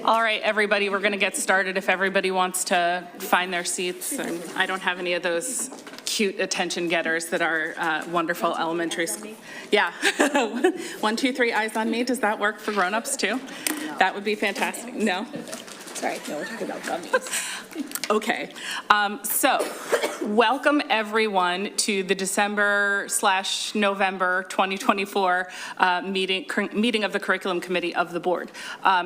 All right, everybody, we're going to get started if everybody wants to find their seats. And I don't have any of those cute attention getters that are wonderful elementary school. Yeah. 1, 2, 3, eyes on me. Does that work for grown-ups too? That would be fantastic. No? Sorry, no, we're talking about gummies. Okay, so welcome everyone to the December/November 2024 meeting of the Curriculum Committee of the Board.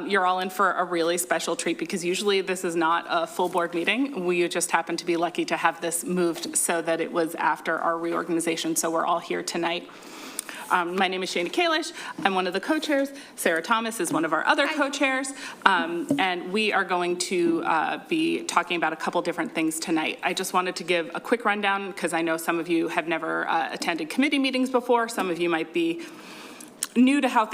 You're all in for a really special treat because usually this is not a full board meeting. We just happen to be lucky to have this moved so that it was after our reorganization, so we're all here tonight. My name is Shana Kalish. I'm one of the co-chairs. Sarah Thomas is one of our other co-chairs. And we are going to be talking about a couple different things tonight. I just wanted to give a quick rundown because I know some of you have never attended committee meetings before. Some of you might be new to how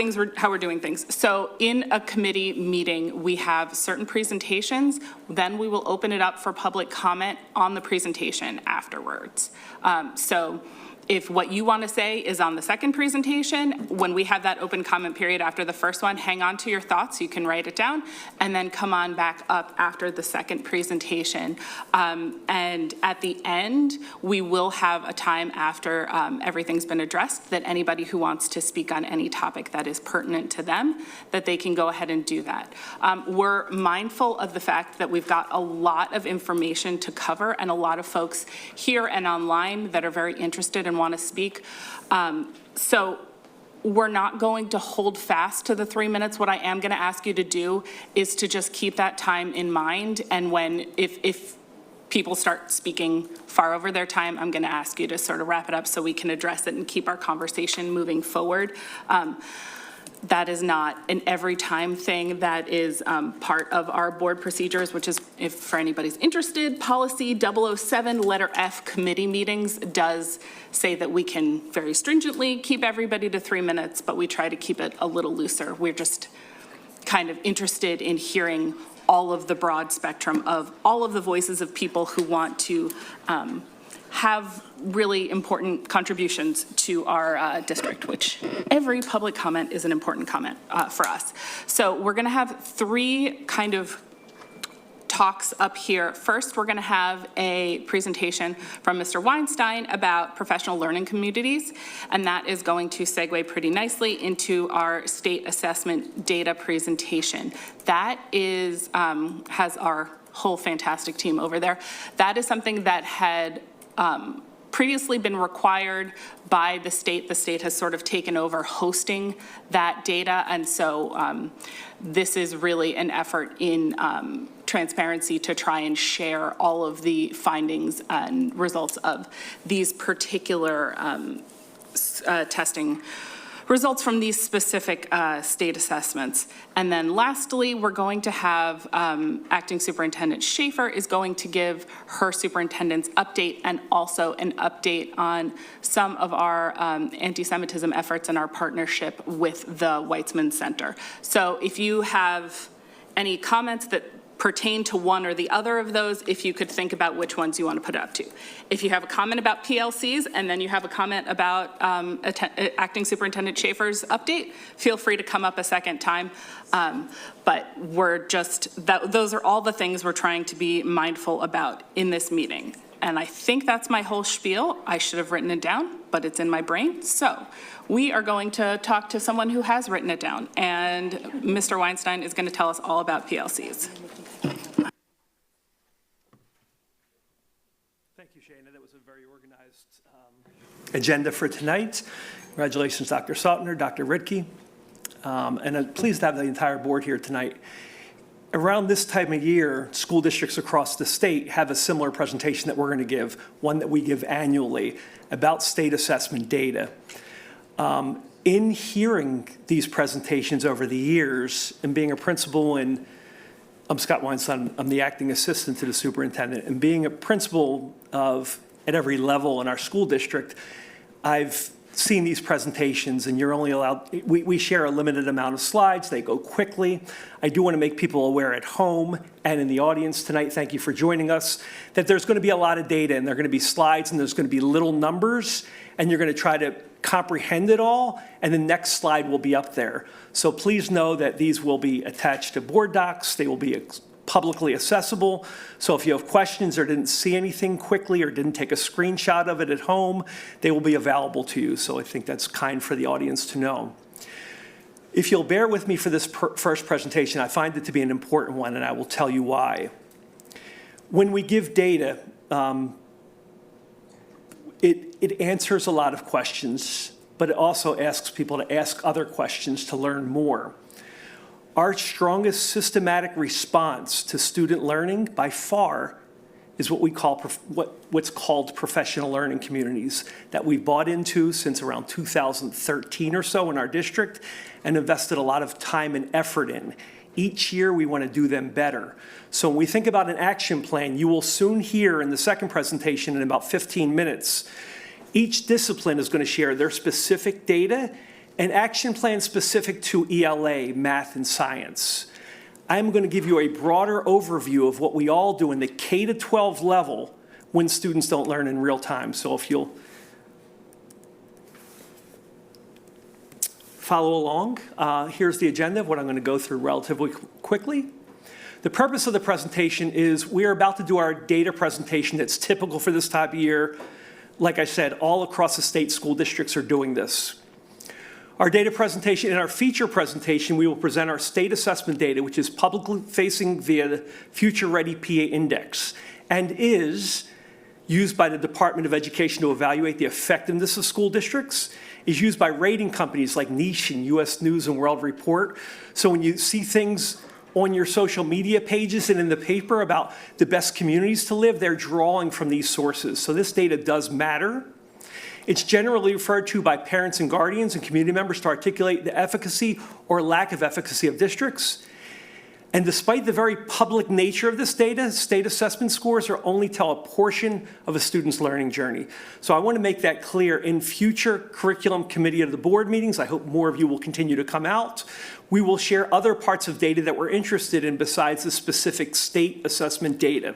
we're doing things. So in a committee meeting, we have certain presentations. Then we will open it up for public comment on the presentation afterwards. So if what you want to say is on the second presentation, when we have that open comment period after the first one, hang on to your thoughts, you can write it down, and then come on back up after the second presentation. And at the end, we will have a time after everything's been addressed that anybody who wants to speak on any topic that is pertinent to them, that they can go ahead and do that. We're mindful of the fact that we've got a lot of information to cover and a lot of folks here and online that are very interested and want to speak. So we're not going to hold fast to the 3 minutes. What I am going to ask you to do is to just keep that time in mind. And if people start speaking far over their time, I'm going to ask you to sort of wrap it up so we can address it and keep our conversation moving forward. That is not an every time thing. That is part of our board procedures, which is, if for anybody's interested, policy 007 letter F committee meetings does say that we can very stringently keep everybody to 3 minutes, but we try to keep it a little looser. We're just kind of interested in hearing all of the broad spectrum of all of the voices of people who want to have really important contributions to our district, which every public comment is an important comment for us. So we're going to have 3 kind of talks up here. First, we're going to have a presentation from Mr. Weinstein about professional learning communities, and that is going to segue pretty nicely into our state assessment data presentation. That is has our whole fantastic team over there. That is something that had previously been required by the state. The state has sort of taken over hosting that data, and so this is really an effort in transparency to try and share all of the findings and results of these particular testing results from these specific state assessments. And then lastly, we're going to have Acting Superintendent Schaefer is going to give her superintendent's update and also an update on some of our anti-Semitism efforts and our partnership with the Weitzman Center. So if you have any comments that pertain to one or the other of those, if you could think about which ones you want to put it up to. If you have a comment about PLCs and then you have a comment about Acting Superintendent Schaefer's update, feel free to come up a second time. But we're just, those are all the things we're trying to be mindful about in this meeting. And I think that's my whole spiel. I should have written it down, but it's in my brain. So we are going to talk to someone who has written it down, and Mr. Weinstein is going to tell us all about PLCs. Thank you, Shana. That was a very organized agenda for tonight. Congratulations, Dr. Sautner, Dr. Ritke. And I'm pleased to have the entire board here tonight. Around this time of year, school districts across the state have a similar presentation that we're going to give, one that we give annually, about state assessment data. In hearing these presentations over the years and being a principal, and I'm Scott Weinstein, I'm the acting assistant to the superintendent, and being a principal at every level in our school district, I've seen these presentations, and you're only allowed, we share a limited amount of slides. They go quickly. I do want to make people aware at home and in the audience tonight, thank you for joining us, that there's going to be a lot of data, and there are going to be slides, and there's going to be little numbers, and you're going to try to comprehend it all, and the next slide will be up there. So please know that these will be attached to board docs. They will be publicly accessible. So if you have questions or didn't see anything quickly or didn't take a screenshot of it at home, they will be available to you. So I think that's kind for the audience to know. If you'll bear with me for this first presentation, I find it to be an important one, and I will tell you why. When we give data, it answers a lot of questions, but it also asks people to ask other questions to learn more. Our strongest systematic response to student learning by far is what we call what's called professional learning communities that we've bought into since around 2013 or so in our district and invested a lot of time and effort in. Each year we want to do them better. So when we think about an action plan, you will soon hear in the second presentation in about 15 minutes, each discipline is going to share their specific data and action plan specific to ELA, math, and science. I'm going to give you a broader overview of what we all do in the K-12 level when students don't learn in real time. So if you'll follow along, here's the agenda of what I'm going to go through relatively quickly. The purpose of the presentation is we're about to do our data presentation that's typical for this type of year. Like I said, all across the state school districts are doing this. Our data presentation, in our feature presentation, we will present our state assessment data, which is publicly facing via the Future Ready PA Index, and is used by the Department of Education to evaluate the effectiveness of school districts, is used by rating companies like Niche and US News and World Report. So when you see things on your social media pages and in the paper about the best communities to live, they're drawing from these sources. So this data does matter. It's generally referred to by parents and guardians and community members to articulate the efficacy or lack of efficacy of districts. And despite the very public nature of this data, state assessment scores are only tell a portion of a student's learning journey. So I want to make that clear in future curriculum committee of the board meetings. I hope more of you will continue to come out. We will share other parts of data that we're interested in besides the specific state assessment data.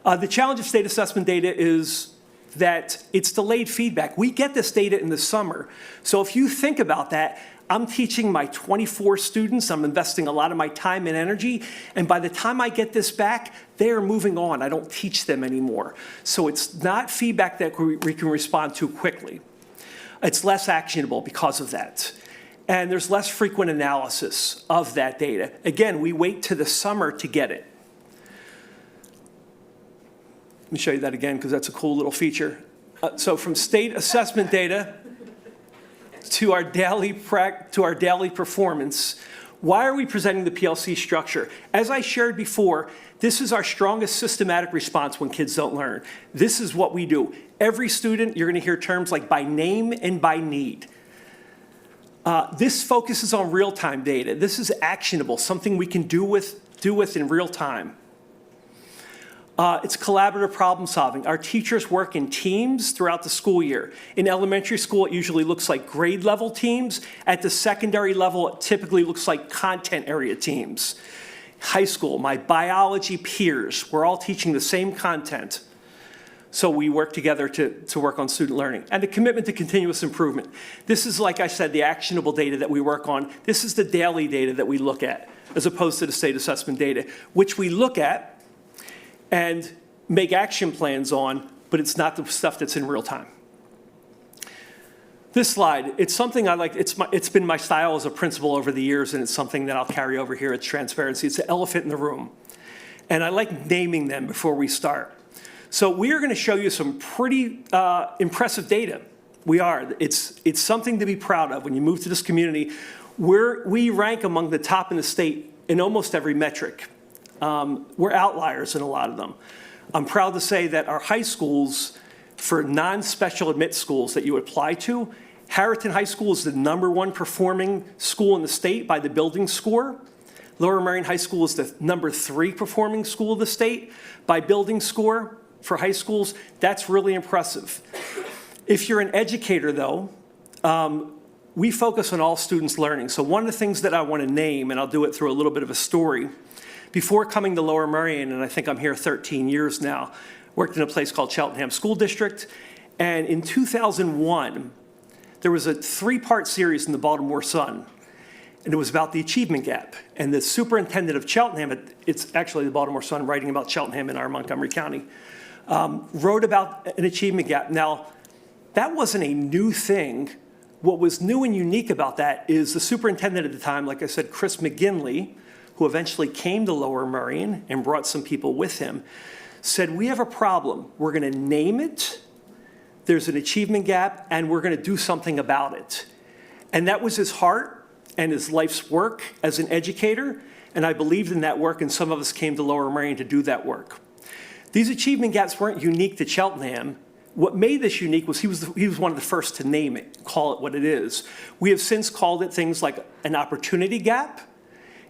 The challenge of state assessment data is that it's delayed feedback. We get this data in the summer. So if you think about that, I'm teaching my 24 students, I'm investing a lot of my time and energy, and by the time I get this back, they are moving on. I don't teach them anymore. So it's not feedback that we can respond to quickly. It's less actionable because of that. And there's less frequent analysis of that data. Again, we wait to the summer to get it. Let me show you that again because that's a cool little feature. So from state assessment data to our daily performance, why are we presenting the PLC structure? As I shared before, this is our strongest systematic response when kids don't learn. This is what we do. Every student, you're going to hear terms like by name and by need. This focuses on real-time data. This is actionable, something we can do with in real time. It's collaborative problem solving. Our teachers work in teams throughout the school year. In elementary school, it usually looks like grade level teams. At the secondary level, it typically looks like content area teams. High school, my biology peers, we're all teaching the same content. So we work together to work on student learning. And the commitment to continuous improvement. This is, like I said, the actionable data that we work on. This is the daily data that we look at, as opposed to the state assessment data, which we look at and make action plans on, but it's not the stuff that's in real time. This slide, it's something I like, it's been my style as a principal over the years, and it's something that I'll carry over here at Transparency. It's the elephant in the room. And I like naming them before we start. So we are going to show you some pretty impressive data. We are. It's something to be proud of when you move to this community. We rank among the top in the state in almost every metric. We're outliers in a lot of them. I'm proud to say that our high schools, for non-special admit schools that you apply to, Harriton High School is the #1 performing school in the state by the building score. Lower Merion High School is the #3 performing school of the state by building score for high schools. That's really impressive. If you're an educator, though, we focus on all students learning. So one of the things that I want to name, and I'll do it through a little bit of a story, before coming to Lower Merion, and I think I'm here 13 years now, worked in a place called Cheltenham School District, and in 2001, there was a 3-part series in the Baltimore Sun, and it was about the achievement gap. And the superintendent of Cheltenham, it's actually the Baltimore Sun writing about Cheltenham in our Montgomery County, wrote about an achievement gap. Now, that wasn't a new thing. What was new and unique about that is the superintendent at the time, like I said, Chris McGinley, who eventually came to Lower Merion and brought some people with him, said, we have a problem. We're going to name it. There's an achievement gap, and we're going to do something about it. And that was his heart and his life's work as an educator, and I believed in that work, and some of us came to Lower Merion to do that work. These achievement gaps weren't unique to Cheltenham. What made this unique was he was one of the first to name it, call it what it is. We have since called it things like an opportunity gap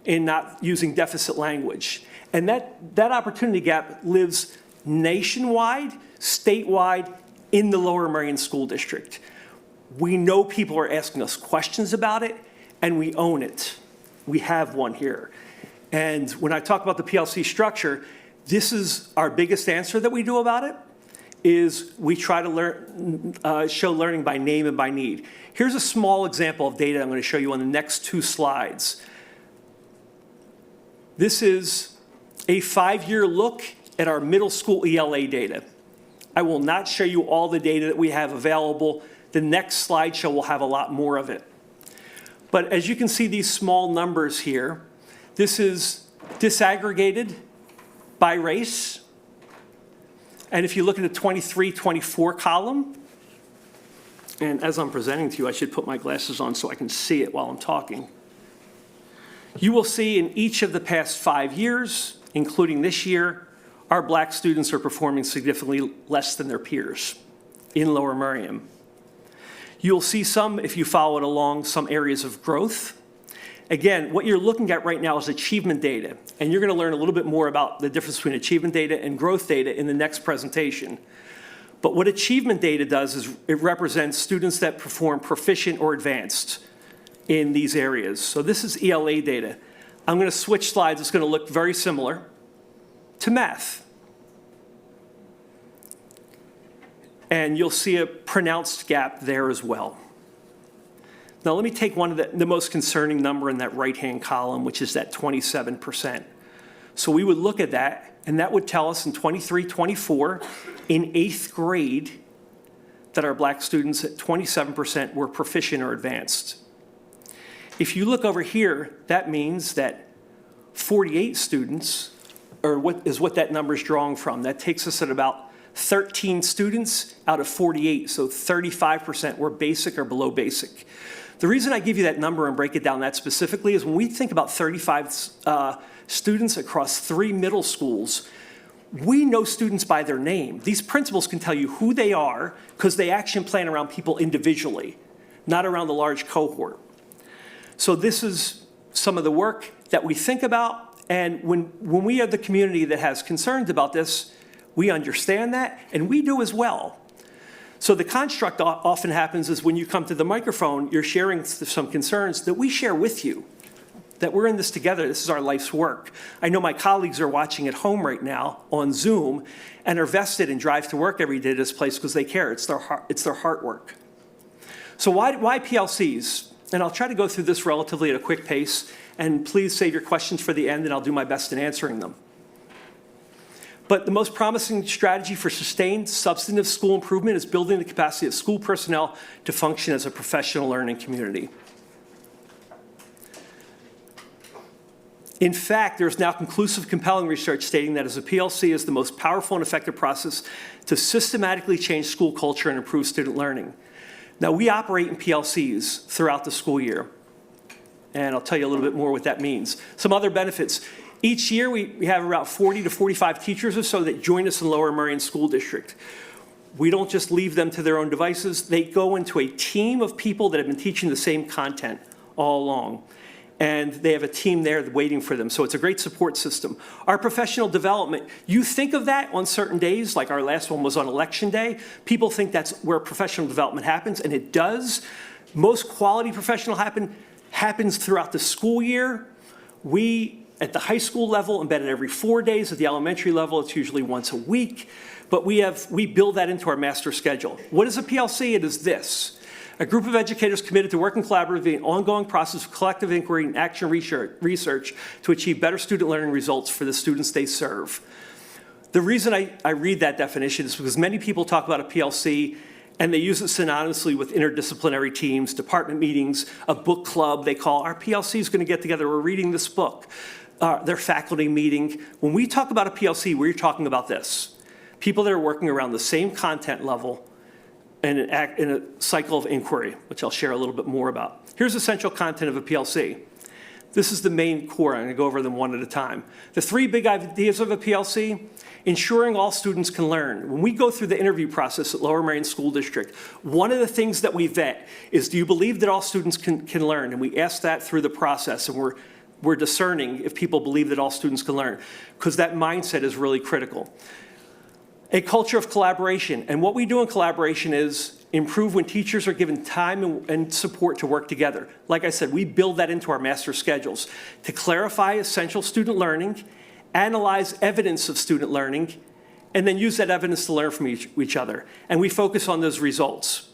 in not using deficit language. And that opportunity gap lives nationwide, statewide, in the Lower Merion School District. We know people are asking us questions about it, and we own it. We have one here. And when I talk about the PLC structure, this is our biggest answer that we do about it, is we try to show learning by name and by need. Here's a small example of data I'm going to show you on the next 2 slides. This is a 5-year look at our middle school ELA data. I will not show you all the data that we have available. The next slideshow will have a lot more of it. But as you can see these small numbers here, this is disaggregated by race. And if you look at the 23-24 column, and as I'm presenting to you, I should put my glasses on so I can see it while I'm talking. You will see in each of the past 5 years, including this year, our black students are performing significantly less than their peers in Lower Merion. You'll see some, if you follow it along, some areas of growth. Again, what you're looking at right now is achievement data, and you're going to learn a little bit more about the difference between achievement data and growth data in the next presentation. But what achievement data does is it represents students that perform proficient or advanced in these areas. So this is ELA data. I'm going to switch slides. It's going to look very similar to math. And you'll see a pronounced gap there as well. Now let me take one of the most concerning number in that right-hand column, which is that 27%. So we would look at that, and that would tell us in 23-24, in 8th grade, that our black students at 27% were proficient or advanced. If you look over here, that means that 48 students what that number is drawing from. That takes us at about 13 students out of 48, so 35% were basic or below basic. The reason I give you that number and break it down that specifically is when we think about 35 students across 3 middle schools, we know students by their name. These principals can tell you who they are because they action plan around people individually, not around the large cohort. So this is some of the work that we think about. And when we are the community that has concerns about this, we understand that, and we do as well. So the construct often happens is when you come to the microphone, you're sharing some concerns that we share with you, that we're in this together. This is our life's work. I know my colleagues are watching at home right now on Zoom and are vested and drive to work every day to this place because they care. It's their heart work. So why PLCs? And I'll try to go through this relatively at a quick pace. And please save your questions for the end, and I'll do my best in answering them. But the most promising strategy for sustained, substantive school improvement is building the capacity of school personnel to function as a professional learning community. In fact, there's now conclusive, compelling research stating that as a PLC is the most powerful and effective process to systematically change school culture and improve student learning. Now, we operate in PLCs throughout the school year. And I'll tell you a little bit more what that means. Some other benefits. Each year, we have about 40 to 45 teachers or so that join us in Lower Merion School District. We don't just leave them to their own devices. They go into a team of people that have been teaching the same content all along. And they have a team there waiting for them. So it's a great support system. Our professional development, you think of that on certain days, like our last one was on election day. People think that's where professional development happens, and it does. Most quality professional happens throughout the school year. We, at the high school level, embed it every 4 days. At the elementary level, it's usually once a week. But we build that into our master schedule. What is a PLC? It is this. A group of educators committed to working collaboratively in an ongoing process of collective inquiry and action research to achieve better student learning results for the students they serve. The reason I read that definition is because many people talk about a PLC and they use it synonymously with interdisciplinary teams, department meetings, a book club they call, our PLC is going to get together, we're reading this book, their faculty meeting. When we talk about a PLC, we're talking about this. People that are working around the same content level in a cycle of inquiry, which I'll share a little bit more about. Here's essential content of a PLC. This is the main core. I'm going to go over them one at a time. The 3 big ideas of a PLC: ensuring all students can learn. When we go through the interview process at Lower Merion School District, one of the things that we vet is, do you believe that all students can learn? And we ask that through the process, and we're discerning if people believe that all students can learn, because that mindset is really critical. A culture of collaboration, and what we do in collaboration is improve when teachers are given time and support to work together. Like I said, we build that into our master schedules to clarify essential student learning, analyze evidence of student learning, and then use that evidence to learn from each other. And we focus on those results.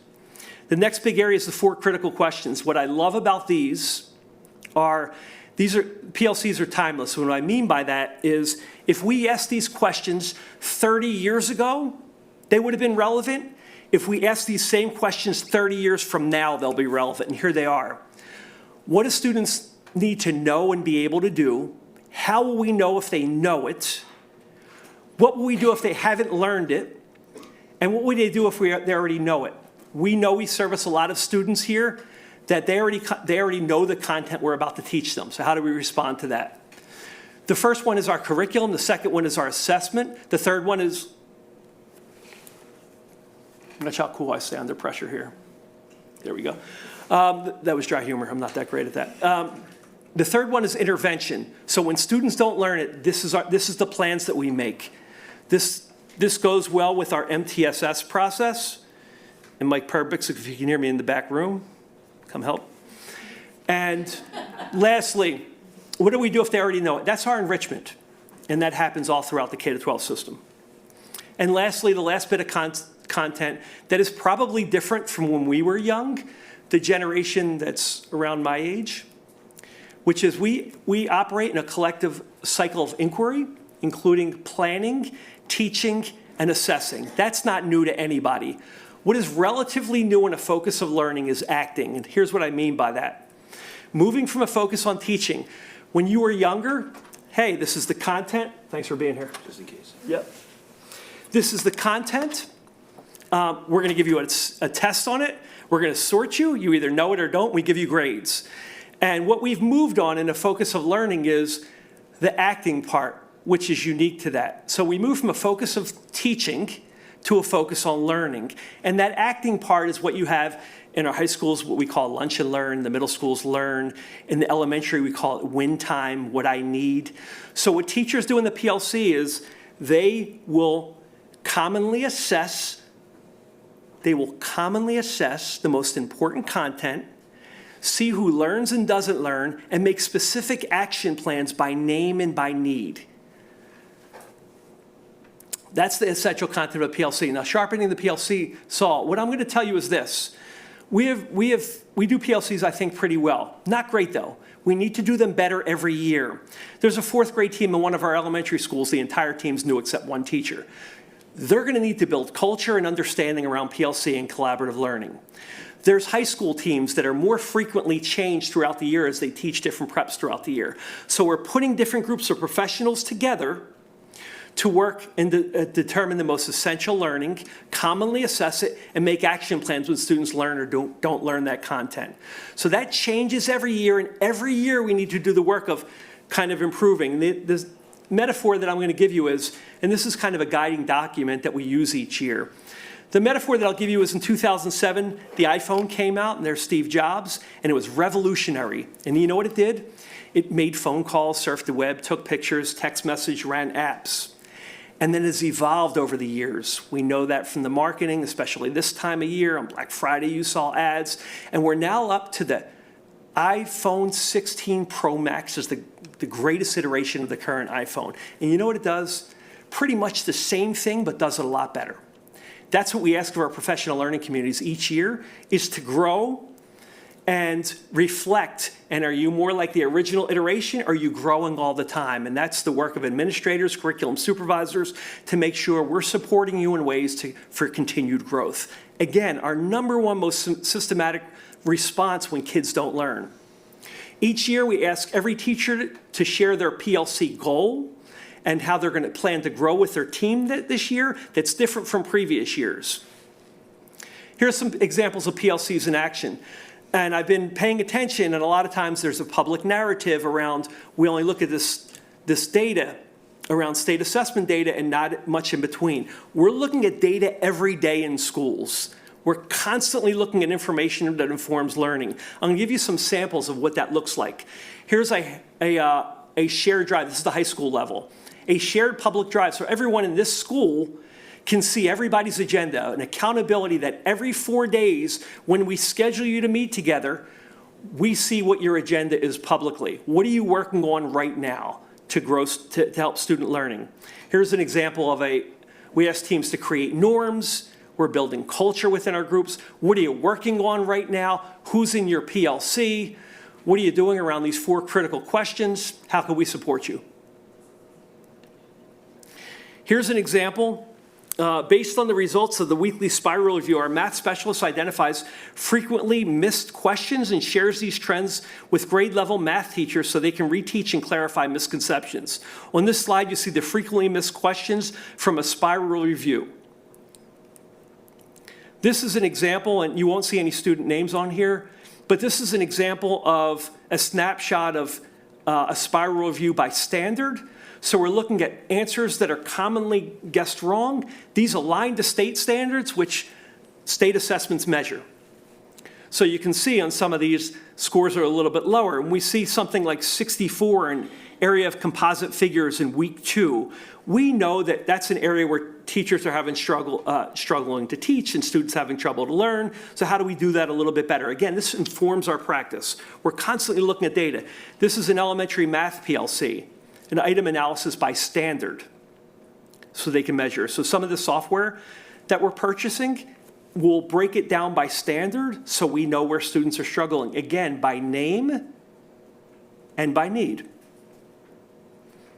The next big area is the 4 critical questions. What I love about these are PLCs are timeless. What I mean by that is, if we asked these questions 30 years ago, they would have been relevant. If we ask these same questions 30 years from now, they'll be relevant, and here they are. What do students need to know and be able to do? How will we know if they know it? What will we do if they haven't learned it? And what would they do if they already know it? We know we service a lot of students here that they already know the content we're about to teach them. So how do we respond to that? The first one is our curriculum. The second one is our assessment. The third one is, watch how cool I stay under pressure here. There we go. That was dry humor. I'm not that great at that. The third one is intervention. So when students don't learn it, this is the plans that we make. This goes well with our MTSS process. And Mike Perbix, if you can hear me in the back room, come help. And lastly, what do we do if they already know it? That's our enrichment. And that happens all throughout the K-12 system. And lastly, the last bit of content that is probably different from when we were young, the generation that's around my age, which is we operate in a collective cycle of inquiry, including planning, teaching, and assessing. That's not new to anybody. What is relatively new in a focus of learning is acting, and here's what I mean by that. Moving from a focus on teaching. When you were younger, hey, this is the content. Thanks for being here. Just in case. Yep. This is the content. We're going to give you a test on it. We're going to sort you. You either know it or don't. We give you grades. And what we've moved on in a focus of learning is the acting part, which is unique to that. So we move from a focus of teaching to a focus on learning. And that acting part is what you have in our high schools, what we call lunch and learn. The middle schools learn. In the elementary, we call it win time, what I need. So what teachers do in the PLC is they will commonly assess the most important content, see who learns and doesn't learn, and make specific action plans by name and by need. That's the essential content of a PLC. Now, sharpening the PLC, Saul, what I'm going to tell you is this. We do PLCs, I think, pretty well. Not great, though. We need to do them better every year. There's a 4th grade team in one of our elementary schools. The entire team's new except one teacher. They're going to need to build culture and understanding around PLC and collaborative learning. There's high school teams that are more frequently changed throughout the year as they teach different preps throughout the year. So we're putting different groups of professionals together to work and determine the most essential learning, commonly assess it, and make action plans when students learn or don't learn that content. So that changes every year, and every year we need to do the work of kind of improving. The metaphor that I'm going to give you is, and this is kind of a guiding document that we use each year. The metaphor that I'll give you is in 2007, the iPhone came out, and there's Steve Jobs, and it was revolutionary. And you know what it did? It made phone calls, surfed the web, took pictures, text message, ran apps. And then it's evolved over the years. We know that from the marketing, especially this time of year. On Black Friday, you saw ads. And we're now up to the iPhone 16 Pro Max is the greatest iteration of the current iPhone. And you know what it does? Pretty much the same thing, but does it a lot better. That's what we ask of our professional learning communities each year, is to grow and reflect. And are you more like the original iteration, or are you growing all the time? And that's the work of administrators, curriculum supervisors, to make sure we're supporting you in ways for continued growth. Again, our number one most systematic response when kids don't learn. Each year, we ask every teacher to share their PLC goal and how they're going to plan to grow with their team this year that's different from previous years. Here are some examples of PLCs in action. And I've been paying attention, and a lot of times there's a public narrative around, we only look at this data, around state assessment data, and not much in between. We're looking at data every day in schools. We're constantly looking at information that informs learning. I'm going to give you some samples of what that looks like. Here's a shared drive. This is the high school level. A shared public drive. So everyone in this school can see everybody's agenda, an accountability that every 4 days when we schedule you to meet together, we see what your agenda is publicly. What are you working on right now to help student learning? Here's an example of we ask teams to create norms. We're building culture within our groups. What are you working on right now? Who's in your PLC? What are you doing around these 4 critical questions? How can we support you? Here's an example. Based on the results of the weekly spiral review, our math specialist identifies frequently missed questions and shares these trends with grade level math teachers so they can reteach and clarify misconceptions. On this slide, you see the frequently missed questions from a spiral review. This is an example, and you won't see any student names on here, but this is an example of a snapshot of a spiral review by standard. So we're looking at answers that are commonly guessed wrong. These align to state standards, which state assessments measure. So you can see on some of these, scores are a little bit lower. And we see something like 64 in area of composite figures in week 2. We know that that's an area where teachers are having struggling to teach and students having trouble to learn. So how do we do that a little bit better? Again, this informs our practice. We're constantly looking at data. This is an elementary math PLC. An item analysis by standard so they can measure. So some of the software that we're purchasing will break it down by standard so we know where students are struggling. Again, by name and by need.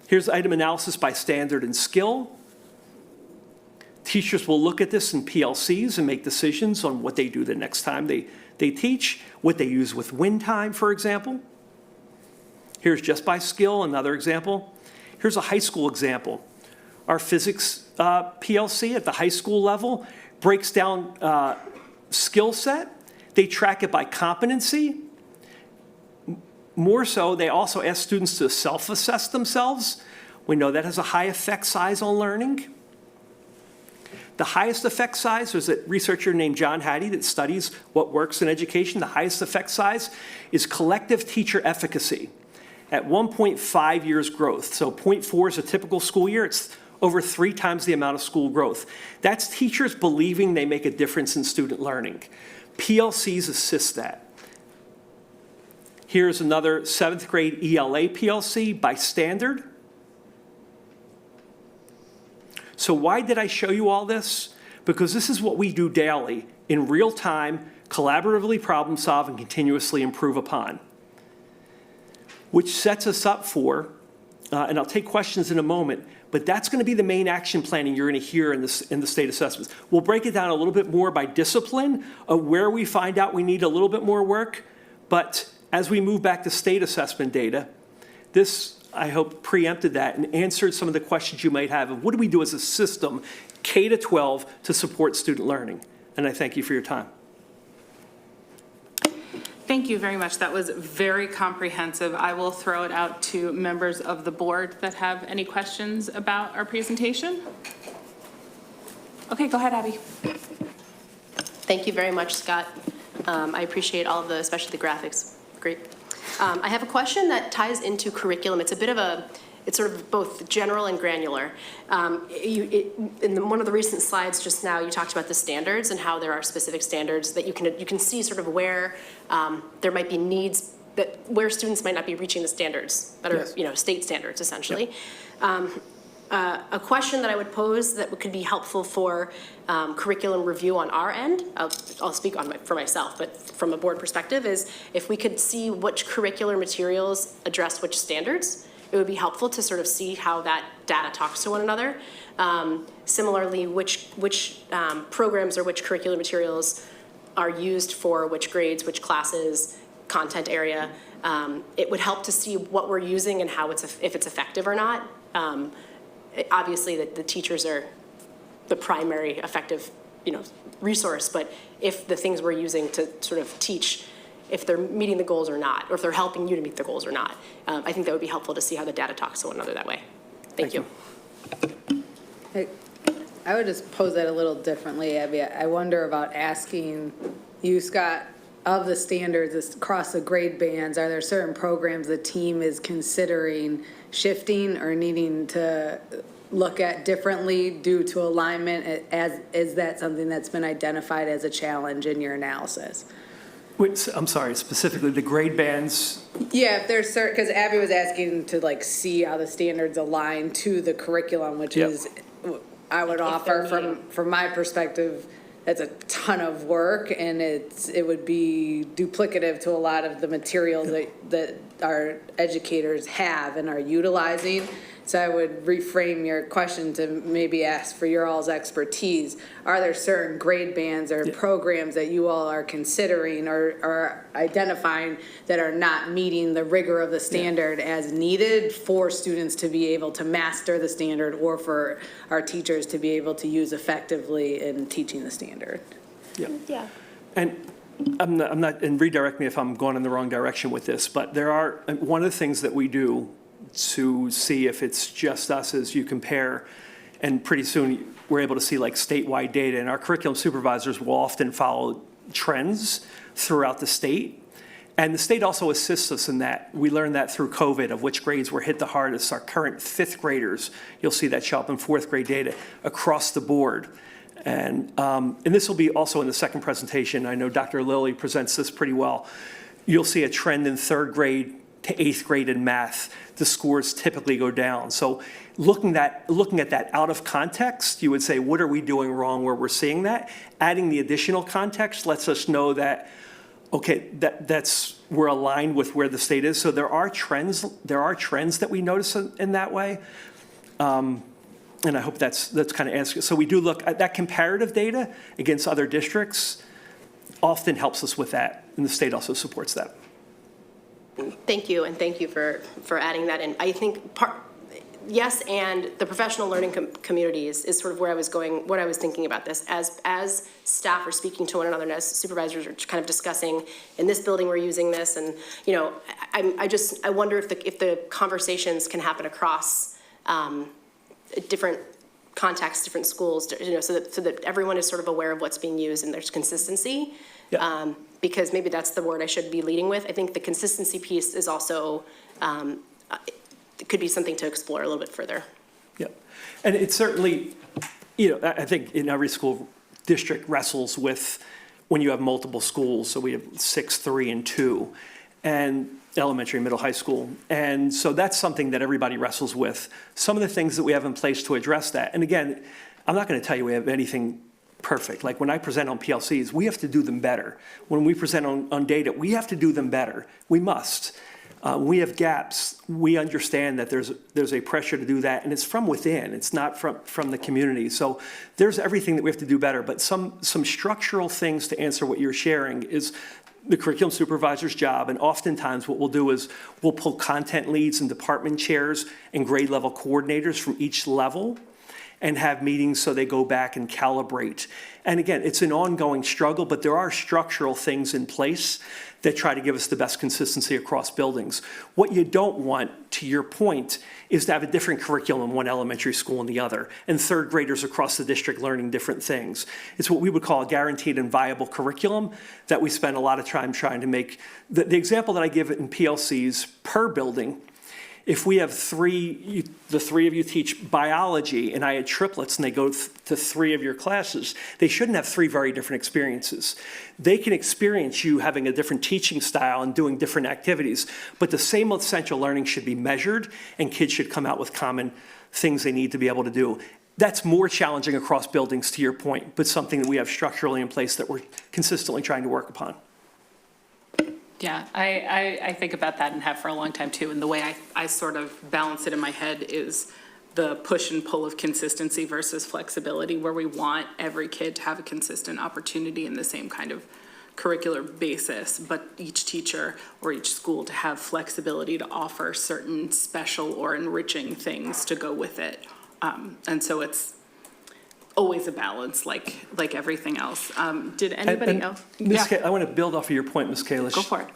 Here's item analysis by standard and skill. Teachers will look at this in PLCs and make decisions on what they do the next time they teach, what they use with win time, for example. Here's just by skill, another example. Here's a high school example. Our physics PLC at the high school level breaks down skill set. They track it by competency. More so, they also ask students to self-assess themselves. We know that has a high effect size on learning. The highest effect size, there's a researcher named John Hattie that studies what works in education. The highest effect size is collective teacher efficacy at 1.5 years growth. So 0.4 is a typical school year. It's over 3 times the amount of school growth. That's teachers believing they make a difference in student learning. PLCs assist that. Here's another 7th grade ELA PLC by standard. So why did I show you all this? Because this is what we do daily in real time, collaboratively problem solve and continuously improve upon. Which sets us up for, and I'll take questions in a moment, but that's going to be the main action planning you're going to hear in the state assessments. We'll break it down a little bit more by discipline of where we find out we need a little bit more work, but as we move back to state assessment data, this, I hope, preempted that and answered some of the questions you might have of what do we do as a system, K-12, to support student learning. And I thank you for your time. Thank you very much. That was very comprehensive. I will throw it out to members of the board that have any questions about our presentation. Okay, go ahead, Abby. Thank you very much, Scott. I appreciate all of the, especially the graphics. Great. I have a question that ties into curriculum. It's a bit of it's sort of both general and granular. In one of the recent slides just now, you talked about the standards and how there are specific standards that you can see sort of where there might be needs where students might not be reaching the standards that are, yes, state standards essentially. Yep. a question that I would pose that could be helpful for curriculum review on our end, I'll speak for myself, but from a board perspective, is if we could see which curricular materials address which standards, it would be helpful to sort of see how that data talks to one another. Similarly, which programs or which curricular materials are used for which grades, which classes, content area. It would help to see what we're using and how if it's effective or not. Obviously, the teachers are the primary effective, resource. But if the things we're using to sort of teach, if they're meeting the goals or not, or if they're helping you to meet the goals or not, I think that would be helpful to see how the data talks to one another that way. Thank you. I would just pose that a little differently, Abby. I wonder about asking you, Scott, of the standards across the grade bands, are there certain programs the team is considering shifting or needing to look at differently due to alignment? Is that something that's been identified as a challenge in your analysis? Wait, I'm sorry, specifically the grade bands? Yeah, if there's certain, because Abby was asking to see how the standards align to the curriculum, which Yep. is, I would offer from my perspective, that's a ton of work, and it would be duplicative to a lot of the materials that our educators have and are utilizing. So I would reframe your question to maybe ask for your all's expertise. Are there certain grade bands or programs that you all are considering or identifying that are not meeting the rigor of the standard as needed for students to be able to master the standard or for our teachers to be able to use effectively in teaching the standard? Yeah. And I'm not, and redirect me if I'm going in the wrong direction with this, but one of the things that we do to see if it's just us as you compare, and pretty soon we're able to see statewide data, and our curriculum supervisors will often follow trends throughout the state. And the state also assists us in that. We learned that through COVID of which grades were hit the hardest. Our current fifth graders, you'll see that show up in fourth grade data across the board. And this will be also in the second presentation. I know Dr. Lilly presents this pretty well. You'll see a trend in third grade to eighth grade in math. The scores typically go down. So looking at that out of context, you would say, what are we doing wrong where we're seeing that? Adding the additional context lets us know that, okay, we're aligned with where the state is. So there are trends that we notice in that way. And I hope that's kind of answering. So we do look at that comparative data against other districts, often helps us with that, and the state also supports that. Thank you, and thank you for adding that in. I think yes, and the professional learning communities is sort of where I was going, what I was thinking about this. As staff are speaking to one another and as supervisors are kind of discussing, in this building we're using this, and I wonder if the conversations can happen across different contexts, different schools, so that everyone is sort of aware of what's being used and there's consistency. Yeah. Because maybe that's the word I should be leading with. I think the consistency piece is also, it could be something to explore a little bit further. Yeah, and it's certainly, I think in every school district wrestles with when you have multiple schools. So we have 6, 3, and 2, and elementary, middle, high school. And so that's something that everybody wrestles with. Some of the things that we have in place to address that. And again, I'm not going to tell you we have anything perfect. Like when I present on PLCs, we have to do them better. When we present on data, we have to do them better. We must. We have gaps. We understand that there's a pressure to do that, and it's from within. It's not from the community. So there's everything that we have to do better. But some structural things to answer what you're sharing is the curriculum supervisor's job, and oftentimes what we'll do is we'll pull content leads and department chairs and grade level coordinators from each level and have meetings so they go back and calibrate. And again, it's an ongoing struggle, but there are structural things in place that try to give us the best consistency across buildings. What you don't want, to your point, is to have a different curriculum in one elementary school and the other, and third graders across the district learning different things. It's what we would call a guaranteed and viable curriculum that we spend a lot of time trying to make. The example that I give in PLCs per building if we have the three of you teach biology, and I had triplets, and they go to three of your classes, they shouldn't have three very different experiences. They can experience you having a different teaching style and doing different activities, but the same essential learning should be measured, and kids should come out with common things they need to be able to do. That's more challenging across buildings, to your point, but something that we have structurally in place that we're consistently trying to work upon. Yeah, I think about that and have for a long time too. And the way I sort of balance it in my head is the push and pull of consistency versus flexibility, where we want every kid to have a consistent opportunity in the same kind of curricular basis, but each teacher or each school to have flexibility to offer certain special or enriching things to go with it. And so it's always a balance, like everything else. Did anybody else? Ms. I want to build off of your point, Ms. Kalish. Go for it.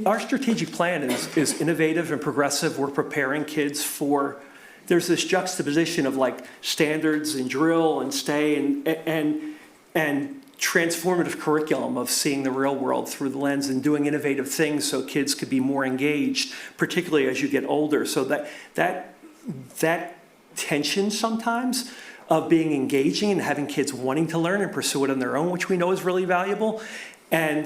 Our strategic plan is innovative and progressive. We're preparing kids for, there's this juxtaposition of like standards and drill and stay and transformative curriculum of seeing the real world through the lens and doing innovative things so kids could be more engaged, particularly as you get older. So that tension sometimes of being engaging and having kids wanting to learn and pursue it on their own, which we know is really valuable. And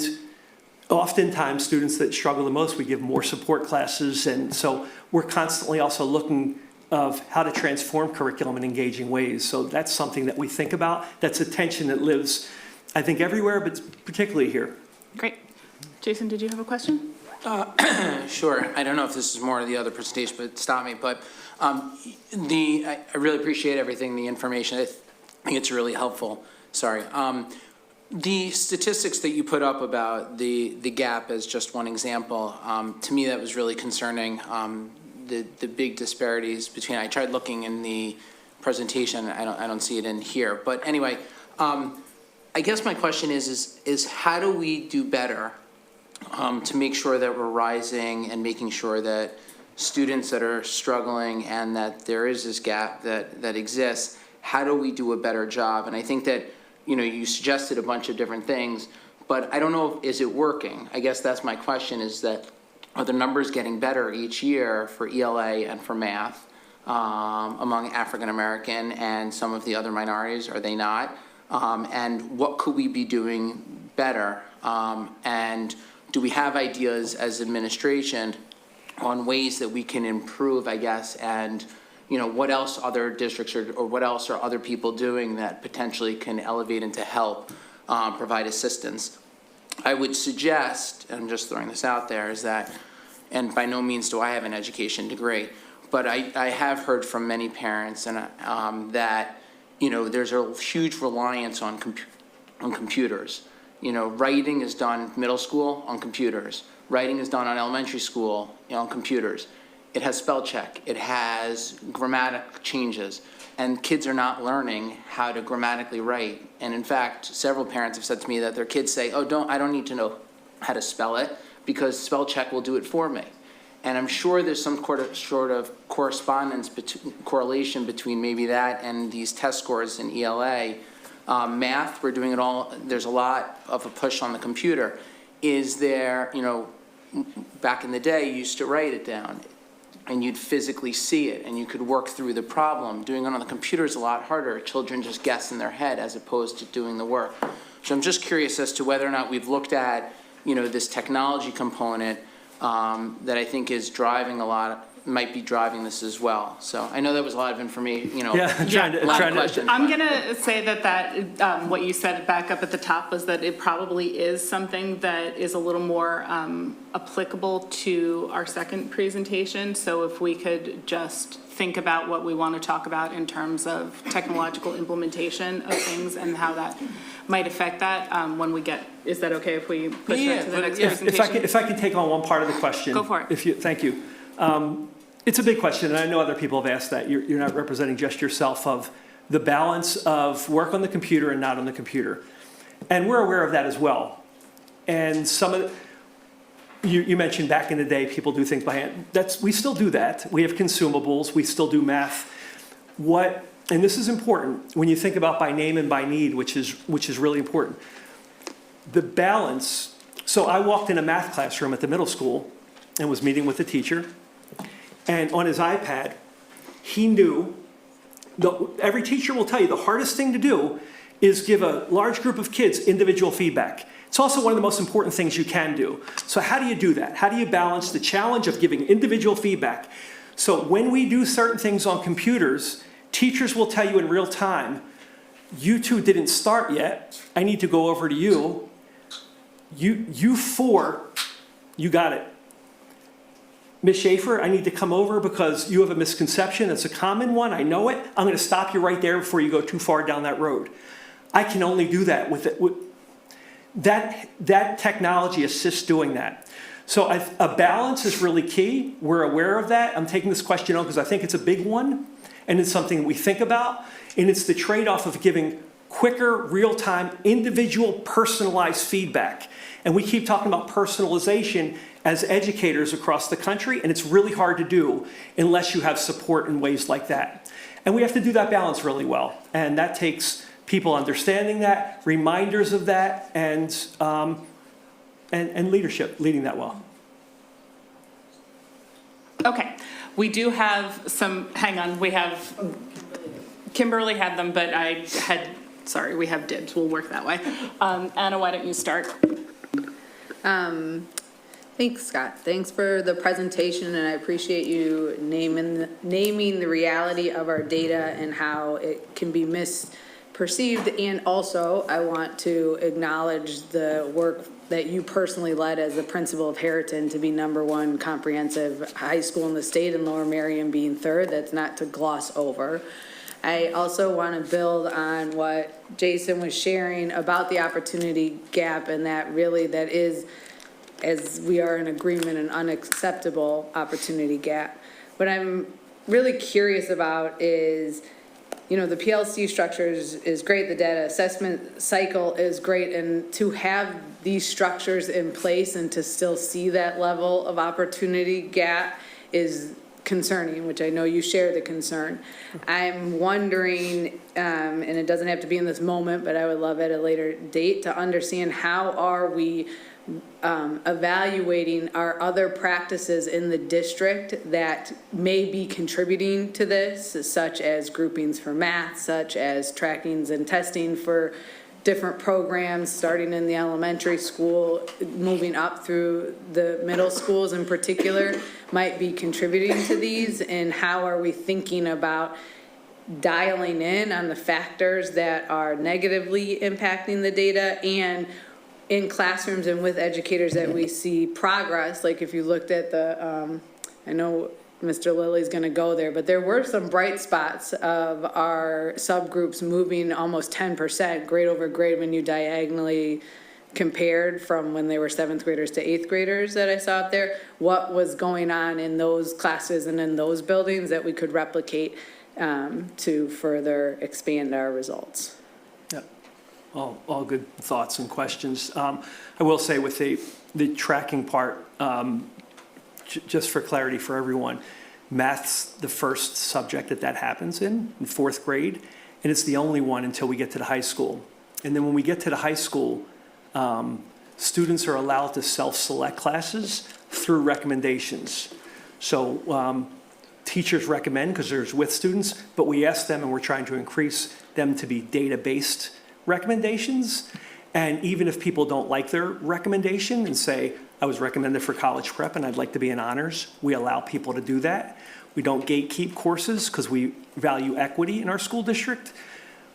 oftentimes students that struggle the most, we give more support classes. And so we're constantly also looking of how to transform curriculum in engaging ways. So that's something that we think about. That's a tension that lives, I think, everywhere, but particularly here. Great. Jason, did you have a question? Sure. I don't know if this is more of the other presentation, but stop me. But I really appreciate everything, the information. I think it's really helpful. Sorry. The statistics that you put up about the gap as just one example, to me that was really concerning. The big disparities between, I tried looking in the presentation, I don't see it in here. But anyway, I guess my question is how do we do better to make sure that we're rising and making sure that students that are struggling and that there is this gap that exists, how do we do a better job? And I think that, you suggested a bunch of different things, but I don't know, is it working? I guess that's my question, is that are the numbers getting better each year for ELA and for math among African American and some of the other minorities? Are they not? And what could we be doing better? And do we have ideas as administration on ways that we can improve, I guess, and what else other districts or what else are other people doing that potentially can elevate and to help provide assistance? I would suggest, and I'm just throwing this out there, is that, and by no means do I have an education degree, but I have heard from many parents and that there's a huge reliance on computers. Writing is done middle school on computers. Writing is done on elementary school on computers. It has spell check. It has grammatic changes. And kids are not learning how to grammatically write. And in fact, several parents have said to me that their kids say, oh, I don't need to know how to spell it because spell check will do it for me. And I'm sure there's some sort of correlation between maybe that and these test scores in ELA. Math, we're doing it all, there's a lot of a push on the computer. Is there, back in the day, you used to write it down and you'd physically see it and you could work through the problem. Doing it on the computer is a lot harder. Children just guess in their head as opposed to doing the work. So I'm just curious as to whether or not we've looked at, this technology component that I think is driving might be driving this as well. So I know that was a lot of information, questions. I'm going to say that what you said back up at the top was that it probably is something that is a little more applicable to our second presentation. So if we could just think about what we want to talk about in terms of technological implementation of things and how that might affect that when we get, is that okay if we push that to the next presentation? If I can take on one part of the question. Go for it. Thank you. It's a big question, and I know other people have asked that. You're not representing just yourself, of the balance of work on the computer and not on the computer. And we're aware of that as well. And some of you mentioned back in the day, people do things by hand. We still do that. We have consumables. We still do math. And this is important, when you think about by name and by need, which is really important. The balance, so I walked in a math classroom at the middle school, and was meeting with a teacher. And on his iPad, he knew, every teacher will tell you the hardest thing to do is give a large group of kids individual feedback. It's also one of the most important things you can do. So how do you do that? How do you balance the challenge of giving individual feedback? So when we do certain things on computers, teachers will tell you in real time, you two didn't start yet. I need to go over to you. You four, you got it. Ms. Schaefer, I need to come over because you have a misconception. It's a common one. I know it. I'm going to stop you right there before you go too far down that road. I can only do that with it. That technology assists doing that. So a balance is really key. We're aware of that. I'm taking this question on because I think it's a big one, and it's something we think about. And it's the trade-off of giving quicker, real-time, individual, personalized feedback. And we keep talking about personalization as educators across the country, and it's really hard to do unless you have support in ways like that. And we have to do that balance really well. And that takes people understanding that, reminders of that, and leadership, leading that well. Okay, we do have some, hang on, we have, Kimberly had them, but sorry, we have dibs, we'll work that way. Anna, why don't you start? Thanks, Scott. Thanks for the presentation, and I appreciate you naming the reality of our data and how it can be misperceived. And also, I want to acknowledge the work that you personally led as the principal of Harriton to be #1 comprehensive high school in the state, and Lower Merion being third. That's not to gloss over. I also want to build on what Jason was sharing about the opportunity gap, and that really that is, as we are in agreement, an unacceptable opportunity gap. What I'm really curious about is, you know, the PLC structure is great, the data assessment cycle is great, and to have these structures in place and to still see that level of opportunity gap is concerning, which I know you share the concern. I'm wondering, and it doesn't have to be in this moment, but I would love at a later date to understand how are we evaluating our other practices in the district that may be contributing to this, such as groupings for math, such as trackings and testing for different programs, starting in the elementary school, moving up through the middle schools in particular, might be contributing to these, and how are we thinking about dialing in on the factors that are negatively impacting the data, and in classrooms and with educators that we see progress. Like if you looked at the, I know Mr. Lilly's going to go there, but there were some bright spots of our subgroups moving almost 10% grade over grade when you diagonally compared from when they were 7th graders to 8th graders that I saw out there. What was going on in those classes and in those buildings that we could replicate to further expand our results? Yeah, all good thoughts and questions. I will say with the tracking part, just for clarity for everyone, math's the first subject that happens in 4th grade, and it's the only one until we get to the high school. And then when we get to the high school, students are allowed to self-select classes through recommendations. So teachers recommend, because there's with students, but we ask them, and we're trying to increase them to be data-based recommendations. And even if people don't like their recommendation and say, I was recommended for college prep and I'd like to be in honors, we allow people to do that. We don't gatekeep courses because we value equity in our school district.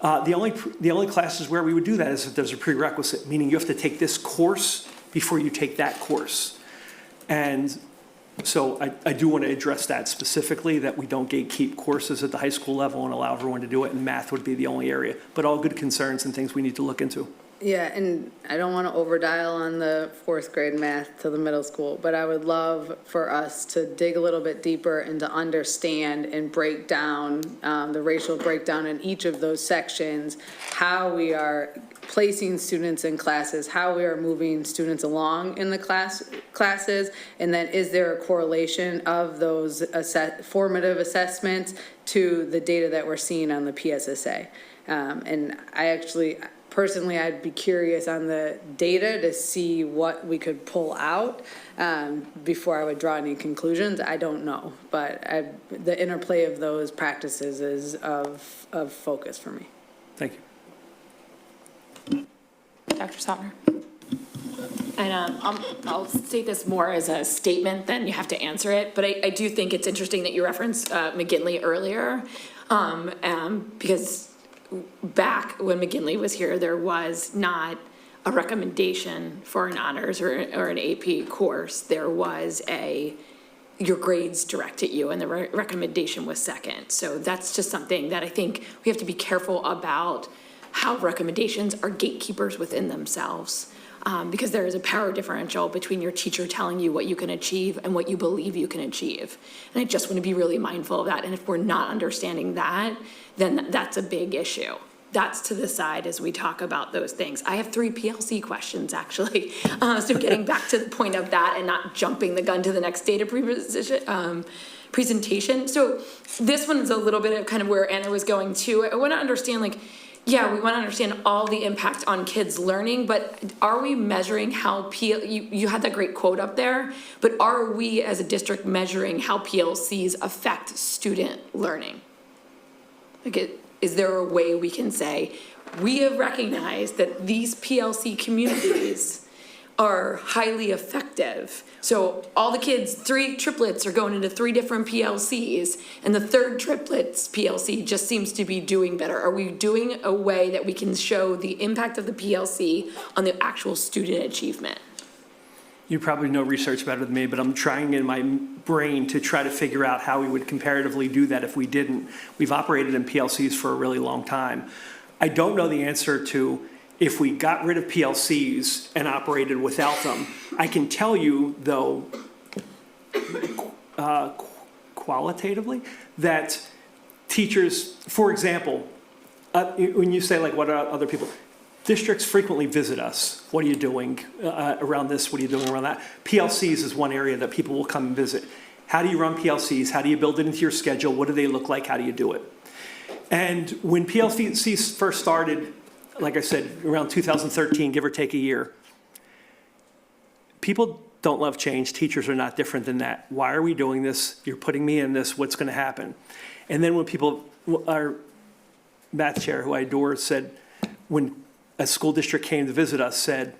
The only classes where we would do that is if there's a prerequisite, meaning you have to take this course before you take that course. And so I do want to address that specifically, that we don't gatekeep courses at the high school level and allow everyone to do it, and math would be the only area. But all good concerns and things we need to look into. Yeah, and I don't want to overdial on the 4th grade math to the middle school, but I would love for us to dig a little bit deeper and to understand and break down the racial breakdown in each of those sections, how we are placing students in classes, how we are moving students along in the classes, and then is there a correlation of those formative assessments to the data that we're seeing on the PSSA? And I actually personally, I'd be curious on the data to see what we could pull out before I would draw any conclusions. I don't know, but the interplay of those practices is of focus for me. Thank you. Dr. Sotner? And I'll state this more as a statement than you have to answer it, but I do think it's interesting that you referenced McGinley earlier, because back when McGinley was here, there was not a recommendation for an honors or an AP course. There was your grades direct at you, and the recommendation was second. So that's just something that I think we have to be careful about, how recommendations are gatekeepers within themselves. Because there is a power differential between your teacher telling you what you can achieve and what you believe you can achieve. And I just want to be really mindful of that. And if we're not understanding that, then that's a big issue. That's to the side as we talk about those things. I have 3 PLC questions, actually. So getting back to the point of that and not jumping the gun to the next data presentation. So this one is a little bit of kind of where Anna was going to. I want to understand, like, yeah, we want to understand all the impact on kids' learning, but are we measuring how you had that great quote up there, but are we as a district measuring how PLCs affect student learning? Like, is there a way we can say, we have recognized that these PLC communities are highly effective? So all the kids, 3 triplets are going into 3 different PLCs, and the 3rd triplets PLC just seems to be doing better. Are we doing a way that we can show the impact of the PLC on the actual student achievement? You probably know research better than me, but I'm trying in my brain to try to figure out how we would comparatively do that if we didn't. We've operated in PLCs for a really long time. I don't know the answer to if we got rid of PLCs and operated without them. I can tell you, though, qualitatively, that teachers, for example, when you say, like, what are other people? Districts frequently visit us. What are you doing around this? What are you doing around that? PLCs is one area that people will come and visit. How do you run PLCs? How do you build it into your schedule? What do they look like? How do you do it? And when PLCs first started, like I said, around 2013, give or take a year, people don't love change. Teachers are not different than that. Why are we doing this? You're putting me in this. What's going to happen? And then when our math chair, who I adore, said, when a school district came to visit us, said,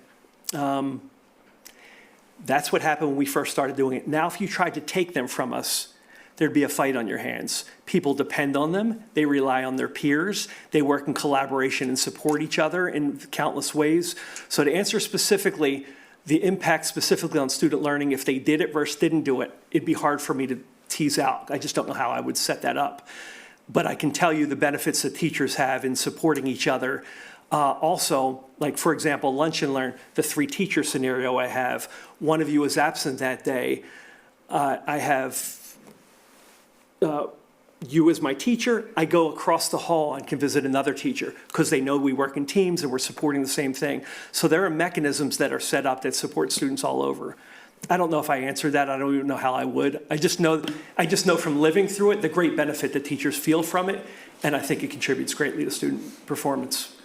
that's what happened when we first started doing it. Now, if you tried to take them from us, there'd be a fight on your hands. People depend on them. They rely on their peers. They work in collaboration and support each other in countless ways. So to answer specifically, the impact specifically on student learning, if they did it versus didn't do it, it'd be hard for me to tease out. I just don't know how I would set that up. But I can tell you the benefits that teachers have in supporting each other. Also, like, for example, lunch and learn, the 3 teacher scenario I have. One of you is absent that day. I have you as my teacher. I go across the hall and can visit another teacher because they know we work in teams and we're supporting the same thing. So there are mechanisms that are set up that support students all over. I don't know if I answered that. I don't even know how I would. I just know from living through it the great benefit that teachers feel from it, and I think it contributes greatly to student performance.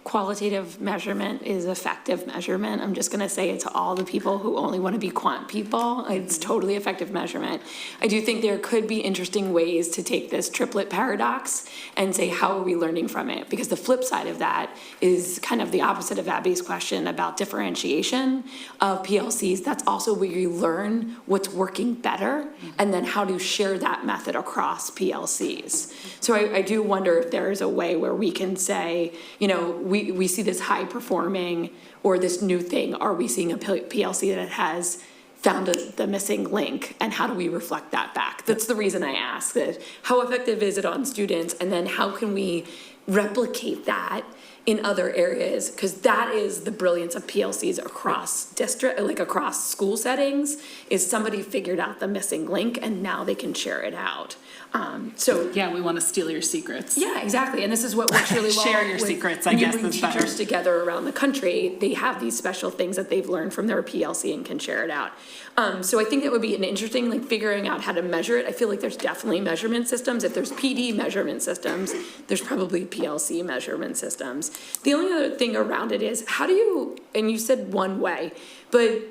Qualitative measurement is effective measurement. I'm just going to say it to all the people who only want to be quant people. It's totally effective measurement. I do think there could be interesting ways to take this triplet paradox and say, how are we learning from it? Because the flip side of that is kind of the opposite of Abby's question about differentiation of PLCs. That's also where you learn what's working better and then how to share that method across PLCs. So I do wonder if there is a way where we can say, you know, we see this high performing or this new thing. Are we seeing a PLC that has found the missing link, and how do we reflect that back? That's the reason I ask that. How effective is it on students, and then how can we replicate that in other areas? Because that is the brilliance of PLCs across district, like across school settings, is somebody figured out the missing link and now they can share it out. So Yeah, we want to steal your secrets. yeah, exactly. And this is what works really well. Share your with- secrets, I when you guess bring is better. teachers together around the country, they have these special things that they've learned from their PLC and can share it out. So I think that would be an interesting, like, figuring out how to measure it. I feel like there's definitely measurement systems. If there's PD measurement systems, there's probably PLC measurement systems. The only other thing around it is, how do you, and you said one way, but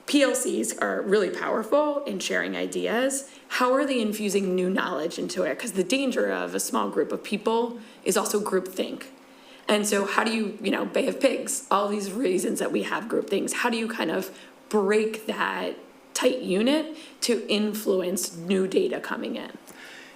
PLCs are really powerful in sharing ideas. How are they infusing new knowledge into it? Because the danger of a small group of people is also groupthink. And so how do you, Bay of Pigs, all these reasons that we have groupthings, how do you kind of break that tight unit to influence new data coming in?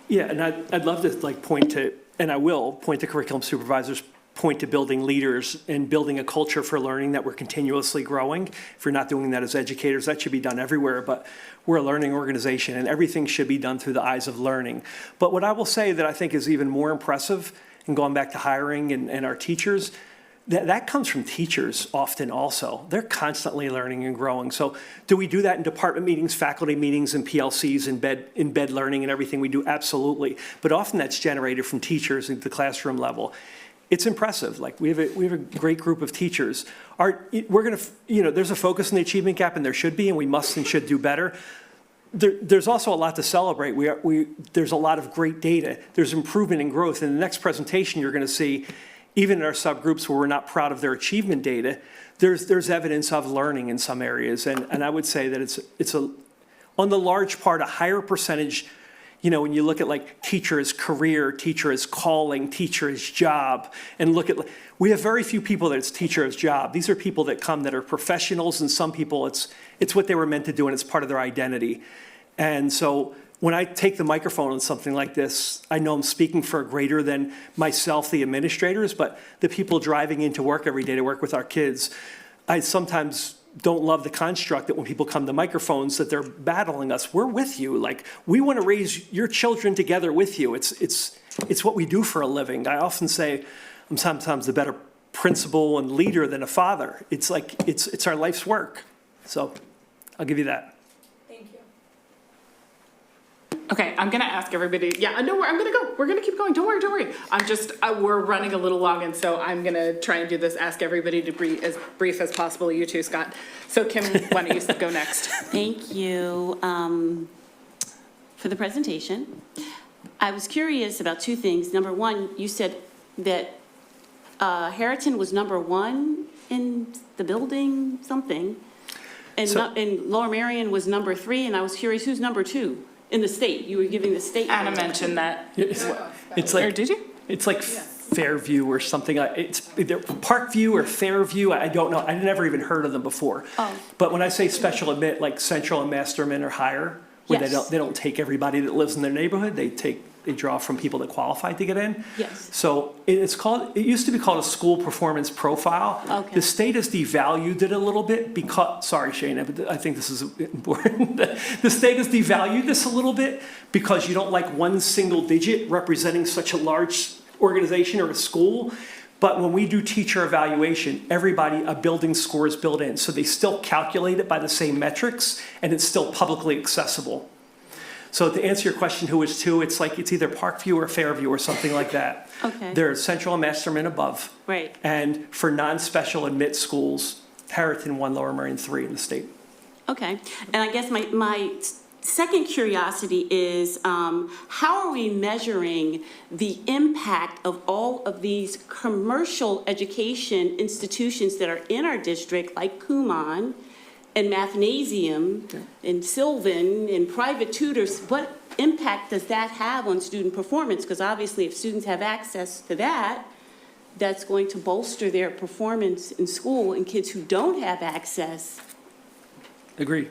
Yeah, and I'd love to point to, and I will point to curriculum supervisors, point to building leaders and building a culture for learning that we're continuously growing. If you're not doing that as educators, that should be done everywhere, but we're a learning organization and everything should be done through the eyes of learning. But what I will say that I think is even more impressive, and going back to hiring and our teachers, that comes from teachers often also. They're constantly learning and growing. So do we do that in department meetings, faculty meetings, and PLCs, embed learning and everything we do? Absolutely. But often that's generated from teachers at the classroom level. It's impressive. We have a great group of teachers. There's a focus on the achievement gap, and there should be, and we must and should do better. There's also a lot to celebrate. There's a lot of great data. There's improvement and growth. In the next presentation, you're going to see, even in our subgroups where we're not proud of their achievement data, there's evidence of learning in some areas. And I would say that it's on the large part, a higher percentage. When you look at teacher as career, teacher as calling, teacher as job, and we have very few people that it's teacher as job. These are people that come that are professionals, and some people it's what they were meant to do and it's part of their identity. And so when I take the microphone on something like this, I know I'm speaking for greater than myself, the administrators, but the people driving into work every day to work with our kids. I sometimes don't love the construct that when people come to microphones that they're battling us. We're with you. We want to raise your children together with you. It's what we do for a living. I often say I'm sometimes a better principal and leader than a father. It's our life's work. So I'll give you that. Thank you. Okay, I'm gonna ask everybody, no, I'm gonna go. We're gonna keep going. Don't worry. We're running a little long, and so I'm gonna try and do this, ask everybody to be as brief as possible. You too, Scott. So Kim, why don't you go next? Thank you for the presentation. I was curious about two things. Number one, you said that Harriton was number 1 in the building, something, and Lower Merion was number 3, and I was curious, who's number 2? In the state, you were giving the state. Anna mentioned that. It's Or did you? It's Fairview or something. It's either Parkview or Fairview. I don't know. I never even heard of them before. Oh. But when I say special admit, like Central and Masterman or higher, where Yes. they don't take everybody that lives in their neighborhood. They draw from people that qualify to get in. Yes. So it used to be called a school performance profile. Okay. The state has devalued it a little bit because, sorry, Shana, but I think this is important. The state has devalued this a little bit because you don't like one single digit representing such a large organization or a school. But when we do teacher evaluation, a building score is built in. So they still calculate it by the same metrics, and it's still publicly accessible. So to answer your question, who is 2, it's either Parkview or Fairview or something like that. Okay. There's Central and Masterman above. Right. And for non-special admit schools, Harriton 1, Lower Merion 3 in the state. Okay. And I guess my second curiosity is how are we measuring the impact of all of these commercial education institutions that are in our district, like Kumon and Mathnasium and Sylvan and private tutors? What impact does that have on student performance? Because obviously if students have access to that, that's going to bolster their performance in school, and kids who don't have access. Agreed.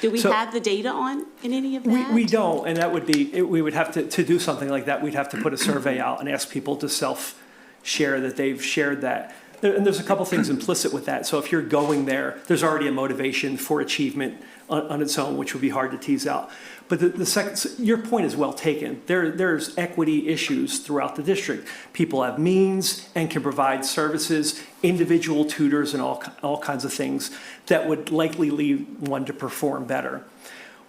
Do we So- have the data on in any of that? We don't, and that would be, we would have to do something like that, we'd have to put a survey out and ask people to self-share that they've shared that. And there's a couple things implicit with that. So if you're going there, there's already a motivation for achievement on its own, which would be hard to tease out. But the second, your point is well taken. There's equity issues throughout the district. People have means and can provide services, individual tutors, and all kinds of things that would likely lead one to perform better.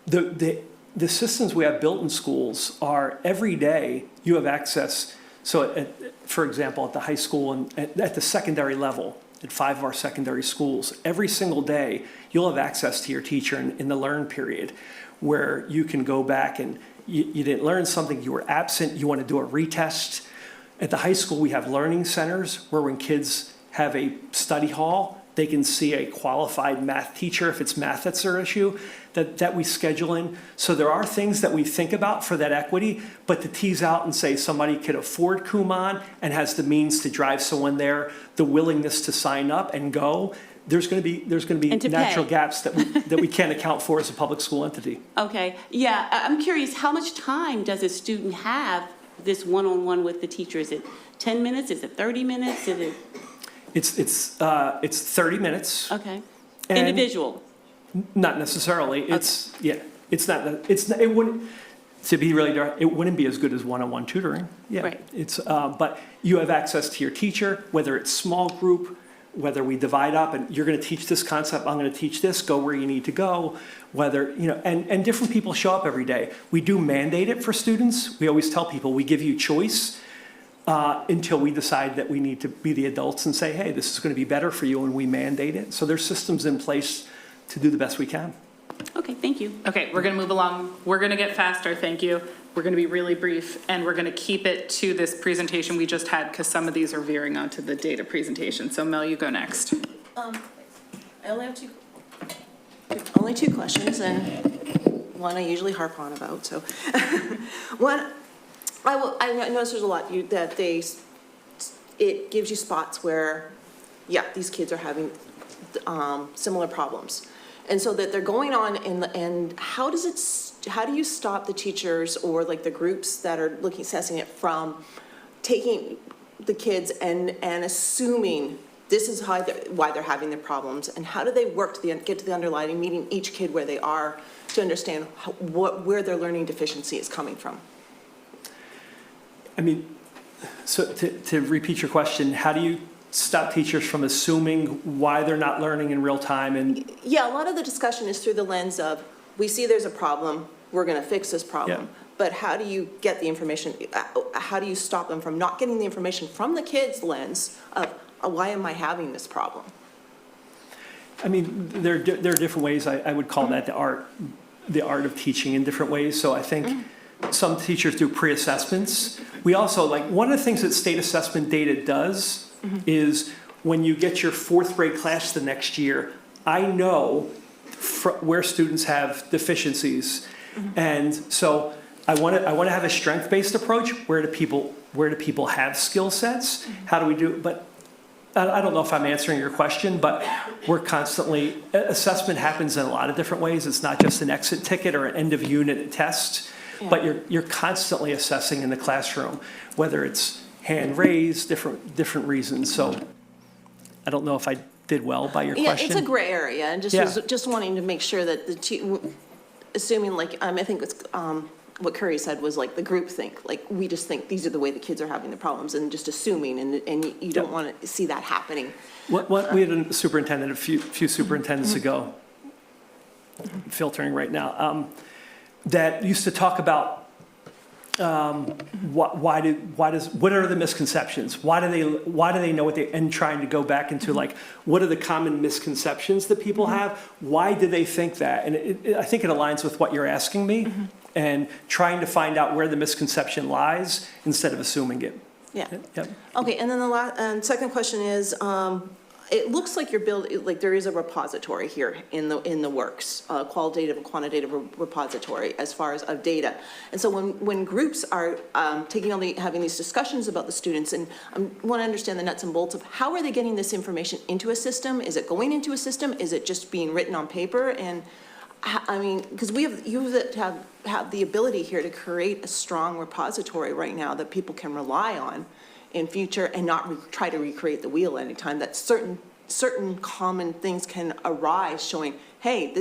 The systems we have built in schools are every day you have access. So, for example, at the high school and at the secondary level, at 5 of our secondary schools, every single day you'll have access to your teacher in the learn period, where you can go back and you didn't learn something, you were absent, you want to do a retest. At the high school, we have learning centers where when kids have a study hall, they can see a qualified math teacher if it's math that's their issue, that we schedule in. So there are things that we think about for that equity, but to tease out and say somebody could afford Kumon and has the means to drive someone there, the willingness to sign up and go, there's going to be And to natural pay. gaps that we can't account for as a public school entity. Okay, yeah, I'm curious, how much time does a student have this one-on-one with the teacher? Is it 10 minutes? Is it 30 minutes? Is it, It's 30 minutes. okay. And- Individual? Not necessarily. It wouldn't, to be really direct, it wouldn't be as good as one-on-one tutoring. Yeah. Right. But you have access to your teacher, whether it's small group, whether we divide up and you're going to teach this concept, I'm going to teach this, go where you need to go, whether, and different people show up every day. We do mandate it for students. We always tell people, we give you choice until we decide that we need to be the adults and say, hey, this is going to be better for you, and we mandate it. So there's systems in place to do the best we can. Okay, thank you. Okay, we're going to move along. We're going to get faster, thank you. We're going to be really brief, and we're going to keep it to this presentation we just had because some of these are veering onto the data presentation. So Mel, you go next. I only have two questions, and one I usually harp on about, so. One, I notice there's a lot, it gives you spots where, yeah, these kids are having similar problems. And so that they're going on, and how do you stop the teachers or like the groups that are assessing it from taking the kids and assuming this is why they're having the problems, and how do they work to get to the underlying, meeting each kid where they are to understand where their learning deficiency is coming from? I mean, so to repeat your question, how do you stop teachers from assuming why they're not learning in real time? And Yeah, a lot of the discussion is through the lens of, we see there's a problem, we're gonna fix this problem. Yeah. But how do you get the information, how do you stop them from not getting the information from the kids' lens of, why am I having this problem? I mean, there are different ways. I would call that the art of teaching in different ways. So I think some teachers do pre-assessments. We also, like, one of the things that state assessment data does is when you get your fourth grade class the next year, I know where students have deficiencies. And so I want to have a strength-based approach. Where do people have skill sets? How do we do it? But I don't know if I'm answering your question, but we're constantly, assessment happens in a lot of different ways. It's not just an exit ticket or an end of unit test, but you're constantly assessing in the classroom, whether it's hand raised, different reasons. So I don't know if I did well by your question. Yeah, it's a gray area, and Yeah. just wanting to make sure that assuming like, I think it's, what Curry said was like the group think, like we just think these are the way the kids are having the problems and just assuming, and you don't want to see that happening. We had a superintendent, a few superintendents ago, filtering right now, that used to talk about what are the misconceptions? Why do they know what and trying to go back into like, what are the common misconceptions that people have? Why do they think that? And I think it aligns with what you're asking me, and trying to find out where the misconception lies instead of assuming it. Yeah. Yep. Okay, and then the second question is, it looks like you're building, like there is a repository here in the works, qualitative and quantitative repository as far as of data. And so when groups are having these discussions about the students, and I want to understand the nuts and bolts of how are they getting this information into a system? Is it going into a system? Is it just being written on paper? And I mean, because you have the ability here to create a strong repository right now that people can rely on in future, and not try to recreate the wheel anytime that certain common things can arise, showing, hey,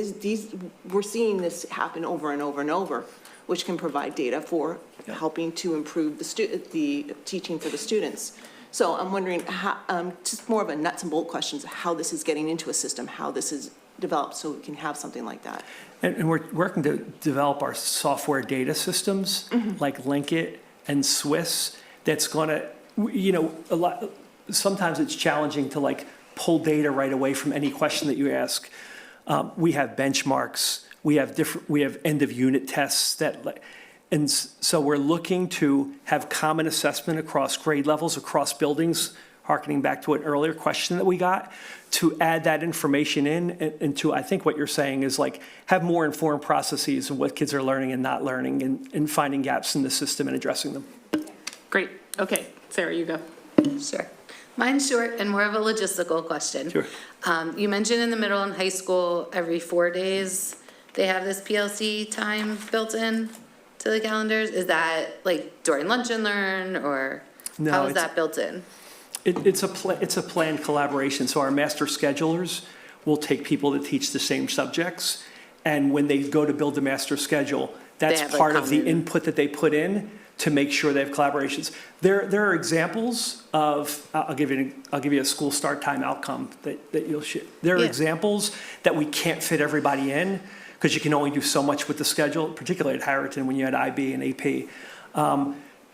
we're seeing this happen over and over and over, which can provide data for helping to improve the teaching for the students. So I'm wondering how, just more of a nuts and bolt questions, how this is getting into a system, how this is developed, so we can have something like that. And we're working to develop our software data systems, like Linkit and Swiss, that's going to, sometimes it's challenging to like pull data right away from any question that you ask. We have benchmarks, we have end of unit tests So we're looking to have common assessment across grade levels, across buildings, hearkening back to an earlier question that we got, to add that information in and to, I think what you're saying is like, have more informed processes of what kids are learning and not learning and finding gaps in the system and addressing them. Great. Okay, Sarah, you go. Sure. Mine's short and more of a logistical question. Sure. You mentioned in the middle and high school, every 4 days, they have this PLC time built in to the calendars. Is that like during lunch and learn, or No, how is it's- that built in? It's a planned collaboration. So our master schedulers will take people to teach the same subjects. And when they go to build the master schedule, that's have, like, part of the common- input that they put in to make sure they have collaborations. There are examples of, I'll give you a school start time outcome that you'll share. There are Yeah. examples that we can't fit everybody in because you can only do so much with the schedule, particularly at Harrington when you had IB and AP.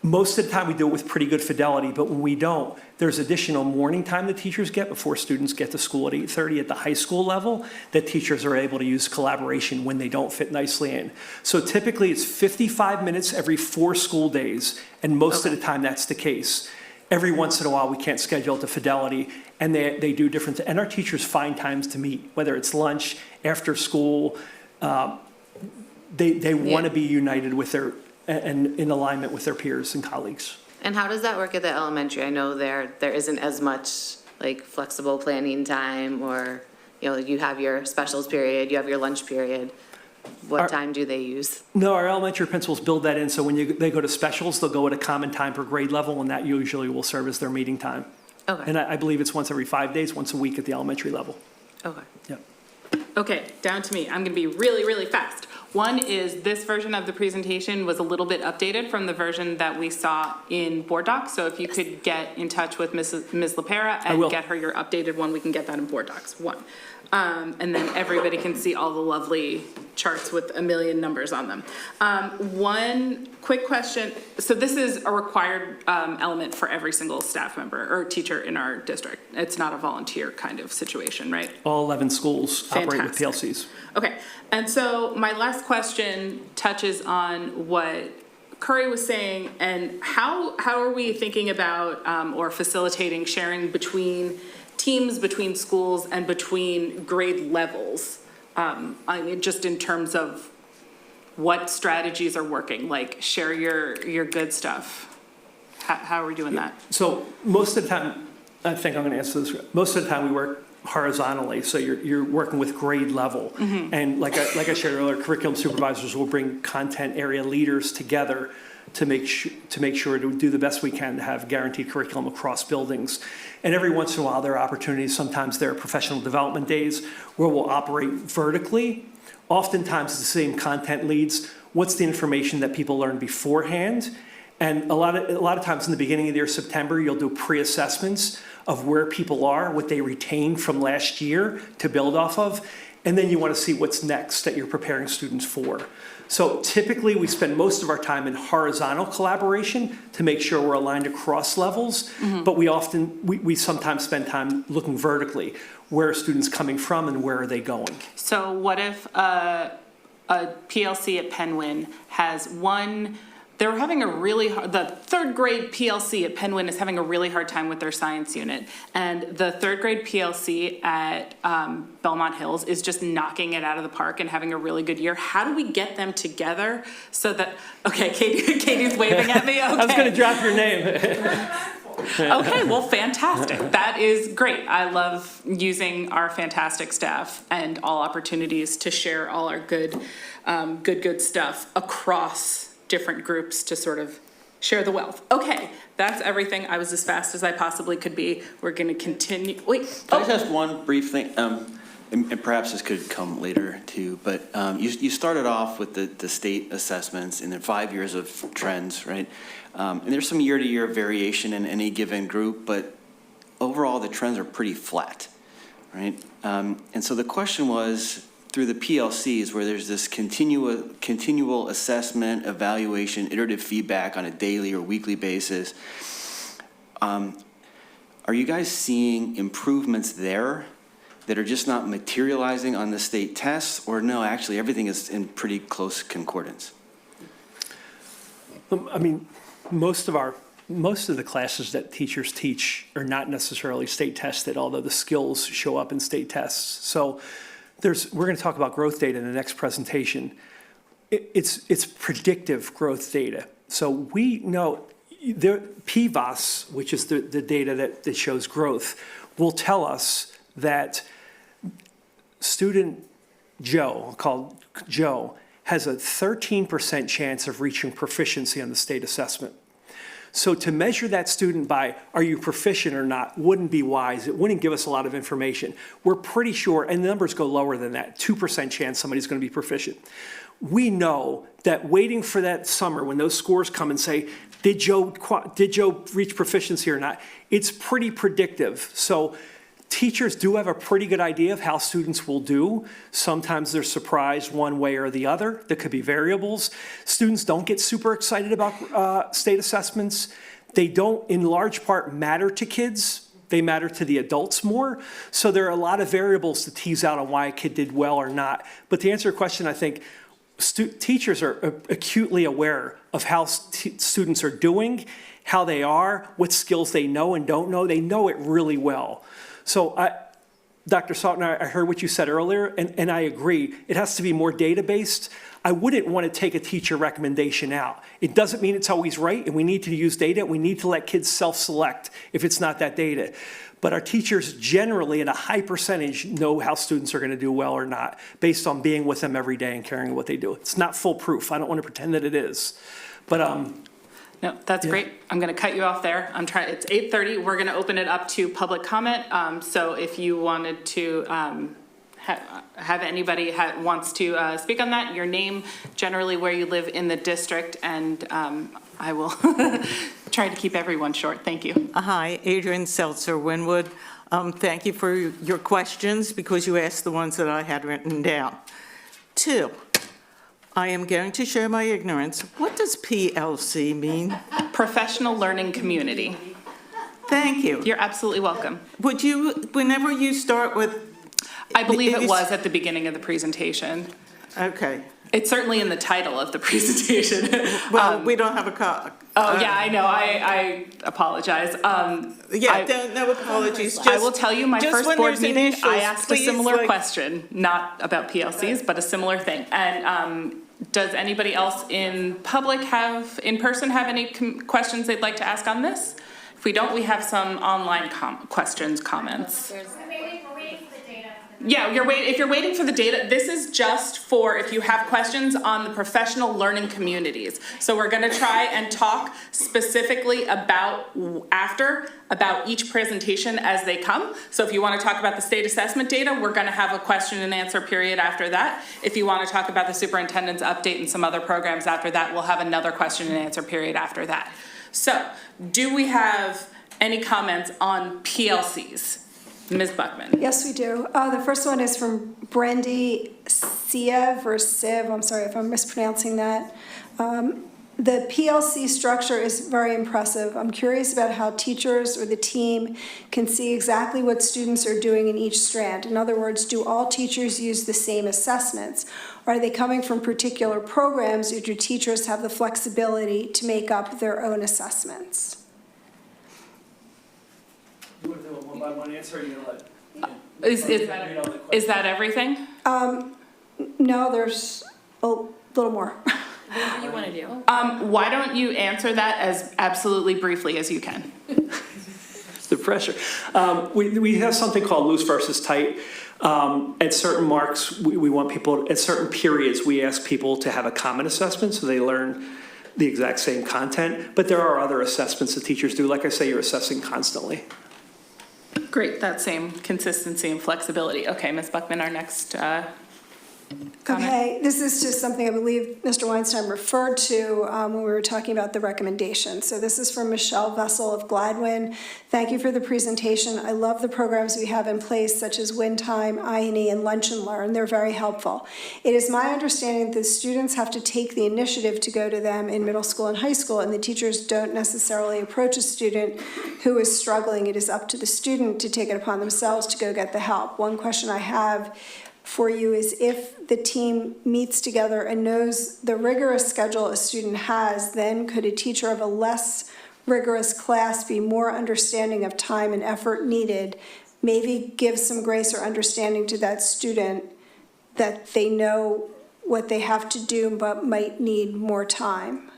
Most of the time, we do it with pretty good fidelity, but when we don't, there's additional morning time that teachers get before students get to school at 8:30 at the high school level, that teachers are able to use collaboration when they don't fit nicely in. So typically, it's 55 minutes every 4 school days, and most of the time, that's the case. Every once in a while, we can't schedule it to fidelity, and they do different, and our teachers find times to meet, whether it's lunch, after school. They want to be united with their, and in alignment with their peers and colleagues. And how does that work at the elementary? I know there isn't as much like flexible planning time, or, you know, you have your specials period, you have your lunch period. What time do they use? No, our elementary principals build that in, so when they go to specials, they'll go at a common time per grade level, and that usually will serve as their meeting time. Okay, And I believe it's once every 5 days, once a week at the elementary level. okay. Yep. Okay, down to me. I'm going to be really, really fast. One is this version of the presentation was a little bit updated from the version that we saw in board docs. So if you could get in touch with Ms. LaPera will. and get her your updated one, we can get that in board docs. One. And then everybody can see all the lovely charts with a million numbers on them. One quick question. So this is a required element for every single staff member or teacher in our district. It's not a volunteer kind of situation, right? All 11 schools operate with Fantastic. PLCs. Okay, and so my last question touches on what Curry was saying, and how are we thinking about or facilitating sharing between teams, between schools, and between grade levels? I mean, just in terms of what strategies are working, like share your good stuff. How are we doing that? So most of the time, I think I'm going to answer this. Most of the time, we work horizontally, so you're working with grade level. And like I shared earlier, curriculum supervisors will bring content area leaders together to make sure to do the best we can to have guaranteed curriculum across buildings. And every once in a while, there are opportunities. Sometimes there are professional development days where we'll operate vertically. Oftentimes, the same content leads. What's the information that people learn beforehand? And a lot of times in the beginning of the year, September, you'll do pre-assessments of where people are, what they retained from last year to build off of. And then you want to see what's next that you're preparing students for. So typically, we spend most of our time in horizontal collaboration to make sure we're aligned across levels. But we sometimes spend time looking vertically. Where are students coming from and where are they going? So what if a PLC at Penguin has one, they're having a really hard, the third grade PLC at Penguin is having a really hard time with their science unit. And the third grade PLC at Belmont Hills is just knocking it out of the park and having a really good year. How do we get them together so that, okay, Katie's waving at me, okay. I was going to drop your name. Okay, well, fantastic. That is great. I love using our fantastic staff and all opportunities to share all our good stuff across different groups to sort of share the wealth. Okay, that's everything. I was as fast as I possibly could be. We're going to continue. Wait. Can I just ask one brief thing? And perhaps this could come later too, but you started off with the state assessments and then 5 years of trends, right? And there's some year-to-year variation in any given group, but overall the trends are pretty flat, right? And so the question was, through the PLCs, where there's this continual assessment, evaluation, iterative feedback on a daily or weekly basis, are you guys seeing improvements there that are just not materializing on the state tests, or no, actually everything is in pretty close concordance? I mean, most of the classes that teachers teach are not necessarily state tested, although the skills show up in state tests. So we're going to talk about growth data in the next presentation. It's predictive growth data. So we know PVAS, which is the data that shows growth, will tell us that student Joe, called Joe, has a 13% chance of reaching proficiency on the state assessment. So to measure that student by, are you proficient or not, wouldn't be wise. It wouldn't give us a lot of information. We're pretty sure, and the numbers go lower than that, 2% chance somebody's going to be proficient. We know that waiting for that summer when those scores come and say, did Joe reach proficiency or not, it's pretty predictive. So teachers do have a pretty good idea of how students will do. Sometimes they're surprised one way or the other. There could be variables. Students don't get super excited about state assessments. They don't, in large part, matter to kids. They matter to the adults more. So there are a lot of variables to tease out on why a kid did well or not. But to answer your question, I think teachers are acutely aware of how students are doing, how they are, what skills they know and don't know. They know it really well. So Dr. Saltner, I heard what you said earlier, and I agree. It has to be more data-based. I wouldn't want to take a teacher recommendation out. It doesn't mean it's always right, and we need to use data. We need to let kids self-select if it's not that data. But our teachers generally, at a high percentage, know how students are going to do well or not based on being with them every day and caring what they do. It's not foolproof. I don't want to pretend that it is. But no, that's great. I'm going to cut you off there. It's 8:30. We're going to open it up to public comment. So if you wanted to have anybody wants to speak on that, your name, generally where you live in the district, and I will try to keep everyone short. Thank you. Hi, Adrian Seltzer, Wynwood. Thank you for your questions because you asked the ones that I had written down. 2, I am going to show my ignorance. What does PLC mean? Professional Learning Community. Thank you. You're absolutely welcome. Would you, whenever you start with... I believe it was at the beginning of the presentation. Okay. It's certainly in the title of the presentation. Well, we don't have a call. Oh, yeah, I know. I apologize. No apologies. I will tell you, my first board meeting, initials, I asked a similar please, question, not about PLCs, but a similar thing. And does anybody else in public have any questions they'd like to ask on this? If we don't, we have some online questions, comments. Yeah, if you're waiting for the data, this is just for if you have questions on the professional learning communities. So we're going to try and talk specifically about each presentation as they come. So if you want to talk about the state assessment data, we're going to have a question and answer period after that. If you want to talk about the superintendent's update and some other programs after that, we'll have another question and answer period after that. So do we have any comments on PLCs? Ms. Buckman. Yes, we do. The first one is from Brendy Siev or Siv. I'm sorry if I'm mispronouncing that. The PLC structure is very impressive. I'm curious about how teachers or the team can see exactly what students are doing in each strand. In other words, do all teachers use the same assessments? Are they coming from particular programs, or do teachers have the flexibility to make up their own assessments? you want to do a one-by-one answer, or you going to let... Is that everything? No, there's a little more. What do you want to do? Why don't you answer that as absolutely briefly as you can? The pressure. We have something called loose versus tight. At certain marks, we want people, at certain periods, we ask people to have a common assessment so they learn the exact same content. But there are other assessments that teachers do. Like I say, you're assessing constantly. Great, that same consistency and flexibility. Okay, Ms. Buckman, our next comment. Okay, this is just something I believe Mr. Weinstein referred to when we were talking about the recommendation. So this is from Michelle Vessel of Gladwin. Thank you for the presentation. I love the programs we have in place, such as Win Time, INE, and Lunch and Learn. They're very helpful. It is my understanding that students have to take the initiative to go to them in middle school and high school, and the teachers don't necessarily approach a student who is struggling. It is up to the student to take it upon themselves to go get the help. One question I have for you is if the team meets together and knows the rigorous schedule a student has, then could a teacher of a less rigorous class be more understanding of time and effort needed, maybe give some grace or understanding to that student that they know what they have to do but might need more time?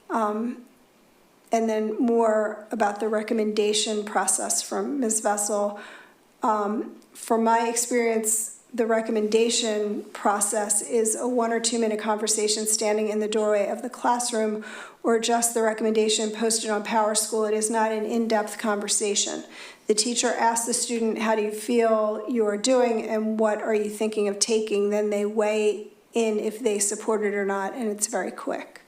And then more about the recommendation process from Ms. Vessel. From my experience, the recommendation process is a 1 or 2 minute conversation standing in the doorway of the classroom, or just the recommendation posted on PowerSchool. It is not an in-depth conversation. The teacher asks the student, how do you feel you are doing and what are you thinking of taking? Then they weigh in if they support it or not, and it's very quick.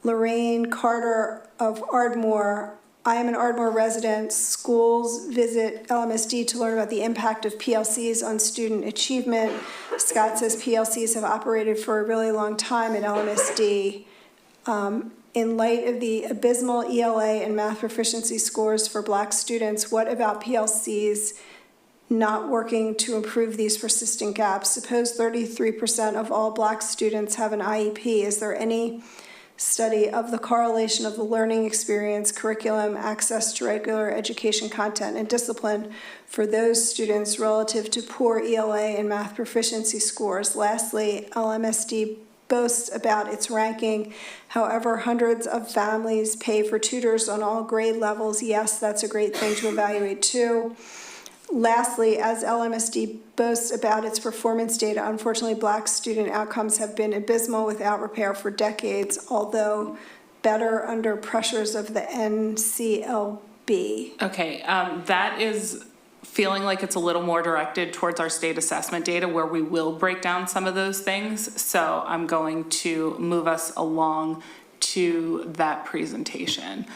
Lorraine Carter of Ardmore. I am an Ardmore resident. Schools visit LMSD to learn about the impact of PLCs on student achievement. Scott says PLCs have operated for a really long time at LMSD. In light of the abysmal ELA and math proficiency scores for Black students, what about PLCs not working to improve these persistent gaps? Suppose 33% of all Black students have an IEP. Is there any study of the correlation of the learning experience, curriculum, access to regular education content, and discipline for those students relative to poor ELA and math proficiency scores? Lastly, LMSD boasts about its ranking. However, hundreds of families pay for tutors on all grade levels. Yes, that's a great thing to evaluate too. Lastly, as LMSD boasts about its performance data, unfortunately, Black student outcomes have been abysmal without repair for decades, although better under pressures of the NCLB. Okay, that is feeling like it's a little more directed towards our state assessment data where we will break down some of those things. So I'm going to move us along to that presentation.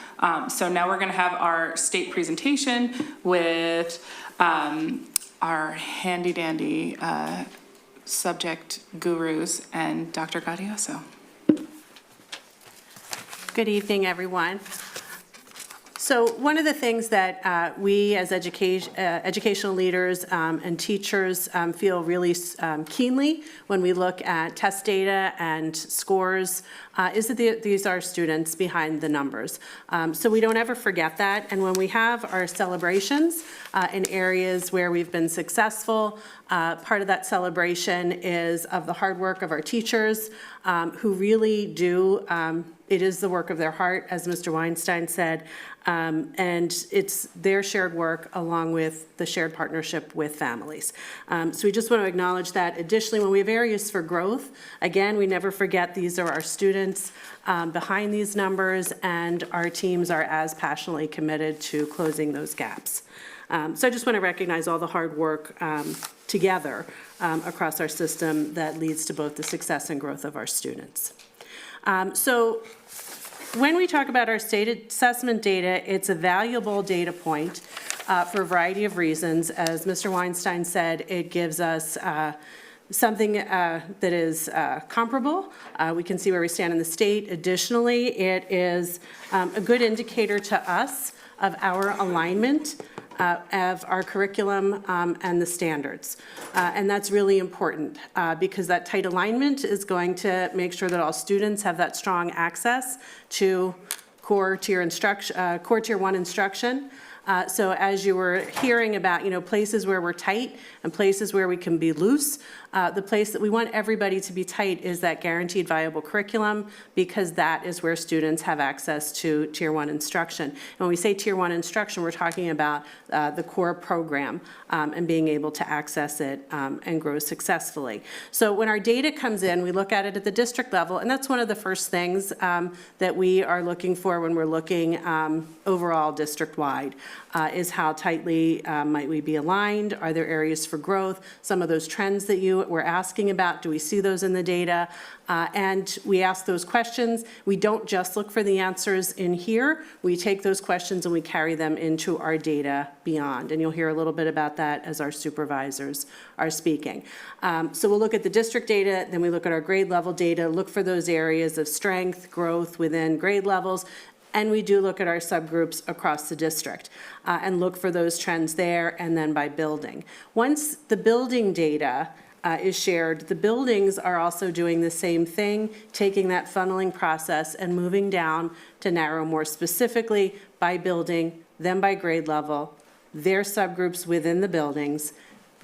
So now we're going to have our state presentation with our handy dandy subject gurus and Dr. Gaudioso. Good evening, everyone. So one of the things that we as educational leaders and teachers feel really keenly when we look at test data and scores is that these are students behind the numbers. So we don't ever forget that. And when we have our celebrations in areas where we've been successful, part of that celebration is of the hard work of our teachers who really do, it is the work of their heart, as Mr. Weinstein said, and it's their shared work along with the shared partnership with families. So we just want to acknowledge that. Additionally, when we have areas for growth, again, we never forget these are our students behind these numbers, and our teams are as passionately committed to closing those gaps. So I just want to recognize all the hard work together across our system that leads to both the success and growth of our students. So when we talk about our state assessment data, it's a valuable data point for a variety of reasons. As Mr. Weinstein said, it gives us something that is comparable. We can see where we stand in the state. Additionally, it is a good indicator to us of our alignment of our curriculum and the standards. And that's really important because that tight alignment is going to make sure that all students have that strong access to core tier 1 instruction. So as you were hearing about, places where we're tight and places where we can be loose, the place that we want everybody to be tight is that guaranteed viable curriculum, because that is where students have access to tier 1 instruction. And when we say tier 1 instruction, we're talking about the core program and being able to access it and grow successfully. So when our data comes in, we look at it at the district level, and that's one of the first things that we are looking for when we're looking overall district-wide, is how tightly might we be aligned? Are there areas for growth? Some of those trends that you were asking about, do we see those in the data? And we ask those questions. We don't just look for the answers in here. We take those questions and we carry them into our data beyond. And you'll hear a little bit about that as our supervisors are speaking. So we'll look at the district data, then we look at our grade level data, look for those areas of strength, growth within grade levels. and we do look at our subgroups across the district and look for those trends there and then by building. Once the building data is shared, the buildings are also doing the same thing, taking that funneling process and moving down to narrow more specifically by building, then by grade level, their subgroups within the buildings,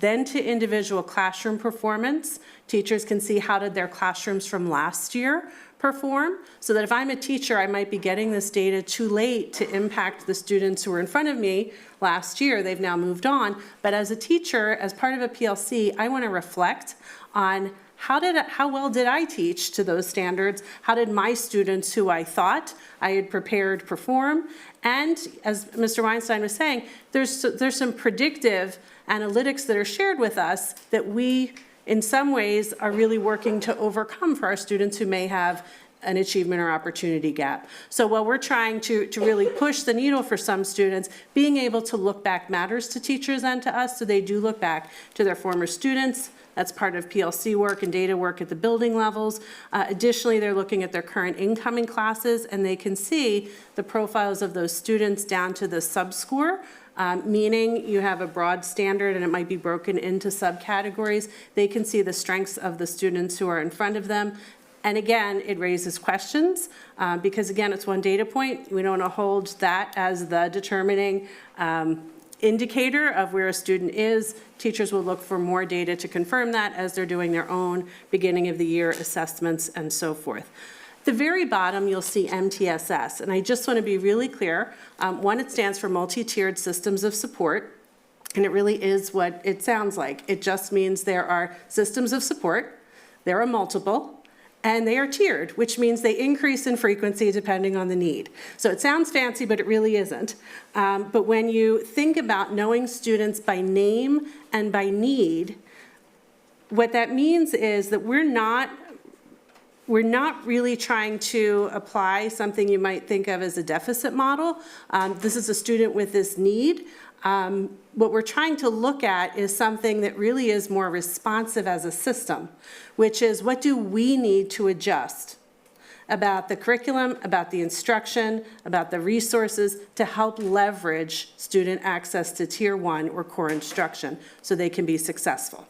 then to individual classroom performance. Teachers can see how did their classrooms from last year perform, so that if I'm a teacher, I might be getting this data too late to impact the students who were in front of me last year. They've now moved on. But as a teacher, as part of a PLC, I want to reflect on how well did I teach to those standards? How did my students who I thought I had prepared perform? And as Mr. Weinstein was saying, there's some predictive analytics that are shared with us that we, in some ways, are really working to overcome for our students who may have an achievement or opportunity gap. So while we're trying to really push the needle for some students, being able to look back matters to teachers and to us, so they do look back to their former students. That's part of PLC work and data work at the building levels. Additionally, they're looking at their current incoming classes, and they can see the profiles of those students down to the sub-score, meaning you have a broad standard and it might be broken into subcategories. They can see the strengths of the students who are in front of them. And again, it raises questions because, again, it's one data point. We don't want to hold that as the determining indicator of where a student is. Teachers will look for more data to confirm that as they're doing their own beginning of the year assessments and so forth. At the very bottom, you'll see MTSS, and I just want to be really clear. One, it stands for multi-tiered systems of support, and it really is what it sounds like. It just means there are systems of support, there are multiple, and they are tiered, which means they increase in frequency depending on the need. So it sounds fancy, but it really isn't. But when you think about knowing students by name and by need, what that means is that we're not really trying to apply something you might think of as a deficit model. This is a student with this need. What we're trying to look at is something that really is more responsive as a system, which is what do we need to adjust about the curriculum, about the instruction, about the resources to help leverage student access to Tier 1 or core instruction so they can be successful.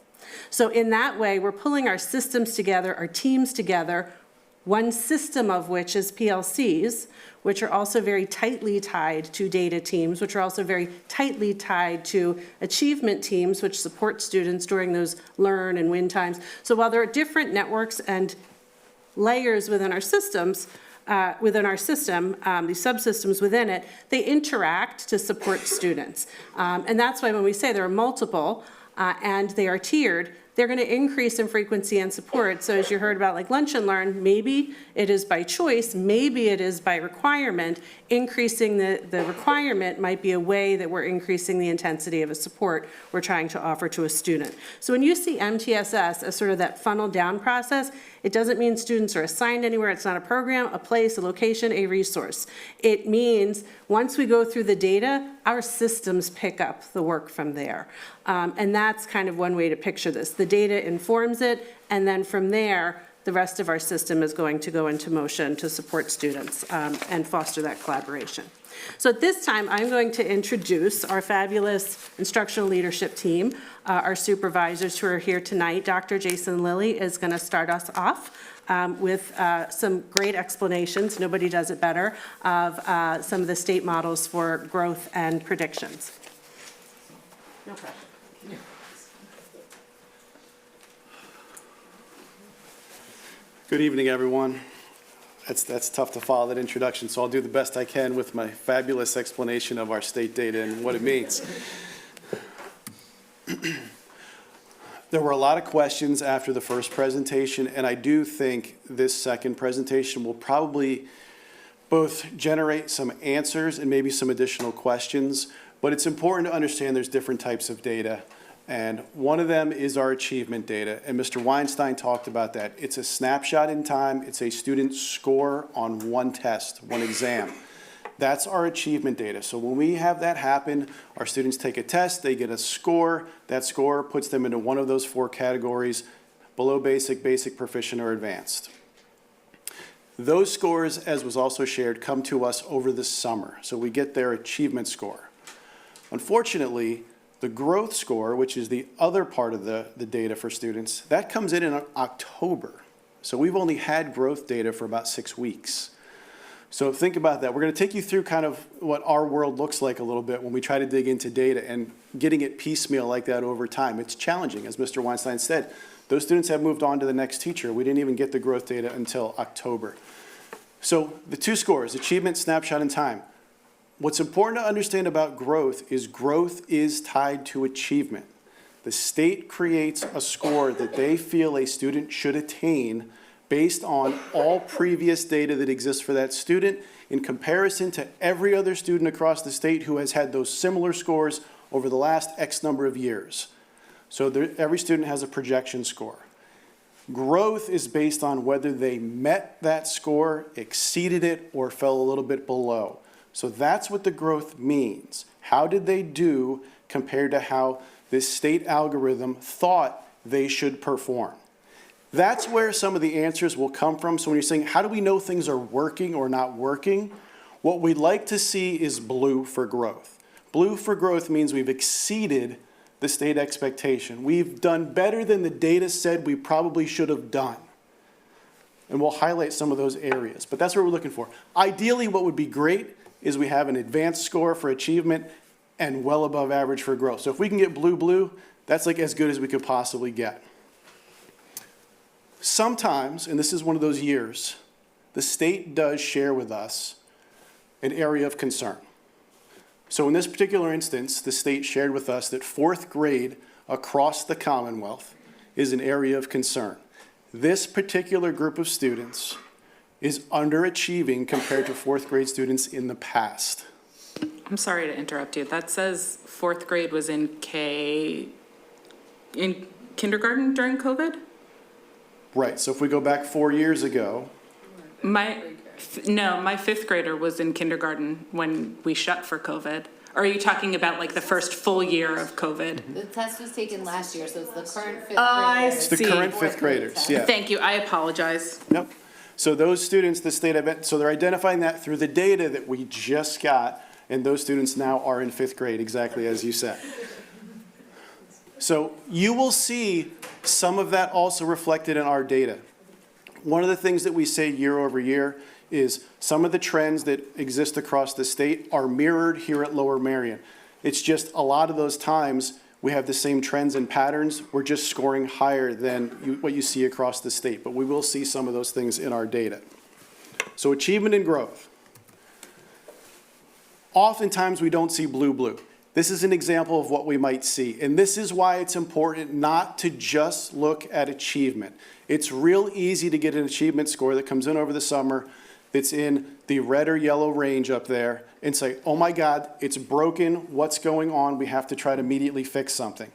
So in that way, we're pulling our systems together, our teams together, one system of which is PLCs, which are also very tightly tied to data teams, which are also very tightly tied to achievement teams, which support students during those learn and win times. So while there are different networks and layers within our systems, these subsystems within it, they interact to support students. And that's why when we say there are multiple and they are tiered, they're going to increase in frequency and support. So as you heard about like Lunch and Learn, maybe it is by choice, maybe it is by requirement. Increasing the requirement might be a way that we're increasing the intensity of a support we're trying to offer to a student. So when you see MTSS as sort of that funnel down process, it doesn't mean students are assigned anywhere. It's not a program, a place, a location, a resource. It means once we go through the data, our systems pick up the work from there. And that's kind of one way to picture this. The data informs it, and then from there, the rest of our system is going to go into motion to support students and foster that collaboration. So at this time, I'm going to introduce our fabulous instructional leadership team, our supervisors who are here tonight. Dr. Jason Lilly is going to start us off with some great explanations, nobody does it better, of some of the state models for growth and predictions. No pressure. Good evening, everyone. That's tough to follow that introduction, so I'll do the best I can with my fabulous explanation of our state data and what it means. There were a lot of questions after the first presentation, and I do think this second presentation will probably both generate some answers and maybe some additional questions, but it's important to understand there's different types of data. And one of them is our achievement data, and Mr. Weinstein talked about that. It's a snapshot in time. It's a student's score on one test, one exam. That's our achievement data. So when we have that happen, our students take a test, they get a score. That score puts them into one of those four categories: below basic, basic, proficient, or advanced. Those scores, as was also shared, come to us over the summer. So we get their achievement score. Unfortunately, the growth score, which is the other part of the data for students, that comes in October. So we've only had growth data for about 6 weeks. So think about that. We're going to take you through kind of what our world looks like a little bit when we try to dig into data, and getting it piecemeal like that over time. It's challenging, as Mr. Weinstein said. Those students have moved on to the next teacher. We didn't even get the growth data until October. So the two scores, achievement, snapshot, and time. What's important to understand about growth is tied to achievement. The state creates a score that they feel a student should attain based on all previous data that exists for that student in comparison to every other student across the state who has had those similar scores over the last X number of years. So every student has a projection score. Growth is based on whether they met that score, exceeded it, or fell a little bit below. So that's what the growth means. How did they do compared to how this state algorithm thought they should perform? That's where some of the answers will come from. So when you're saying, how do we know things are working or not working? What we'd like to see is blue for growth. Blue for growth means we've exceeded the state expectation. We've done better than the data said we probably should have done. And we'll highlight some of those areas, but that's what we're looking for. Ideally, what would be great is we have an advanced score for achievement and well above average for growth. So if we can get blue, that's like as good as we could possibly get. Sometimes, and this is one of those years, the state does share with us an area of concern. So in this particular instance, the state shared with us that 4th grade across the Commonwealth is an area of concern. This particular group of students is underachieving compared to 4th grade students in the past. I'm sorry to interrupt you. That says 4th grade was in kindergarten during COVID? Right, so if we go back 4 years ago. My 5th grader was in kindergarten when we shut for COVID. Or are you talking about like the first full year of COVID? The test was taken last year, so it's the current fifth I graders. It's the current 5th graders, yeah. Thank you, I apologize. Yep. So those students, the state, so they're identifying that through the data that we just got, and those students now are in 5th grade, exactly as you said. So you will see some of that also reflected in our data. One of the things that we say year over year is some of the trends that exist across the state are mirrored here at Lower Merion. It's just a lot of those times we have the same trends and patterns. We're just scoring higher than what you see across the state, but we will see some of those things in our data. So achievement and growth. Oftentimes we don't see blue. This is an example of what we might see, and this is why it's important not to just look at achievement. It's real easy to get an achievement score that comes in over the summer that's in the red or yellow range up there and say, oh my God, it's broken, what's going on? We have to try to immediately fix something.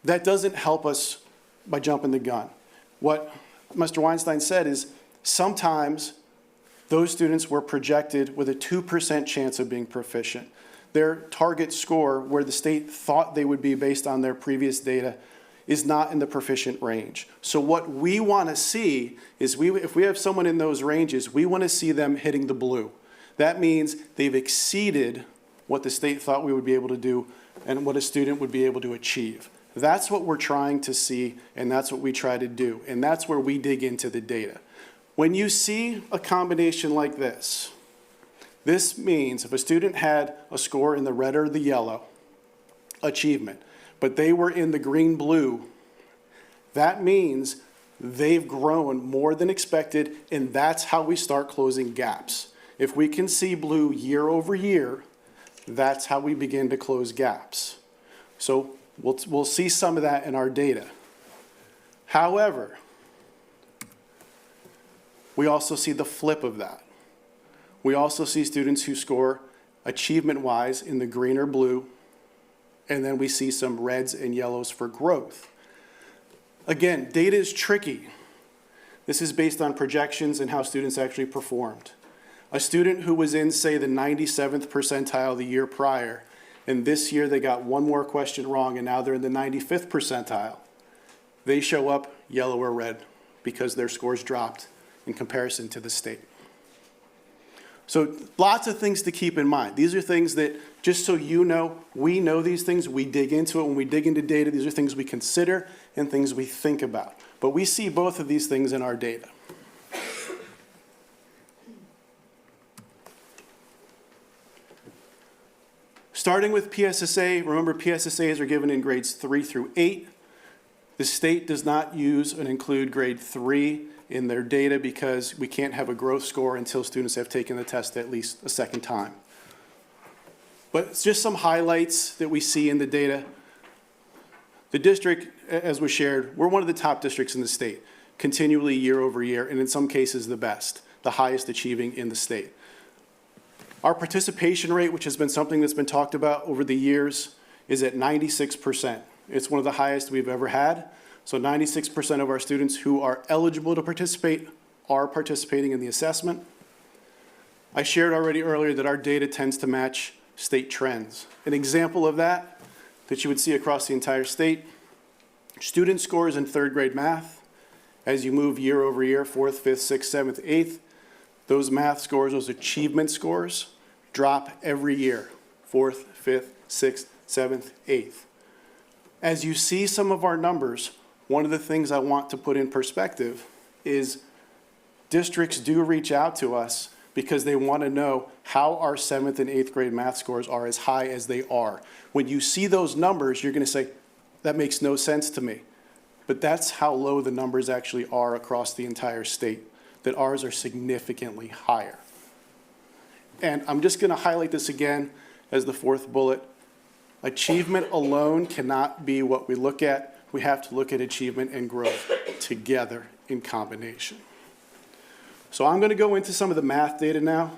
That doesn't help us by jumping the gun. What Mr. Weinstein said is sometimes those students were projected with a 2% chance of being proficient. Their target score, where the state thought they would be based on their previous data, is not in the proficient range. So what we want to see is if we have someone in those ranges, we want to see them hitting the blue. That means they've exceeded what the state thought we would be able to do and what a student would be able to achieve. That's what we're trying to see, and that's what we try to do, and that's where we dig into the data. When you see a combination like this, this means if a student had a score in the red or the yellow, achievement, but they were in the green-blue, that means they've grown more than expected, and that's how we start closing gaps. If we can see blue year over year, that's how we begin to close gaps. So we'll see some of that in our data. However, we also see the flip of that. We also see students who score achievement-wise in the green or blue, and then we see some reds and yellows for growth. Again, data is tricky. This is based on projections and how students actually performed. A student who was in, say, the 97th percentile the year prior, and this year they got one more question wrong, and now they're in the 95th percentile. They show up yellow or red because their scores dropped in comparison to the state. So lots of things to keep in mind. These are things that, just so you know, we know these things, we dig into it. When we dig into data, these are things we consider and things we think about. But we see both of these things in our data. Starting with PSSA, remember PSSAs are given in grades 3 through 8. The state does not use and include grade 3 in their data because we can't have a growth score until students have taken the test at least a second time. But it's just some highlights that we see in the data. The district, as was shared, we're one of the top districts in the state, continually year over year, and in some cases the best, the highest achieving in the state. Our participation rate, which has been something that's been talked about over the years, is at 96%. It's one of the highest we've ever had. So 96% of our students who are eligible to participate are participating in the assessment. I shared already earlier that our data tends to match state trends. An example of that you would see across the entire state, student scores in third grade math, as you move year over year, 4th, 5th, 6th, 7th, 8th, those math scores, those achievement scores, drop every year, 4th, 5th, 6th, 7th, 8th. As you see some of our numbers, one of the things I want to put in perspective is districts do reach out to us because they want to know how our 7th and 8th grade math scores are as high as they are. When you see those numbers, you're going to say, that makes no sense to me. But that's how low the numbers actually are across the entire state, that ours are significantly higher. And I'm just going to highlight this again as the 4th bullet. Achievement alone cannot be what we look at. We have to look at achievement and growth together in combination. So I'm going to go into some of the math data now.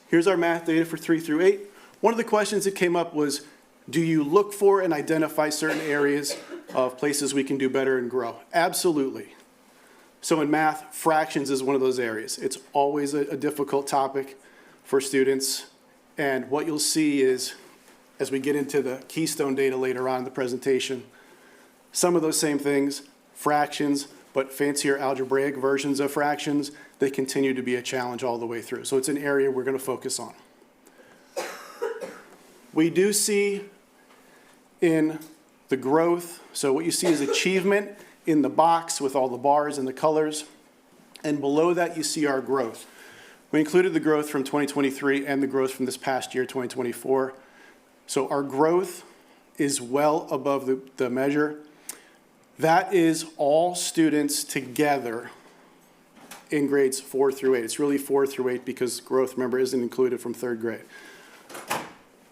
Here's our math data for 3 through 8. One of the questions that came up was, do you look for and identify certain areas of places we can do better and grow? Absolutely. So in math, fractions is one of those areas. It's always a difficult topic for students. And what you'll see is, as we get into the Keystone data later on in the presentation, some of those same things, fractions, but fancier algebraic versions of fractions, they continue to be a challenge all the way through. So it's an area we're going to focus on. We do see in the growth, so what you see is achievement in the box with all the bars and the colors, and below that you see our growth. We included the growth from 2023 and the growth from this past year, 2024. So our growth is well above the measure. That is all students together in grades 4 through 8. It's really 4 through 8 because growth, remember, isn't included from 3rd grade.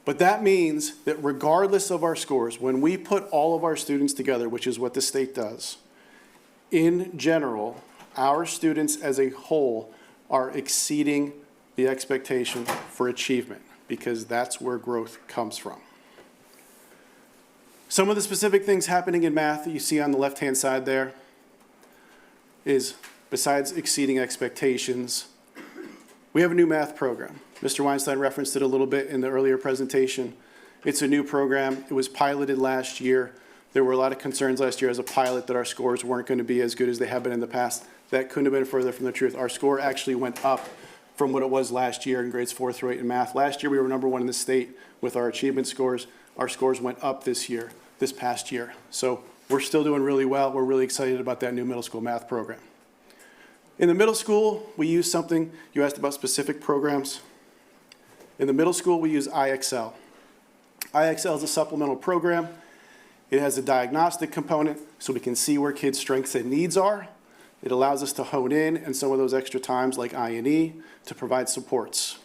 But that means that regardless of our scores, when we put all of our students together, which is what the state does, in general, our students as a whole are exceeding the expectation for achievement because that's where growth comes from. Some of the specific things happening in math that you see on the left-hand side there is, besides exceeding expectations, we have a new math program. Mr. Weinstein referenced it a little bit in the earlier presentation. It's a new program. It was piloted last year. There were a lot of concerns last year as a pilot that our scores weren't going to be as good as they have been in the past. That couldn't have been further from the truth. Our score actually went up from what it was last year in grades 4 through 8 in math. Last year we were #1 in the state with our achievement scores. Our scores went up this past year. So we're still doing really well. We're really excited about that new middle school math program. In the middle school, we use something, you asked about specific programs. In the middle school, we use IXL. IXL is a supplemental program. It has a diagnostic component so we can see where kids' strengths and needs are. It allows us to hone in and some of those extra times like I&E to provide supports.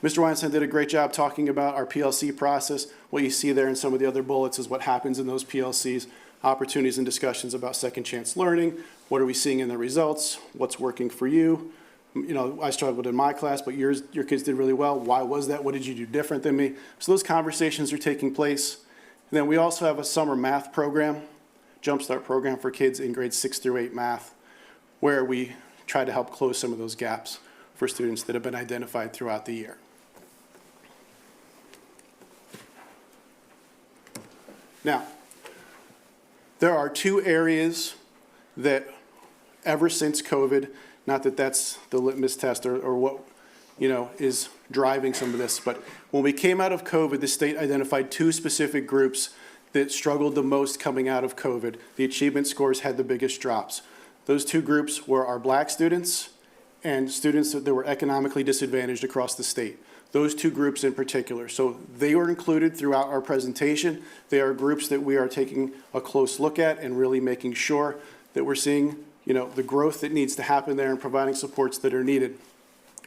Mr. Weinstein did a great job talking about our PLC process. What you see there in some of the other bullets is what happens in those PLCs, opportunities and discussions about second chance learning. What are we seeing in the results? What's working for you? You know, I struggled in my class, but your kids did really well. Why was that? What did you do different than me? So those conversations are taking place. And then we also have a summer math program, Jumpstart program for kids in grades 6 through 8 math, where we try to help close some of those gaps for students that have been identified throughout the year. Now, There are two areas that ever since COVID, not that that's the litmus test or what, is driving some of this, but when we came out of COVID, the state identified two specific groups that struggled the most coming out of COVID. The achievement scores had the biggest drops. Those two groups were our Black students and students that were economically disadvantaged across the state. Those two groups in particular. So they were included throughout our presentation. They are groups that we are taking a close look at and really making sure that we're seeing, the growth that needs to happen there and providing supports that are needed.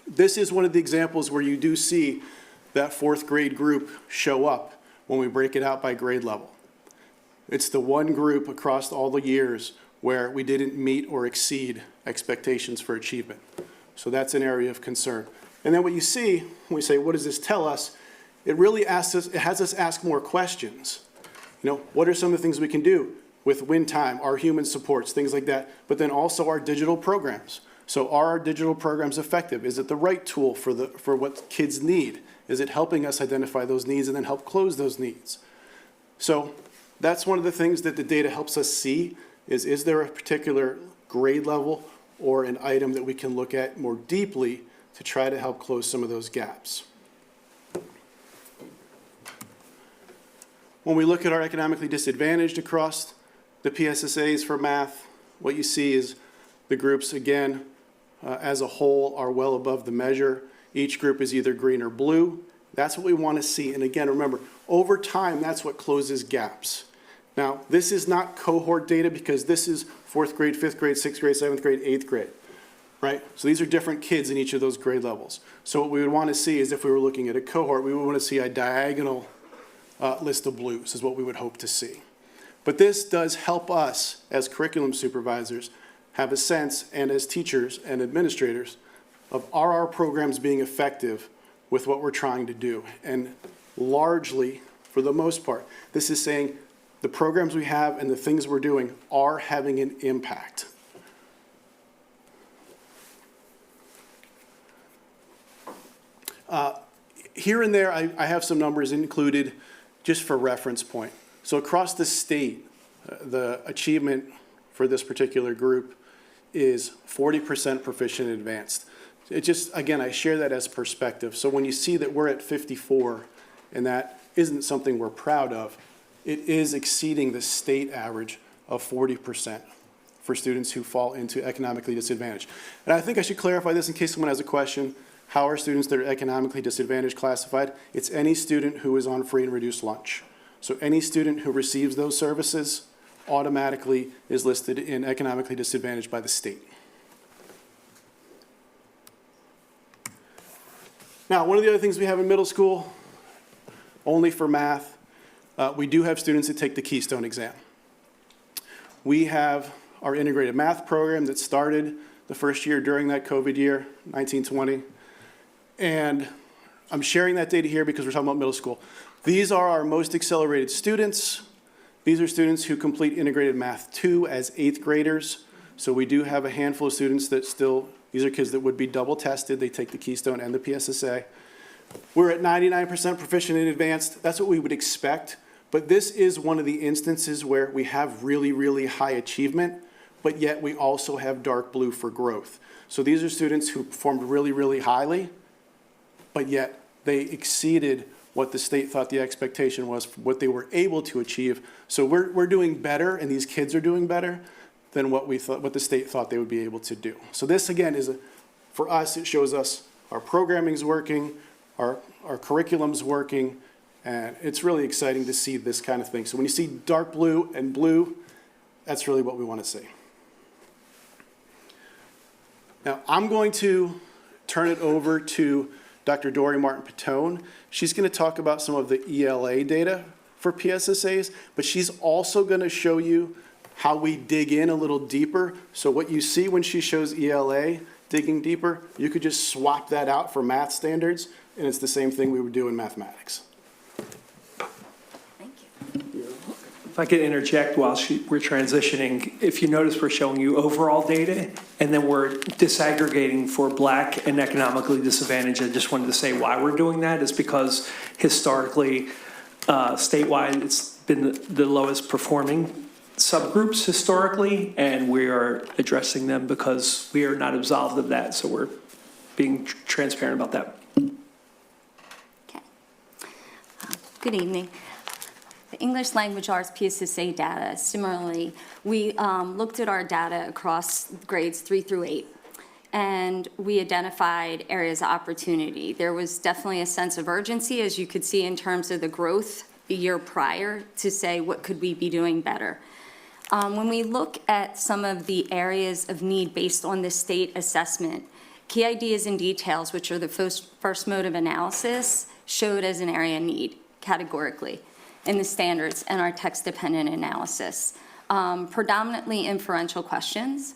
This is one of the examples where you do see that fourth grade group show up when we break it out by grade level. It's the one group across all the years where we didn't meet or exceed expectations for achievement. So that's an area of concern. And then what you see when we say, what does this tell us? It really has us ask more questions. What are some of the things we can do with win time, our human supports, things like that, but then also our digital programs. So are our digital programs effective? Is it the right tool for what kids need? Is it helping us identify those needs and then help close those needs? So that's one of the things that the data helps us see is there a particular grade level or an item that we can look at more deeply to try to help close some of those gaps. When we look at our economically disadvantaged across the PSSAs for math, what you see is the groups, again, as a whole are well above the measure. Each group is either green or blue. That's what we want to see. And again, remember, over time, that's what closes gaps. Now, this is not cohort data because this is 4th grade, 5th grade, 6th grade, 7th grade, 8th grade, right? So these are different kids in each of those grade levels. So what we would want to see is if we were looking at a cohort, we would want to see a diagonal list of blues is what we would hope to see. But this does help us as curriculum supervisors have a sense, and as teachers and administrators, of are our programs being effective with what we're trying to do. And largely, for the most part, this is saying the programs we have and the things we're doing are having an impact. Here and there, I have some numbers included just for reference point. So across the state, the achievement for this particular group is 40% proficient advanced. It just, again, I share that as perspective. So when you see that we're at 54 and that isn't something we're proud of, it is exceeding the state average of 40% for students who fall into economically disadvantaged. And I think I should clarify this in case someone has a question. How are students that are economically disadvantaged classified? It's any student who is on free and reduced lunch. So any student who receives those services automatically is listed in economically disadvantaged by the state. Now, one of the other things we have in middle school, only for math, we do have students that take the Keystone exam. We have our integrated math program that started the first year during that COVID year, 1920. And I'm sharing that data here because we're talking about middle school. These are our most accelerated students. These are students who complete integrated math 2 as 8th graders. So we do have a handful of students that still, these are kids that would be double tested. They take the Keystone and the PSSA. We're at 99% proficient in advanced. That's what we would expect. But this is one of the instances where we have really, really high achievement, but yet we also have dark blue for growth. So these are students who performed really, really highly, but yet they exceeded what the state thought the expectation was, what they were able to achieve. So we're doing better, and these kids are doing better than what the state thought they would be able to do. So this, again, for us, it shows us our programming's working, our curriculum's working, and it's really exciting to see this kind of thing. So when you see dark blue and blue, that's really what we want to see. Now, I'm going to turn it over to Dr. Dory Martin-Patone. She's going to talk about some of the ELA data for PSSAs, but she's also going to show you how we dig in a little deeper. So what you see when she shows ELA, digging deeper, you could just swap that out for math standards, and it's the same thing we would do in mathematics. Thank you. If I could interject while we're transitioning, if you notice we're showing you overall data, and then we're disaggregating for Black and economically disadvantaged. I just wanted to say why we're doing that is because historically, statewide, it's been the lowest performing subgroups historically, and we are addressing them because we are not absolved of that, so we're being transparent about that. Good evening. The English Language Arts PSSA data, similarly, we looked at our data across grades 3 through 8, and we identified areas of opportunity. There was definitely a sense of urgency, as you could see in terms of the growth the year prior, to say what could we be doing better. When we look at some of the areas of need based on the state assessment, key ideas and details, which are the first mode of analysis, showed as an area of need categorically in the standards and our text-dependent analysis. Predominantly inferential questions.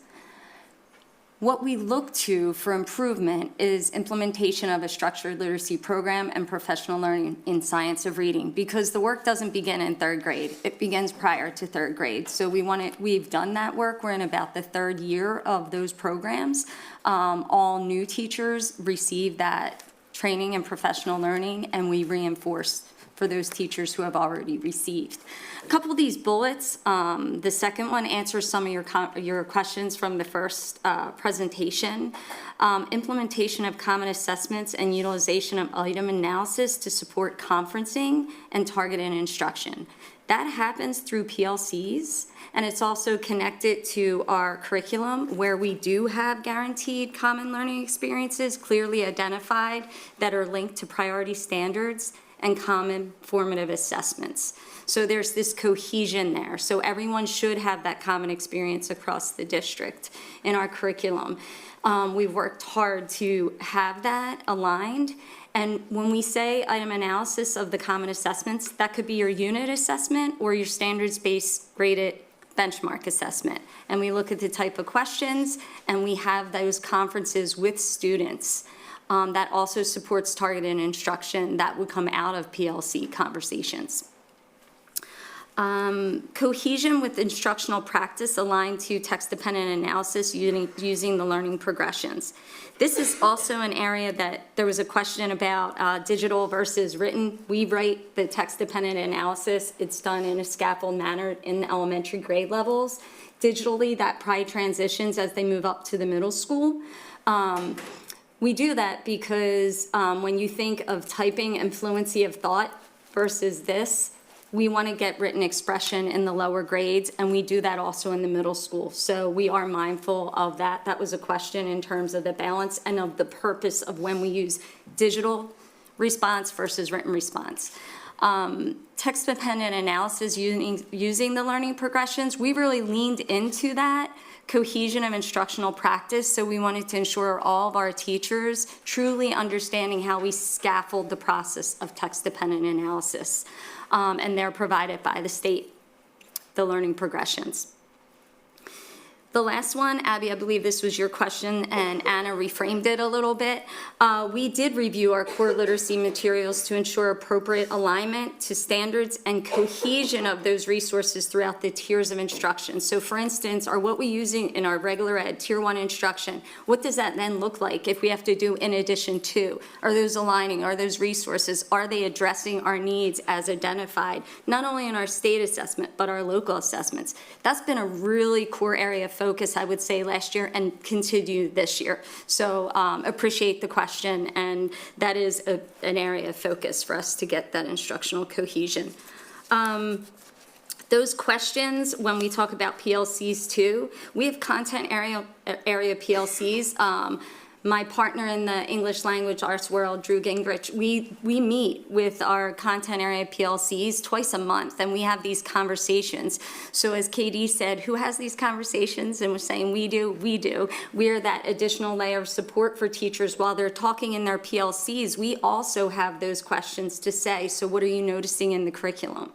What we look to for improvement is implementation of a structured literacy program and professional learning in science of reading, because the work doesn't begin in 3rd grade. It begins prior to 3rd grade. So we've done that work. We're in about the 3rd year of those programs. All new teachers receive that training in professional learning, and we reinforce for those teachers who have already received. A couple of these bullets, the second one answers some of your questions from the first presentation. Implementation of common assessments and utilization of item analysis to support conferencing and targeted instruction. That happens through PLCs, and it's also connected to our curriculum, where we do have guaranteed common learning experiences clearly identified that are linked to priority standards and common formative assessments. So there's this cohesion there. So everyone should have that common experience across the district in our curriculum. We've worked hard to have that aligned. And when we say item analysis of the common assessments, that could be your unit assessment or your standards-based graded benchmark assessment. And we look at the type of questions, and we have those conferences with students. That also supports targeted instruction that would come out of PLC conversations. Cohesion with instructional practice aligned to text-dependent analysis using the learning progressions. This is also an area that there was a question about digital versus written. We write the text-dependent analysis. It's done in a scaffold manner in the elementary grade levels. Digitally, that probably transitions as they move up to the middle school. We do that because when you think of typing and fluency of thought versus this, we want to get written expression in the lower grades, and we do that also in the middle school. So we are mindful of that. That was a question in terms of the balance and of the purpose of when we use digital response versus written response. Text-dependent analysis using the learning progressions, we really leaned into that cohesion of instructional practice, so we wanted to ensure all of our teachers truly understanding how we scaffold the process of text-dependent analysis, and they're provided by the state, the learning progressions. The last one, Abby, I believe this was your question, and Anna reframed it a little bit. We did review our core literacy materials to ensure appropriate alignment to standards and cohesion of those resources throughout the tiers of instruction. So for instance, are what we're using in our regular ed tier 1 instruction, what does that then look like if we have to do in addition to? Are those aligning? Are those resources? Are they addressing our needs as identified, not only in our state assessment, but our local assessments? That's been a really core area of focus, I would say, last year and continue this year. So appreciate the question, and that is an area of focus for us to get that instructional cohesion. Those questions, when we talk about PLCs too, we have content area PLCs. My partner in the English language arts world, Drew Gingrich, we meet with our content area PLCs twice a month, and we have these conversations. So as KD said, who has these conversations? And we're saying we do. We're that additional layer of support for teachers while they're talking in their PLCs. We also have those questions to say, so what are you noticing in the curriculum?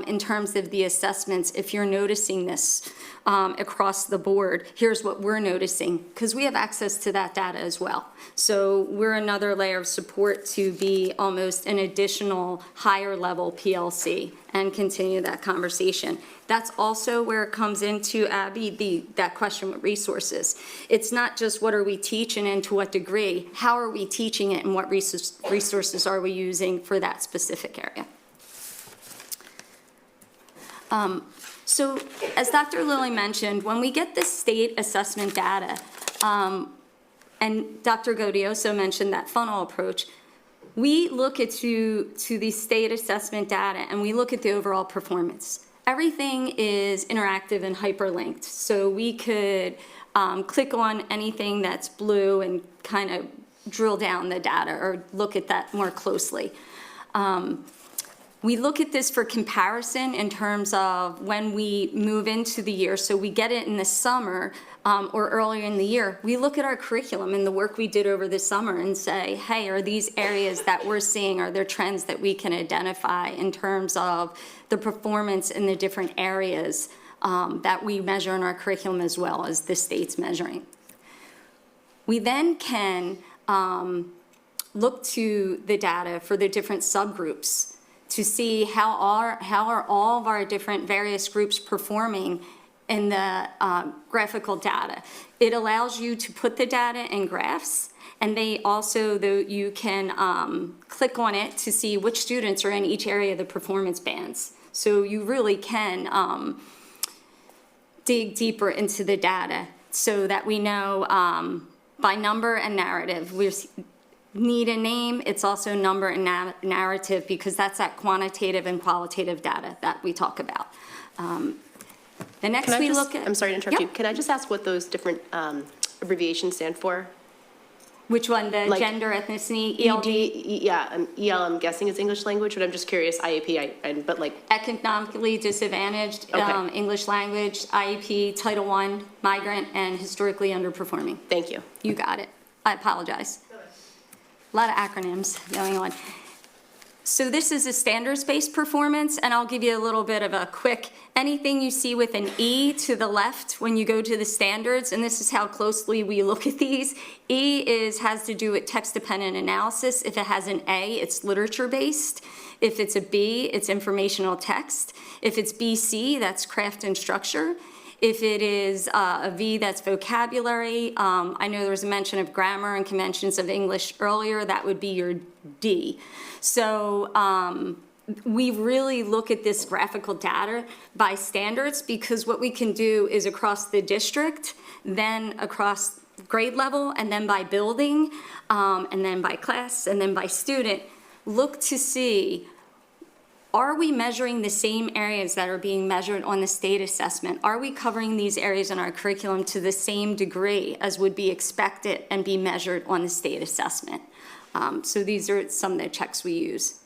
In terms of the assessments, if you're noticing this across the board, here's what we're noticing, because we have access to that data as well. So we're another layer of support to be almost an additional higher level PLC and continue that conversation. That's also where it comes into, Abby, that question with resources. It's not just what are we teaching and to what degree, how are we teaching it and what resources are we using for that specific area. So as Dr. Lilly mentioned, when we get the state assessment data, and Dr. Gaudioso mentioned that funnel approach, we look at to the state assessment data and we look at the overall performance. Everything is interactive and hyperlinked, so we could click on anything that's blue and kind of drill down the data or look at that more closely. We look at this for comparison in terms of when we move into the year, so we get it in the summer or earlier in the year. We look at our curriculum and the work we did over the summer and say, hey, are these areas that we're seeing, are there trends that we can identify in terms of the performance in the different areas that we measure in our curriculum as well as the state's measuring. We then can look to the data for the different subgroups to see how are all of our different various groups performing in the graphical data. It allows you to put the data in graphs, and they also, you can click on it to see which students are in each area of the performance bands. So you really can dig deeper into the data so that we know by number and narrative. We need a name, it's also number and narrative, because that's that quantitative and qualitative data that we talk about. The next we look at... I'm sorry to interrupt you. Can I just ask what those different abbreviations stand for? Which one, the Like gender, ethnicity, ELD? EL I'm guessing is English language, but I'm just curious, IEP, but like... Economically disadvantaged, Okay. English language, IEP, Title I, migrant, and historically underperforming. Thank you. You got it. I apologize. A lot of acronyms going on. So this is a standards-based performance, and I'll give you a little bit of a quick, anything you see with an E to the left when you go to the standards, and this is how closely we look at these. E has to do with text-dependent analysis. If it has an A, it's literature-based. If it's a B, it's informational text. If it's BC, that's craft and structure. If it is a V, that's vocabulary. I know there was a mention of grammar and conventions of English earlier. That would be your D. So we really look at this graphical data by standards, because what we can do is across the district, then across grade level, and then by building, and then by class, and then by student, look to see, are we measuring the same areas that are being measured on the state assessment? Are we covering these areas in our curriculum to the same degree as would be expected and be measured on the state assessment? So these are some of the checks we use.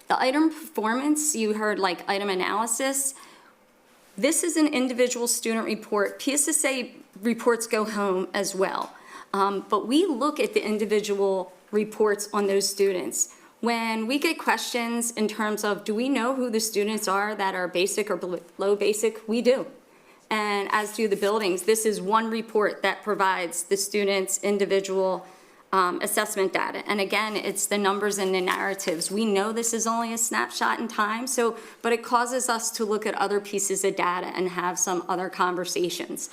The item performance, you heard like item analysis. This is an individual student report. PSSA reports go home as well. But we look at the individual reports on those students. When we get questions in terms of, do we know who the students are that are basic or below basic? We do. And as do the buildings. This is one report that provides the students' individual assessment data. And again, it's the numbers and the narratives. We know this is only a snapshot in time, but it causes us to look at other pieces of data and have some other conversations.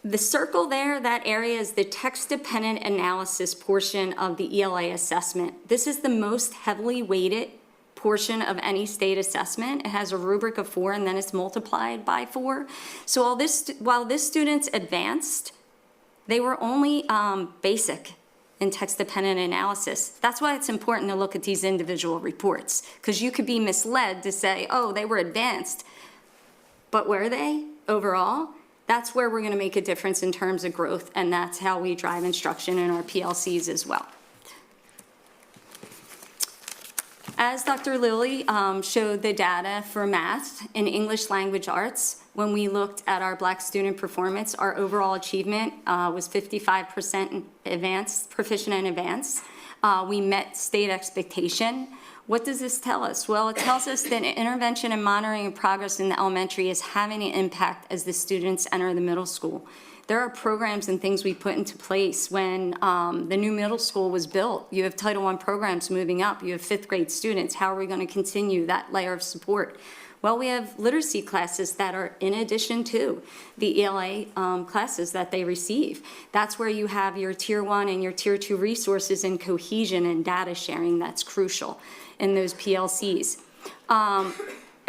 The circle there, that area is the text-dependent analysis portion of the ELA assessment. This is the most heavily weighted portion of any state assessment. It has a rubric of 4 and then it's multiplied by 4. So while this student's advanced, they were only basic in text-dependent analysis. That's why it's important to look at these individual reports, because you could be misled to say, oh, they were advanced, but were they overall? That's where we're going to make a difference in terms of growth, and that's how we drive instruction in our PLCs as well. As Dr. Lilly showed the data for math and English language arts, when we looked at our Black student performance, our overall achievement was 55% advanced, proficient and advanced. We met state expectation. What does this tell us? Well, it tells us that intervention and monitoring of progress in the elementary is having an impact as the students enter the middle school. There are programs and things we put into place when the new middle school was built. You have Title I programs moving up. You have 5th grade students. How are we going to continue that layer of support? Well, we have literacy classes that are in addition to the ELA classes that they receive. That's where you have your Tier 1 and your Tier 2 resources and cohesion and data sharing that's crucial in those PLCs.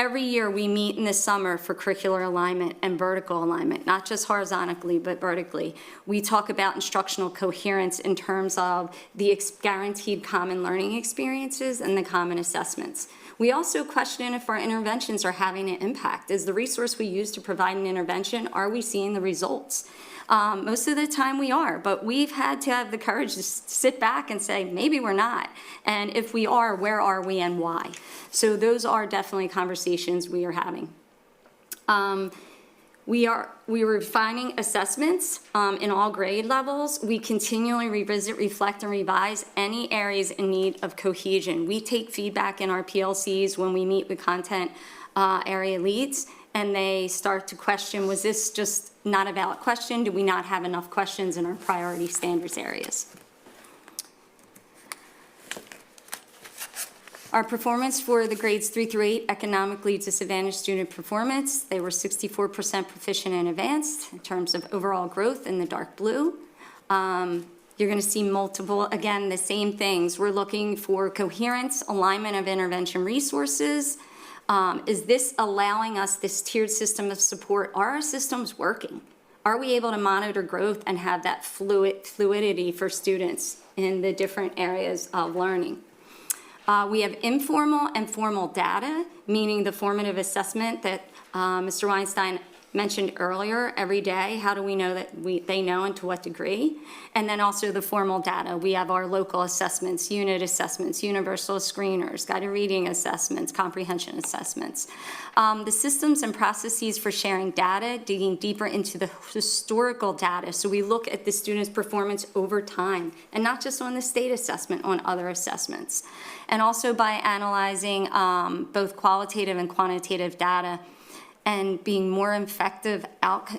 Every year we meet in the summer for curricular alignment and vertical alignment, not just horizontally, but vertically. We talk about instructional coherence in terms of the guaranteed common learning experiences and the common assessments. We also question if our interventions are having an impact. Is the resource we use to provide an intervention, are we seeing the results? Most of the time we are, but we've had to have the courage to sit back and say, maybe we're not. And if we are, where are we and why? So those are definitely conversations we are having. We are refining assessments in all grade levels. We continually revisit, reflect, and revise any areas in need of cohesion. We take feedback in our PLCs when we meet with content area leads, and they start to question, was this just not a valid question? Do we not have enough questions in our priority standards areas? Our performance for the grades 3 through 8 economically disadvantaged student performance, they were 64% proficient and advanced in terms of overall growth in the dark blue. You're going to see multiple, again, the same things. We're looking for coherence, alignment of intervention resources. Is this allowing us this tiered system of support? Are our systems working? Are we able to monitor growth and have that fluidity for students in the different areas of learning? We have informal and formal data, meaning the formative assessment that Mr. Weinstein mentioned earlier every day. How do we know that they know and to what degree? And then also the formal data. We have our local assessments, unit assessments, universal screeners, guided reading assessments, comprehension assessments. The systems and processes for sharing data, digging deeper into the historical data. So we look at the student's performance over time and not just on the state assessment, on other assessments. And also by analyzing both qualitative and quantitative data and being more effective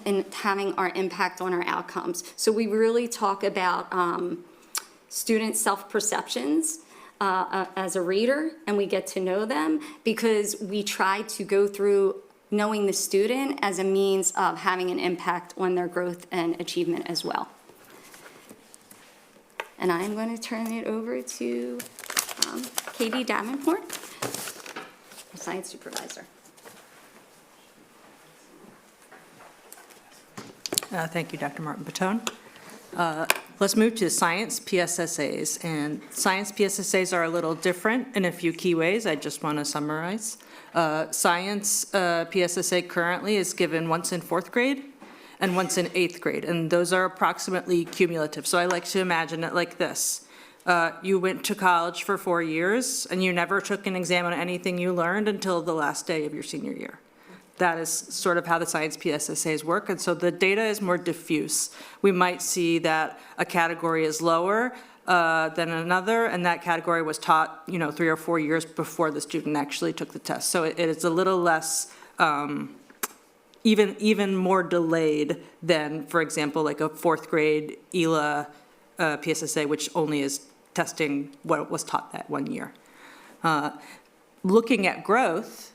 in having our impact on our outcomes. So we really talk about student self-perceptions as a reader, and we get to know them because we try to go through knowing the student as a means of having an impact on their growth and achievement as well. And I'm going to turn it over to Katie Davenport, our science supervisor. Thank you, Dr. Martin-Patone. Let's move to science PSSAs. And science PSSAs are a little different in a few key ways. I just want to summarize. Science PSSA currently is given once in 4th grade and once in 8th grade, and those are approximately cumulative. So I like to imagine it like this. You went to college for 4 years, and you never took an exam on anything you learned until the last day of your senior year. That is sort of how the science PSSAs work, and so the data is more diffuse. We might see that a category is lower than another, and that category was taught, 3 or 4 years before the student actually took the test. So it is a little less, even more delayed than, for example, like a 4th grade ELA PSSA, which only is testing what was taught that 1 year. Looking at growth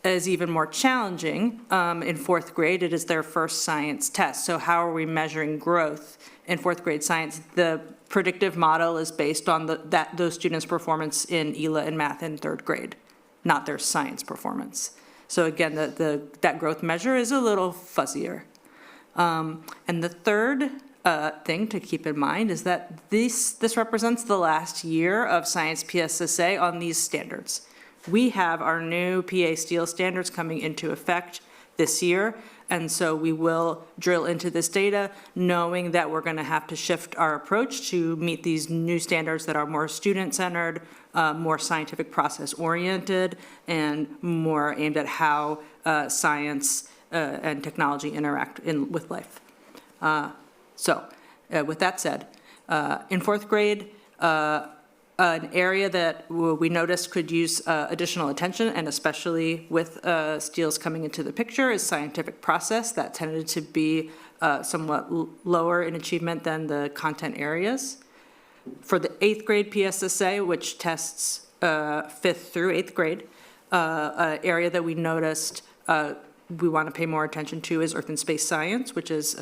is even more challenging. In 4th grade, it is their first science test. So how are we measuring growth in 4th grade science? The predictive model is based on those students' performance in ELA and math in 3rd grade, not their science performance. So again, that growth measure is a little fuzzier. And the third thing to keep in mind is that this represents the last year of science PSSA on these standards. We have our new PA Steel standards coming into effect this year, and so we will drill into this data knowing that we're going to have to shift our approach to meet these new standards that are more student-centered, more scientific process-oriented, and more aimed at how science and technology interact with life. So with that said, in 4th grade, an area that we noticed could use additional attention, and especially with steels coming into the picture, is scientific process. That tended to be somewhat lower in achievement than the content areas. For the 8th grade PSSA, which tests 5th through 8th grade, An area that we noticed we want to pay more attention to is Earth and Space Science, which is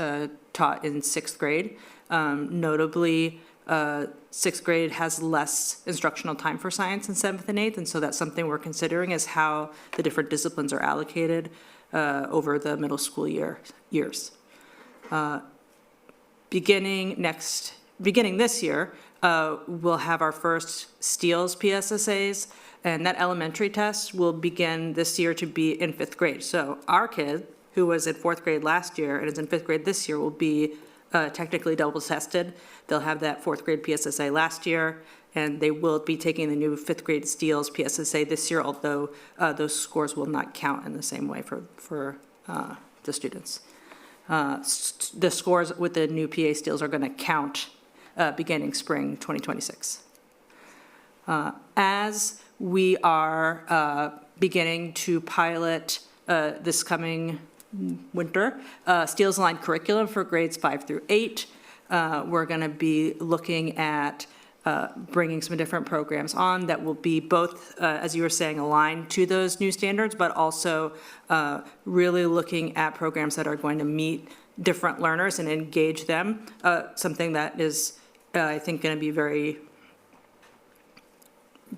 taught in 6th grade. Notably, 6th grade has less instructional time for science in 7th and 8th, and so that's something we're considering is how the different disciplines are allocated over the middle school years. Beginning this year, we'll have our first STEELS PSSAs, and that elementary test will begin this year to be in 5th grade. So our kid, who was in 4th grade last year and is in 5th grade this year, will be technically double tested. They'll have that 4th grade PSSA last year, and they will be taking the new 5th grade STEELS PSSA this year, although those scores will not count in the same way for the students. The scores with the new PA STEELS are going to count beginning spring 2026. As we are beginning to pilot this coming winter, STEELS aligned curriculum for grades 5 through 8. We're going to be looking at bringing some different programs on that will be both, as you were saying, aligned to those new standards, but also really looking at programs that are going to meet different learners and engage them. Something that is, I think, going to be very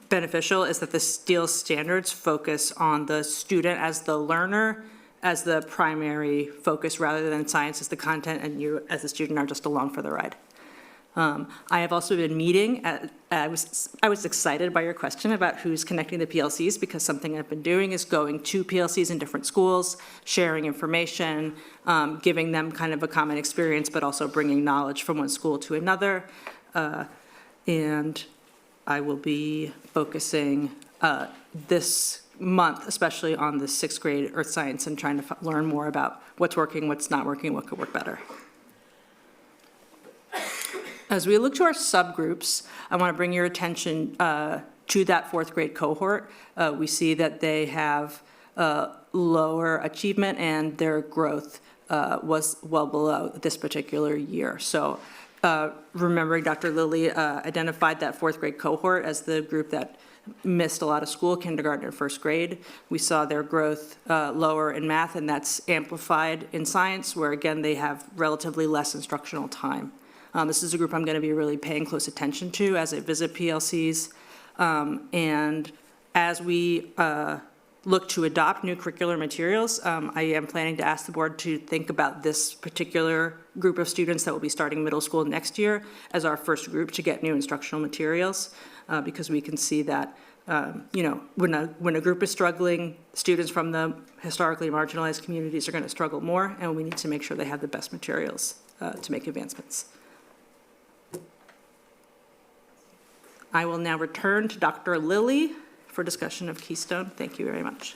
beneficial is that the STEELS standards focus on the student as the learner as the primary focus rather than science as the content, and you as the student are just along for the ride. I have also been meeting, I was excited by your question about who's connecting the PLCs, because something I've been doing is going to PLCs in different schools, sharing information, giving them kind of a common experience, but also bringing knowledge from one school to another. And I will be focusing this month, especially on the 6th grade earth science, and trying to learn more about what's working, what's not working, what could work better. As we look to our subgroups, I want to bring your attention to that 4th grade cohort. We see that they have lower achievement, and their growth was well below this particular year. So remembering Dr. Lilly identified that 4th grade cohort as the group that missed a lot of school, kindergarten and 1st grade. We saw their growth lower in math, and that's amplified in science, where again, they have relatively less instructional time. This is a group I'm going to be really paying close attention to as I visit PLCs. And as we look to adopt new curricular materials, I am planning to ask the board to think about this particular group of students that will be starting middle school next year as our first group to get new instructional materials, because we can see that when a group is struggling, students from the historically marginalized communities are going to struggle more, and we need to make sure they have the best materials to make advancements. I will now return to Dr. Lilly for discussion of Keystone. Thank you very much.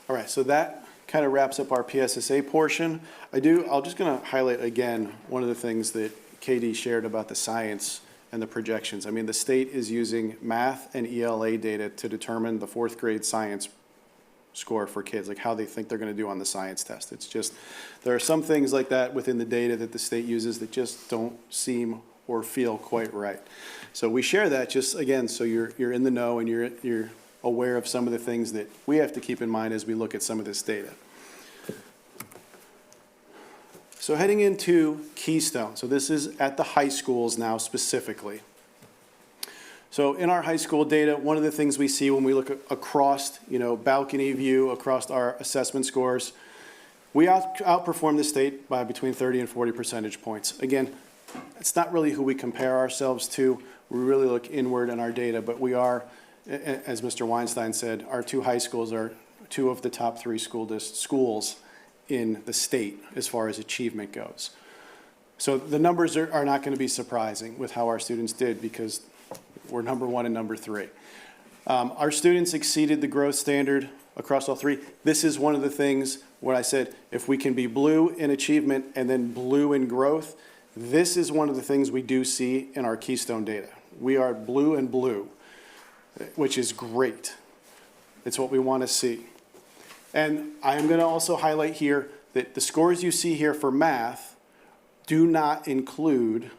All right, so that kind of wraps up our PSSA portion. I'm just going to highlight again one of the things that Katie shared about the science and the projections. I mean, the state is using math and ELA data to determine the 4th grade science score for kids, like how they think they're going to do on the science test. It's just, there are some things like that within the data that the state uses that just don't seem or feel quite right. So we share that just, again, so you're in the know and you're aware of some of the things that we have to keep in mind as we look at some of this data. So heading into Keystone, so this is at the high schools now specifically. So in our high school data, one of the things we see when we look across, balcony view across our assessment scores, we outperform the state by between 30 and 40 percentage points. Again, it's not really who we compare ourselves to. We really look inward in our data, but we are, as Mr. Weinstein said, our 2 high schools are 2 of the top 3 schools in the state as far as achievement goes. So the numbers are not going to be surprising with how our students did, because we're number 1 and number 3. Our students exceeded the growth standard across all 3. This is one of the things where I said, if we can be blue in achievement and then blue in growth, this is one of the things we do see in our Keystone data. We are blue and blue, which is great. It's what we want to see. And I am going to also highlight here that the scores you see here for math do not include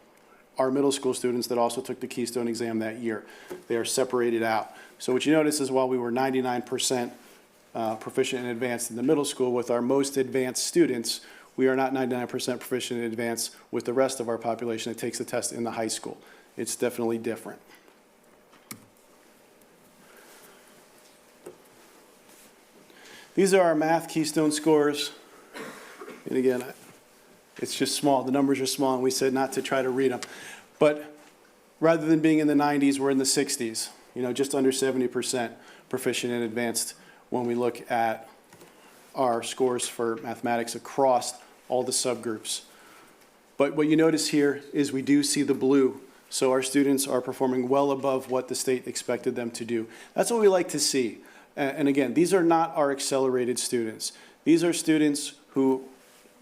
our middle school students that also took the Keystone exam that year. They are separated out. So what you notice is while we were 99% proficient in advanced in the middle school with our most advanced students, we are not 99% proficient in advanced with the rest of our population that takes the test in the high school. It's definitely different. These are our math Keystone scores. And again, it's just small. The numbers are small, and we said not to try to read them. But rather than being in the 90s, we're in the 60s, just under 70% proficient in advanced when we look at our scores for mathematics across all the subgroups. But what you notice here is we do see the blue. So our students are performing well above what the state expected them to do. That's what we like to see. And again, these are not our accelerated students. These are students who,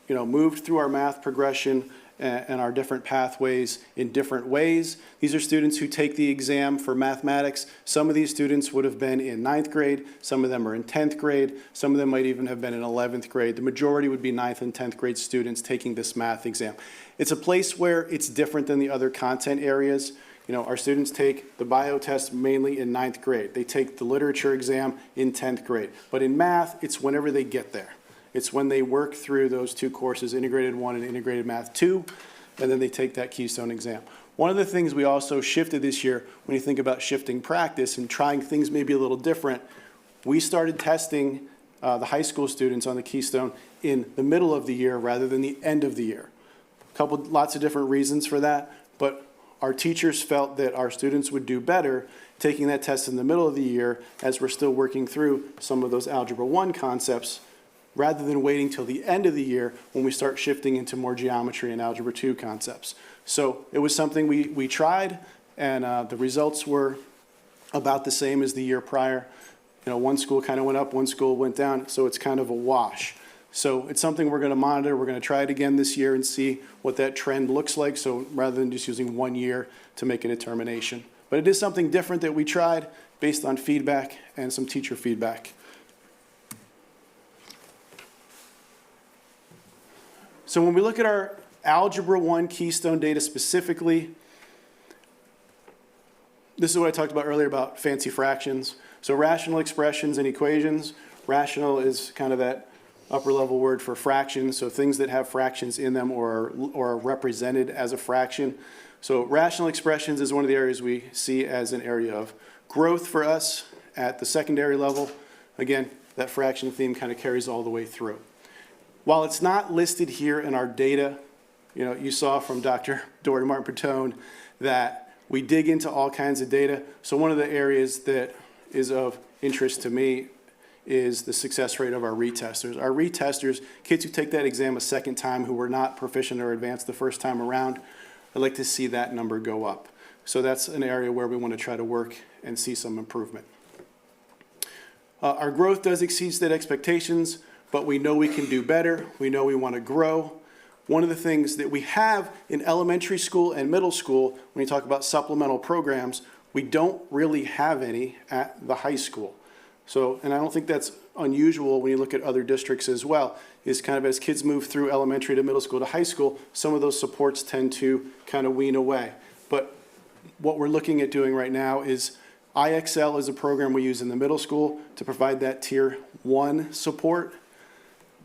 moved through our math progression and our different pathways in different ways. These are students who take the exam for mathematics. Some of these students would have been in 9th grade. Some of them are in 10th grade. Some of them might even have been in 11th grade. The majority would be 9th and 10th grade students taking this math exam. It's a place where it's different than the other content areas. Our students take the bio test mainly in 9th grade. They take the literature exam in 10th grade. But in math, it's whenever they get there. It's when they work through those two courses, Integrated 1 and Integrated Math 2, and then they take that Keystone exam. One of the things we also shifted this year, when you think about shifting practice and trying things maybe a little different, we started testing the high school students on the Keystone in the middle of the year rather than the end of the year. Lots of different reasons for that, but our teachers felt that our students would do better taking that test in the middle of the year as we're still working through some of those Algebra 1 concepts, rather than waiting till the end of the year when we start shifting into more geometry and Algebra 2 concepts. So it was something we tried, and the results were about the same as the year prior. One school kind of went up, one school went down, so it's kind of a wash. So it's something we're going to monitor. We're going to try it again this year and see what that trend looks like, so rather than just using 1 year to make a determination. But it is something different that we tried based on feedback and some teacher feedback. So when we look at our Algebra 1 Keystone data specifically, this is what I talked about earlier about fancy fractions. So rational expressions and equations. Rational is kind of that upper level word for fractions, so things that have fractions in them or are represented as a fraction. So rational expressions is one of the areas we see as an area of growth for us at the secondary level. Again, that fraction theme kind of carries all the way through. While it's not listed here in our data, you saw from Dr. Dory Martin-Patone that we dig into all kinds of data. So one of the areas that is of interest to me is the success rate of our retesters. Our retesters, kids who take that exam a second time who were not proficient or advanced the first time around, I'd like to see that number go up. So that's an area where we want to try to work and see some improvement. Our growth does exceed state expectations, but we know we can do better. We know we want to grow. One of the things that we have in elementary school and middle school, when you talk about supplemental programs, we don't really have any at the high school. So, and I don't think that's unusual when you look at other districts as well, is kind of as kids move through elementary to middle school to high school, some of those supports tend to kind of wean away. But what we're looking at doing right now is IXL is a program we use in the middle school to provide that tier 1 support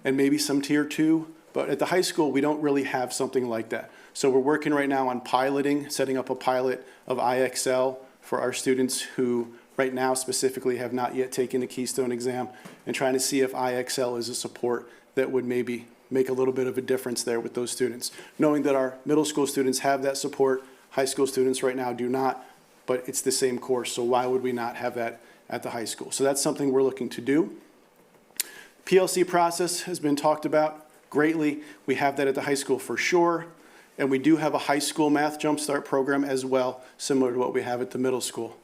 and maybe some tier 2, but at the high school we don't really have something like that. So we're working right now on piloting, setting up a pilot of IXL for our students who right now specifically have not yet taken the Keystone exam, and trying to see if IXL is a support that would maybe make a little bit of a difference there with those students. Knowing that our middle school students have that support, high school students right now do not, but it's the same course, so why would we not have that at the high school? So that's something we're looking to do. PLC process has been talked about greatly. We have that at the high school for sure, and we do have a high school math jumpstart program as well, similar to what we have at the middle school,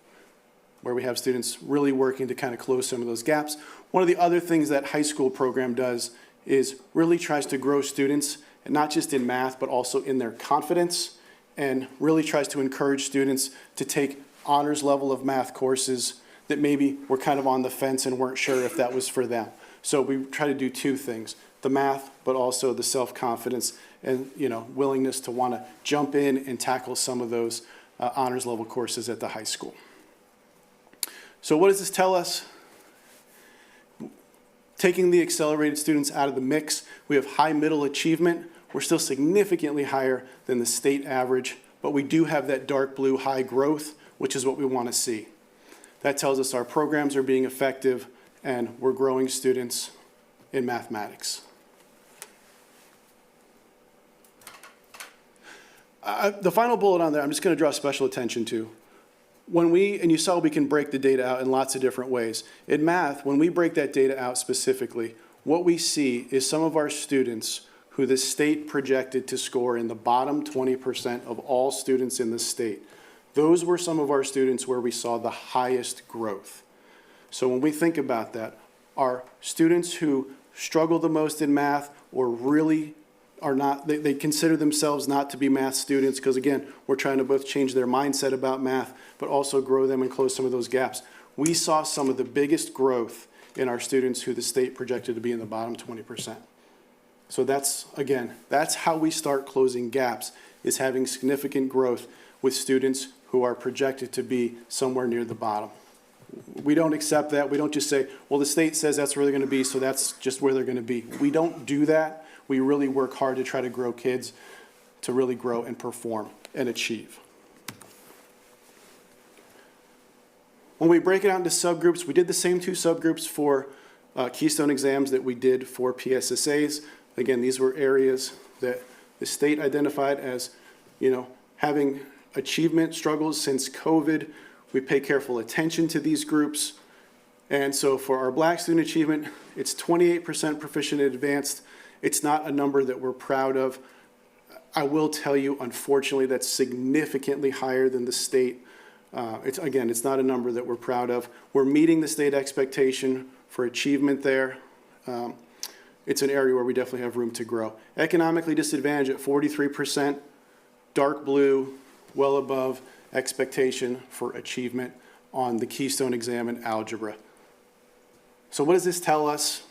where we have students really working to kind of close some of those gaps. One of the other things that high school program does is really tries to grow students, and not just in math, but also in their confidence, and really tries to encourage students to take honors level of math courses that maybe were kind of on the fence and weren't sure if that was for them. So we try to do two things, the math, but also the self-confidence and, willingness to want to jump in and tackle some of those honors level courses at the high school. So what does this tell us? Taking the accelerated students out of the mix, we have high middle achievement. We're still significantly higher than the state average, but we do have that dark blue high growth, which is what we want to see. That tells us our programs are being effective and we're growing students in mathematics. The final bullet on there, I'm just going to draw special attention to. And you saw we can break the data out in lots of different ways. In math, when we break that data out specifically, what we see is some of our students who the state projected to score in the bottom 20% of all students in the state. Those were some of our students where we saw the highest growth. So when we think about that, our students who struggle the most in math or really are not, they consider themselves not to be math students because, again, we're trying to both change their mindset about math, but also grow them and close some of those gaps. We saw some of the biggest growth in our students who the state projected to be in the bottom 20%. So that's how we start closing gaps, is having significant growth with students who are projected to be somewhere near the bottom. We don't accept that. We don't just say, well, the state says that's where they're going to be, so that's just where they're going to be. We don't do that. We really work hard to try to grow kids to really grow and perform and achieve. When we break it out into subgroups, we did the same two subgroups for Keystone exams that we did for PSSAs. Again, these were areas that the state identified as, having achievement struggles since COVID. We pay careful attention to these groups. And so for our Black student achievement, it's 28% proficient in advanced. It's not a number that we're proud of. I will tell you, unfortunately, that's significantly higher than the state. It's not a number that we're proud of. We're meeting the state expectation for achievement there. It's an area where we definitely have room to grow. Economically disadvantaged at 43%, dark blue, well above expectation for achievement on the Keystone exam in algebra. So what does this tell us?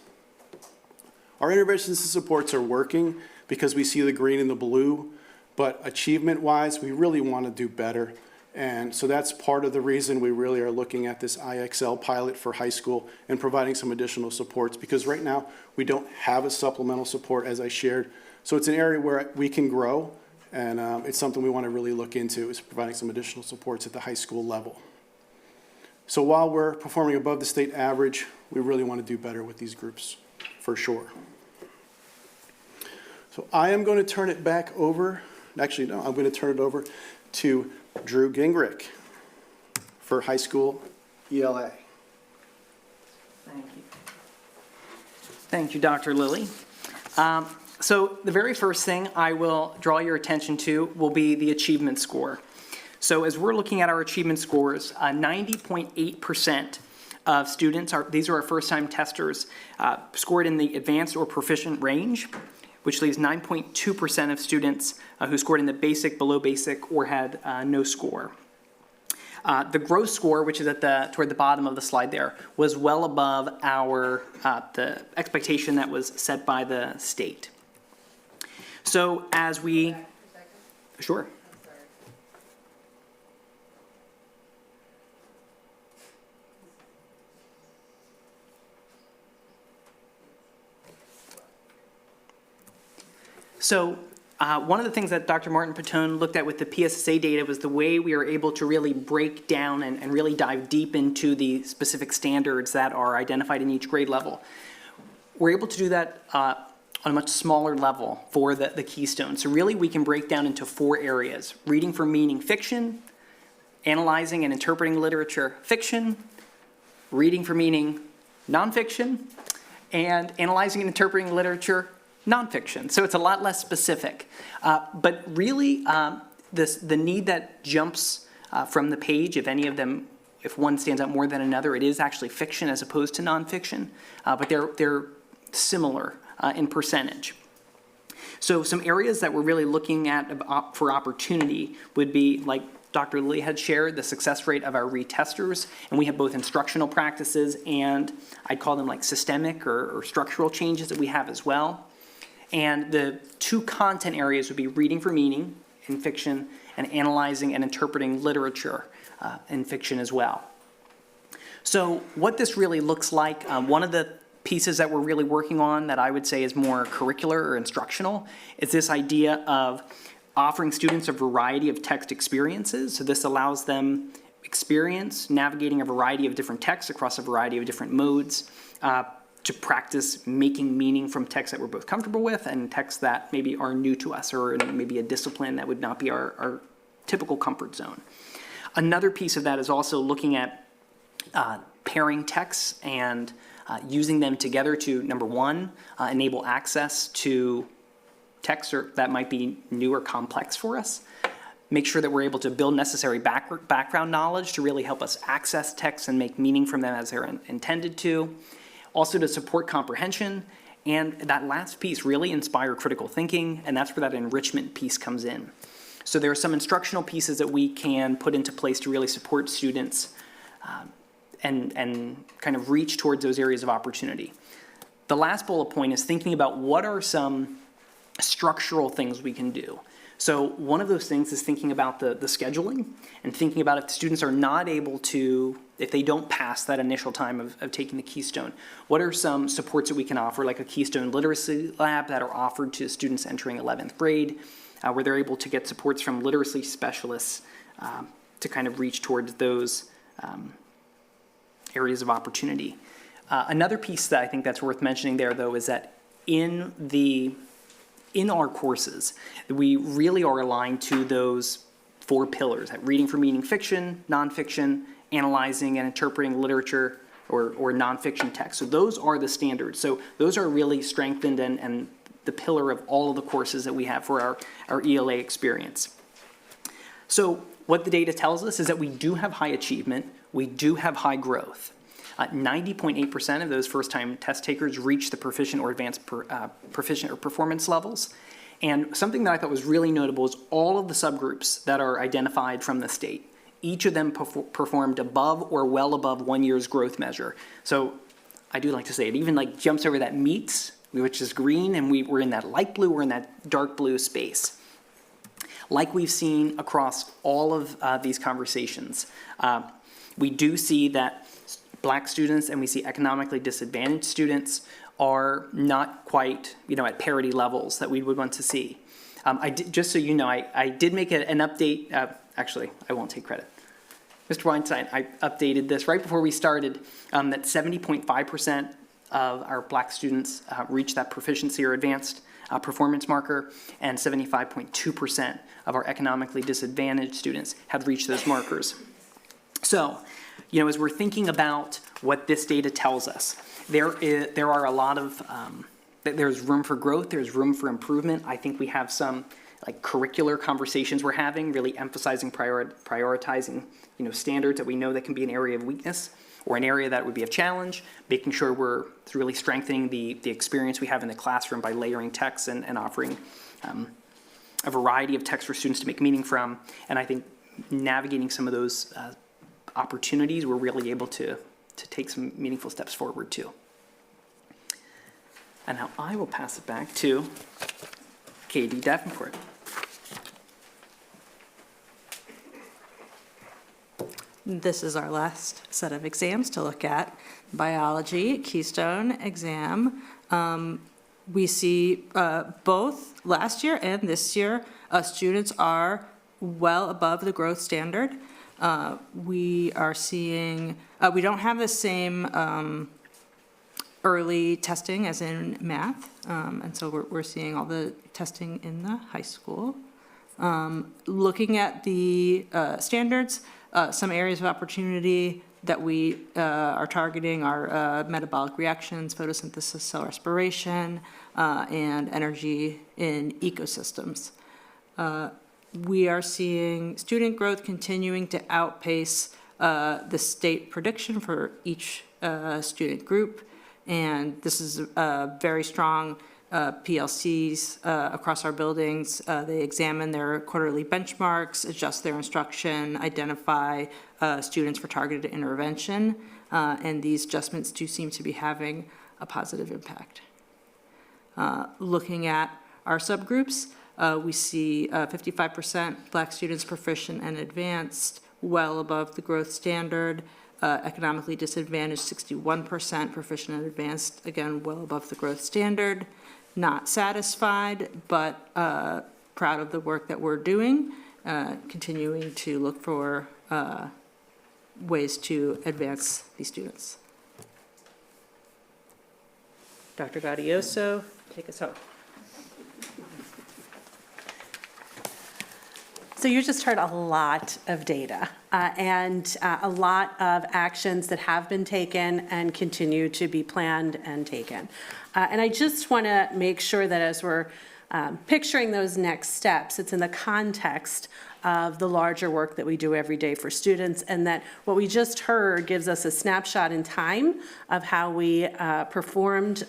Our interventions and supports are working because we see the green and the blue, but achievement-wise, we really want to do better. And so that's part of the reason we really are looking at this IXL pilot for high school and providing some additional supports, because right now we don't have a supplemental support, as I shared. So it's an area where we can grow, and it's something we want to really look into, is providing some additional supports at the high school level. So while we're performing above the state average, we really want to do better with these groups, for sure. So I am going to turn it back over, actually no, I'm going to turn it over to Drew Gingrich for high school ELA. Thank you. Thank you, Dr. Lilly. So the very first thing I will draw your attention to will be the achievement score. So as we're looking at our achievement scores, 90.8% of students, these are our first-time testers, scored in the advanced or proficient range, which leaves 9.2% of students who scored in the basic, below basic, or had no score. The gross score, which is toward the bottom of the slide there, was well above the expectation that was set by the state. So as we, sure. So one of the things that Dr. Martin Patone looked at with the PSSA data was the way we are able to really break down and really dive deep into the specific standards that are identified in each grade level. We're able to do that on a much smaller level for the Keystone. So really we can break down into 4 areas: reading for meaning fiction, analyzing and interpreting literature fiction, reading for meaning nonfiction, and analyzing and interpreting literature nonfiction. So it's a lot less specific. But really, the need that jumps from the page, if one stands out more than another, it is actually fiction as opposed to nonfiction. But they're similar in percentage. So some areas that we're really looking at for opportunity would be like Dr. Lee had shared, the success rate of our retesters, and we have both instructional practices and I'd call them like systemic or structural changes that we have as well. And the two content areas would be reading for meaning in fiction and analyzing and interpreting literature in fiction as well. So what this really looks like, one of the pieces that we're really working on that I would say is more curricular or instructional is this idea of offering students a variety of text experiences. So this allows them experience navigating a variety of different texts across a variety of different modes to practice making meaning from texts that we're both comfortable with and texts that maybe are new to us or maybe a discipline that would not be our typical comfort zone. Another piece of that is also looking at pairing texts and using them together to, number one, enable access to texts that might be new or complex for us. Make sure that we're able to build necessary background knowledge to really help us access texts and make meaning from them as they're intended to. Also to support comprehension, and that last piece, really inspire critical thinking, and that's where that enrichment piece comes in. So there are some instructional pieces that we can put into place to really support students and kind of reach towards those areas of opportunity. The last bullet point is thinking about what are some structural things we can do. So one of those things is thinking about the scheduling and thinking about if students are not able to, if they don't pass that initial time of taking the Keystone, what are some supports that we can offer, like a Keystone Literacy Lab that are offered to students entering 11th grade, where they're able to get supports from literacy specialists to kind of reach towards those areas of opportunity. Another piece that I think that's worth mentioning there, though, is that in our courses, we really are aligned to those 4 pillars: reading for meaning fiction, nonfiction, analyzing and interpreting literature or nonfiction text. So those are the standards. So those are really strengthened and the pillar of all of the courses that we have for our ELA experience. So what the data tells us is that we do have high achievement, we do have high growth. 90.8% of those first-time test takers reach the proficient or advanced proficient or performance levels. And something that I thought was really notable is all of the subgroups that are identified from the state. Each of them performed above or well above 1 year's growth measure. So I do like to say it even like jumps over that meets, which is green, and we're in that light blue, we're in that dark blue space. Like we've seen across all of these conversations, we do see that Black students and we see economically disadvantaged students are not quite, at parity levels that we would want to see. Just so you know, I did make an update. Actually, I won't take credit. Mr. Weinstein, I updated this right before we started, that 70.5% of our Black students reach that proficiency or advanced performance marker, and 75.2% of our economically disadvantaged students have reached those markers. So, as we're thinking about what this data tells us, there are a lot of, there's room for growth, there's room for improvement. I think we have some curricular conversations we're having, really emphasizing prioritizing, standards that we know that can be an area of weakness or an area that would be a challenge, making sure we're really strengthening the experience we have in the classroom by layering texts and offering a variety of texts for students to make meaning from. And I think navigating some of those opportunities, we're really able to take some meaningful steps forward too. And now I will pass it back to Katie Davenport. This is our last set of exams to look at. Biology, Keystone exam. We see both last year and this year, students are well above the growth standard. We are seeing, we don't have the same early testing as in math, and so we're seeing all the testing in the high school. Looking at the standards, some areas of opportunity that we are targeting are metabolic reactions, photosynthesis, cell respiration, and energy in ecosystems. We are seeing student growth continuing to outpace the state prediction for each student group, and this is very strong PLCs across our buildings. They examine their quarterly benchmarks, adjust their instruction, identify students for targeted intervention, and these adjustments do seem to be having a positive impact. Looking at our subgroups, we see 55% Black students proficient and advanced, well above the growth standard. Economically disadvantaged, 61% proficient and advanced, again, well above the growth standard. Not satisfied, but proud of the work that we're doing, continuing to look for ways to advance these students. Dr. Gaudioso, take us home. So you just heard a lot of data and a lot of actions that have been taken and continue to be planned and taken. And I just want to make sure that as we're picturing those next steps, it's in the context of the larger work that we do every day for students, and that what we just heard gives us a snapshot in time of how we performed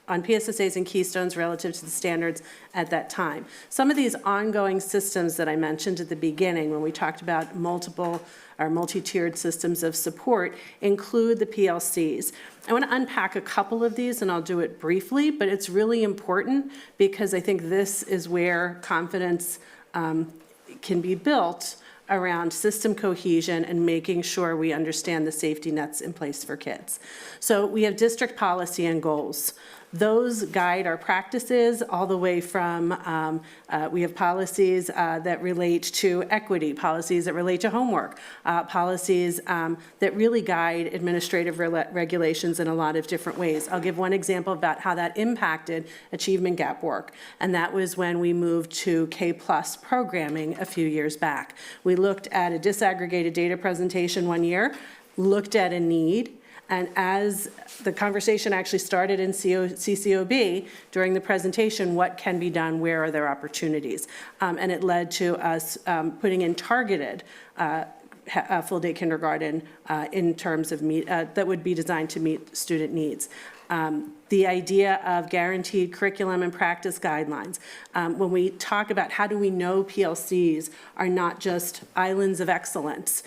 on PSSAs and Keystones relative to the standards at that time. Some of these ongoing systems that I mentioned at the beginning when we talked about multi-tiered systems of support include the PLCs. I want to unpack a couple of these, and I'll do it briefly, but it's really important because I think this is where confidence can be built around system cohesion and making sure we understand the safety nets in place for kids. So we have district policy and goals. Those guide our practices all the way from, we have policies that relate to equity, policies that relate to homework, policies that really guide administrative regulations in a lot of different ways. I'll give one example about how that impacted achievement gap work, and that was when we moved to K+ programming a few years back. We looked at a disaggregated data presentation one year, looked at a need, and as the conversation actually started in CCOB during the presentation, what can be done, where are there opportunities? And it led to us putting in targeted full-day kindergarten in terms of that would be designed to meet student needs. The idea of guaranteed curriculum and practice guidelines. When we talk about how do we know PLCs are not just islands of excellence,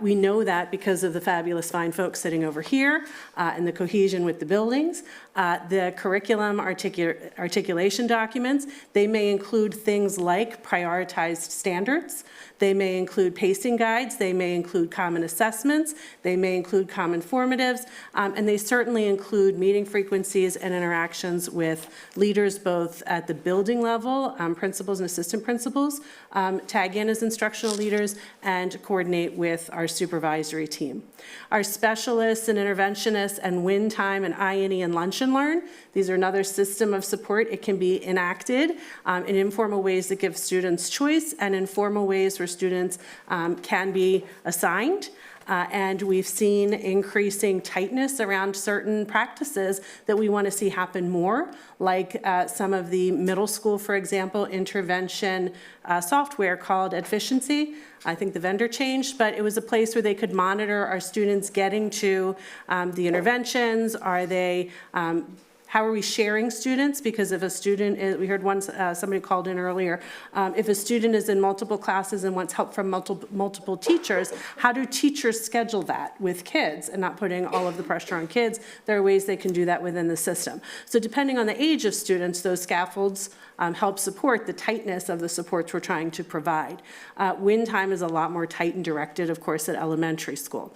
we know that because of the fabulous fine folks sitting over here and the cohesion with the buildings. The curriculum articulation documents, they may include things like prioritized standards. They may include pacing guides, they may include common assessments, they may include common formatives, and they certainly include meeting frequencies and interactions with leaders both at the building level, principals and assistant principals, tag in as instructional leaders, and coordinate with our supervisory team. Our specialists and interventionists and win time and I&E and lunch and learn, these are another system of support. It can be enacted in informal ways that give students choice and informal ways where students can be assigned. And we've seen increasing tightness around certain practices that we want to see happen more, like some of the middle school, for example, intervention software called Efficiency. I think the vendor changed, but it was a place where they could monitor our students getting to the interventions. Are they how are we sharing students? Because if a student, we heard somebody called in earlier, if a student is in multiple classes and wants help from multiple teachers, how do teachers schedule that with kids and not putting all of the pressure on kids? There are ways they can do that within the system. So depending on the age of students, those scaffolds help support the tightness of the supports we're trying to provide. Win time is a lot more tight and directed, of course, at elementary school.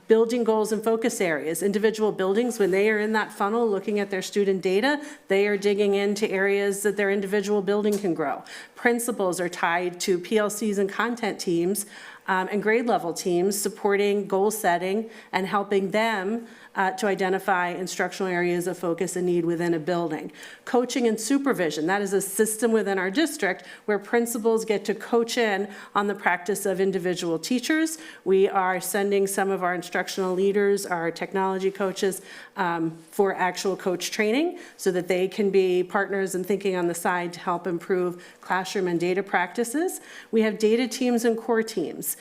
Building goals and focus areas. Individual buildings, when they are in that funnel looking at their student data, they are digging into areas that their individual building can grow. Principals are tied to PLCs and content teams and grade level teams supporting goal setting and helping them to identify instructional areas of focus and need within a building. Coaching and supervision, that is a system within our district where principals get to coach in on the practice of individual teachers. We are sending some of our instructional leaders, our technology coaches, for actual coach training so that they can be partners and thinking on the side to help improve classroom and data practices. We have data teams and core teams.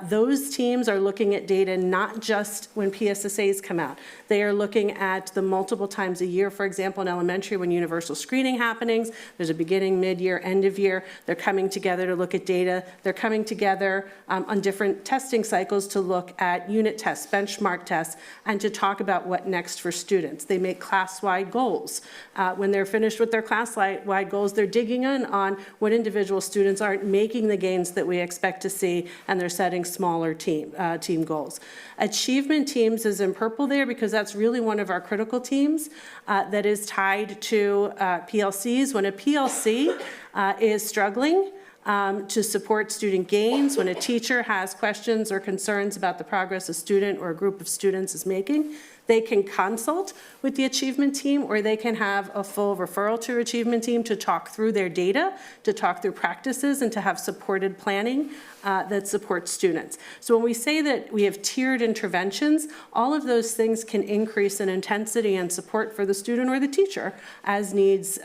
Those teams are looking at data not just when PSSAs come out, They are looking at the multiple times a year, for example, in elementary when universal screening happenings, there's a beginning, mid-year, end of year. They're coming together to look at data. They're coming together on different testing cycles to look at unit tests, benchmark tests, and to talk about what next for students. They make class-wide goals. When they're finished with their class-wide goals, they're digging in on what individual students aren't making the gains that we expect to see, and they're setting smaller team goals. Achievement teams is in purple there because that's really one of our critical teams that is tied to PLCs. When a PLC is struggling to support student gains, when a teacher has questions or concerns about the progress a student or a group of students is making, they can consult with the achievement team, or they can have a full referral to achievement team to talk through their data, to talk through practices, and to have supported planning that supports students. So when we say that we have tiered interventions, all of those things can increase in intensity and support for the student or the teacher as needs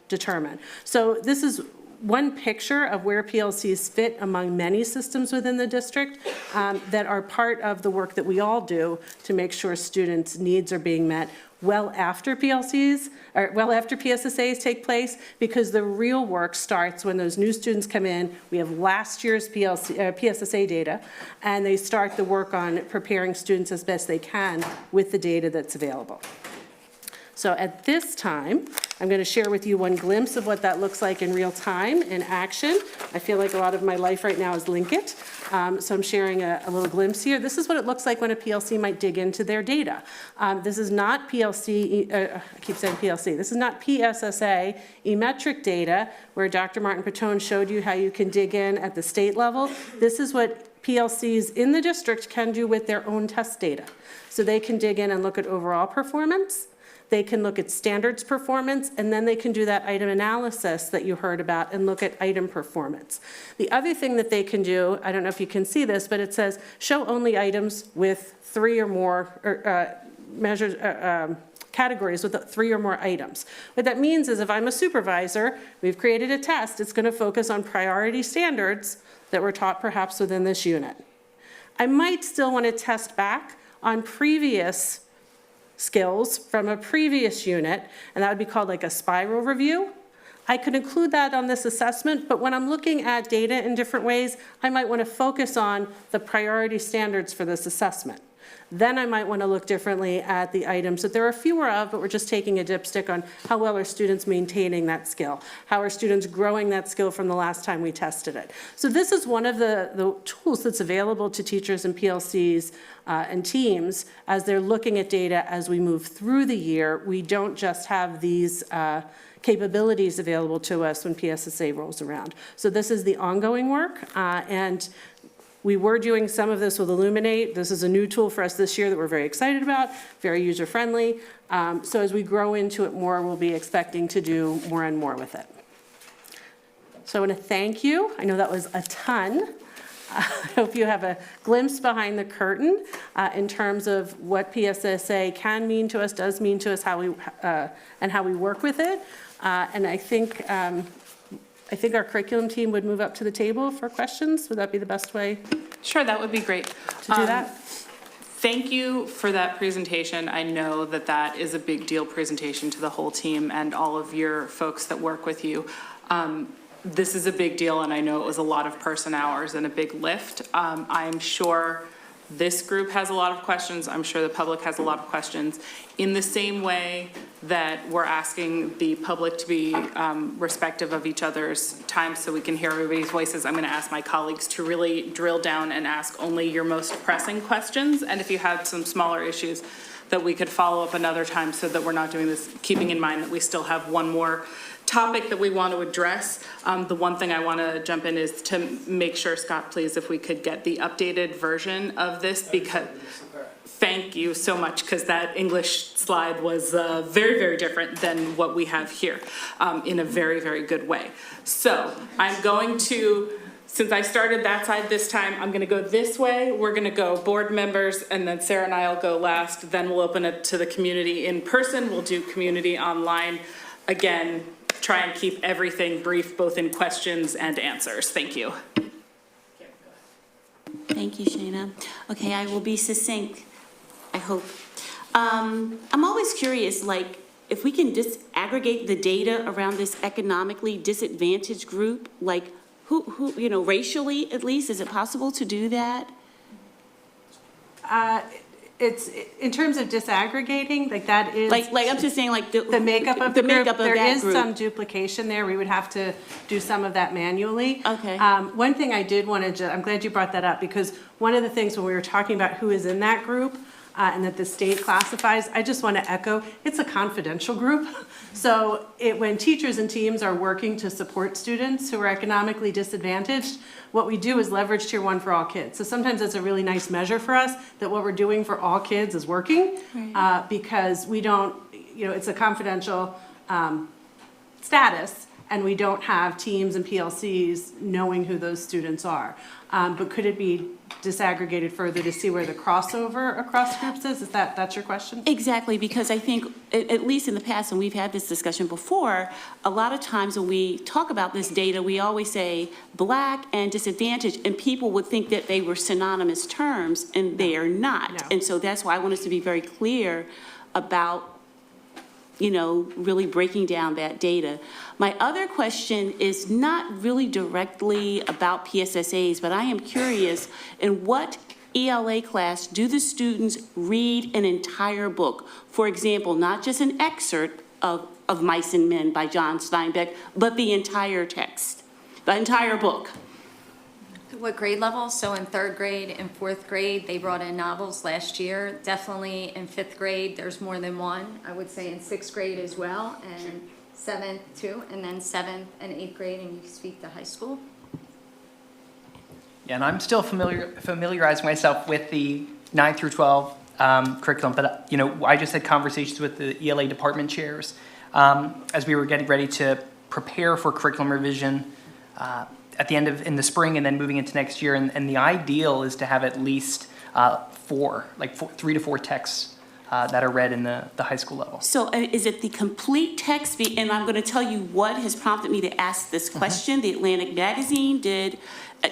determine. So this is one picture of where PLCs fit among many systems within the district that are part of the work that we all do to make sure students' needs are being met well after PLCs, or well after PSSAs take place, because the real work starts when those new students come in. We have last year's PSSA data, and they start the work on preparing students as best they can with the data that's available. So at this time, I'm going to share with you one glimpse of what that looks like in real time, in action. I feel like a lot of my life right now is Linkit. So I'm sharing a little glimpse here. This is what it looks like when a PLC might dig into their data. This is not PLC, I keep saying PLC. This is not PSSA e-metric data where Dr. Martin Patone showed you how you can dig in at the state level. This is what PLCs in the district can do with their own test data. So they can dig in and look at overall performance. They can look at standards performance, and then they can do that item analysis that you heard about and look at item performance. The other thing that they can do, I don't know if you can see this, but it says show only items with 3 or more categories with 3 or more items. What that means is if I'm a supervisor, we've created a test, it's going to focus on priority standards that were taught perhaps within this unit. I might still want to test back on previous skills from a previous unit, and that would be called like a spiral review. I could include that on this assessment, but when I'm looking at data in different ways, I might want to focus on the priority standards for this assessment. Then I might want to look differently at the items that there are fewer of, but we're just taking a dipstick on how well are students maintaining that skill? How are students growing that skill from the last time we tested it? So this is one of the tools that's available to teachers and PLCs and teams as they're looking at data as we move through the year. We don't just have these capabilities available to us when PSSA rolls around. So this is the ongoing work, and we were doing some of this with Illuminate. This is a new tool for us this year that we're very excited about, very user-friendly. So as we grow into it more, we'll be expecting to do more and more with it. So I want to thank you. I know that was a ton. I hope you have a glimpse behind the curtain in terms of what PSSA can mean to us, does mean to us, and how we work with it. And I think our curriculum team would move up to the table for questions. Would that be the best way? Sure, that would be great. To do that? Thank you for that presentation. I know that that is a big deal presentation to the whole team and all of your folks that work with you. This is a big deal, and I know it was a lot of person hours and a big lift. I'm sure this group has a lot of questions. I'm sure the public has a lot of questions. In the same way that we're asking the public to be respectful of each other's time so we can hear everybody's voices, I'm going to ask my colleagues to really drill down and ask only your most pressing questions. And if you have some smaller issues, that we could follow up another time so that we're not doing this, keeping in mind that we still have one more topic that we want to address. The one thing I want to jump in is to make sure, Scott, please, if we could get the updated version of this, because thank you so much, because that English slide was very, very different than what we have here in a very, very good way. So I'm going to, since I started that side this time, I'm going to go this way. We're going to go board members, and then Sarah and I will go last. Then we'll open it to the community in person. We'll do community online. Again, try and keep everything brief, both in questions and answers. Thank you. Thank you, Shana. Okay, I will be succinct, I hope. I'm always curious, like, if we can disaggregate the data around this economically disadvantaged group, like, who, you know, racially at least, is it possible to do that? It's, in terms of disaggregating, like that is. Like I'm just saying, like, The makeup of the group, makeup of there that is group. some duplication there. We would have to do some of that manually. Okay. One thing I did want to, I'm glad you brought that up, because one of the things when we were talking about who is in that group, and that the state classifies, I just want to echo, it's a confidential group. So when teachers and teams are working to support students who are economically disadvantaged, what we do is leverage Tier 1 for all kids. So sometimes it's a really nice measure for us that what we're doing for all kids is working, because we don't, you know, it's a confidential status, and we don't have teams and PLCs knowing who those students are. But could it be disaggregated further to see where the crossover across groups is? Is that's your question? Exactly, because I think, at least in the past, and we've had this discussion before, a lot of times when we talk about this data, we always say Black and disadvantaged, and people would think that they were synonymous terms, and they are not. No. And so that's why I want us to be very clear about, you know, really breaking down that data. My other question is not really directly about PSSAs, but I am curious, in what ELA class do the students read an entire book? For example, not just an excerpt of Mice and Men by John Steinbeck, but the entire text, the entire book. What grade level? So in third grade and fourth grade, they brought in novels last year. Definitely in fifth grade, there's more than one. I would say in sixth grade as well, and seventh too, and then seventh and eighth grade, and you speak to high school. Yeah, and I'm still familiarizing myself with the 9 through 12 curriculum, but you know, I just had conversations with the ELA department chairs as we were getting ready to prepare for curriculum revision at the end of, in the spring, and then moving into next year. And the ideal is to have at least 3 to 4 texts that are read in the high school level. So is it the complete text? And I'm going to tell you what has prompted me to ask this question. The Atlantic magazine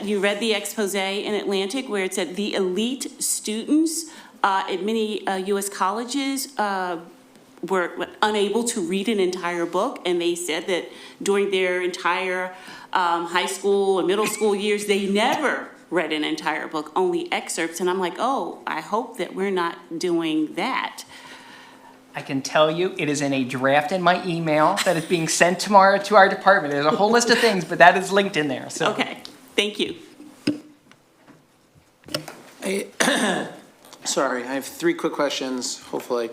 you read the expose in Atlantic where it said the elite students at many U.S. colleges were unable to read an entire book, and they said that during their entire high school and middle school years, they never read an entire book, only excerpts. And I'm like, oh, I hope that we're not doing that. I can tell you it is in a draft in my email that is being sent tomorrow to our department. There's a whole list of things, but that is linked in there. So. Okay, thank you. Sorry, I have 3 quick questions, hopefully.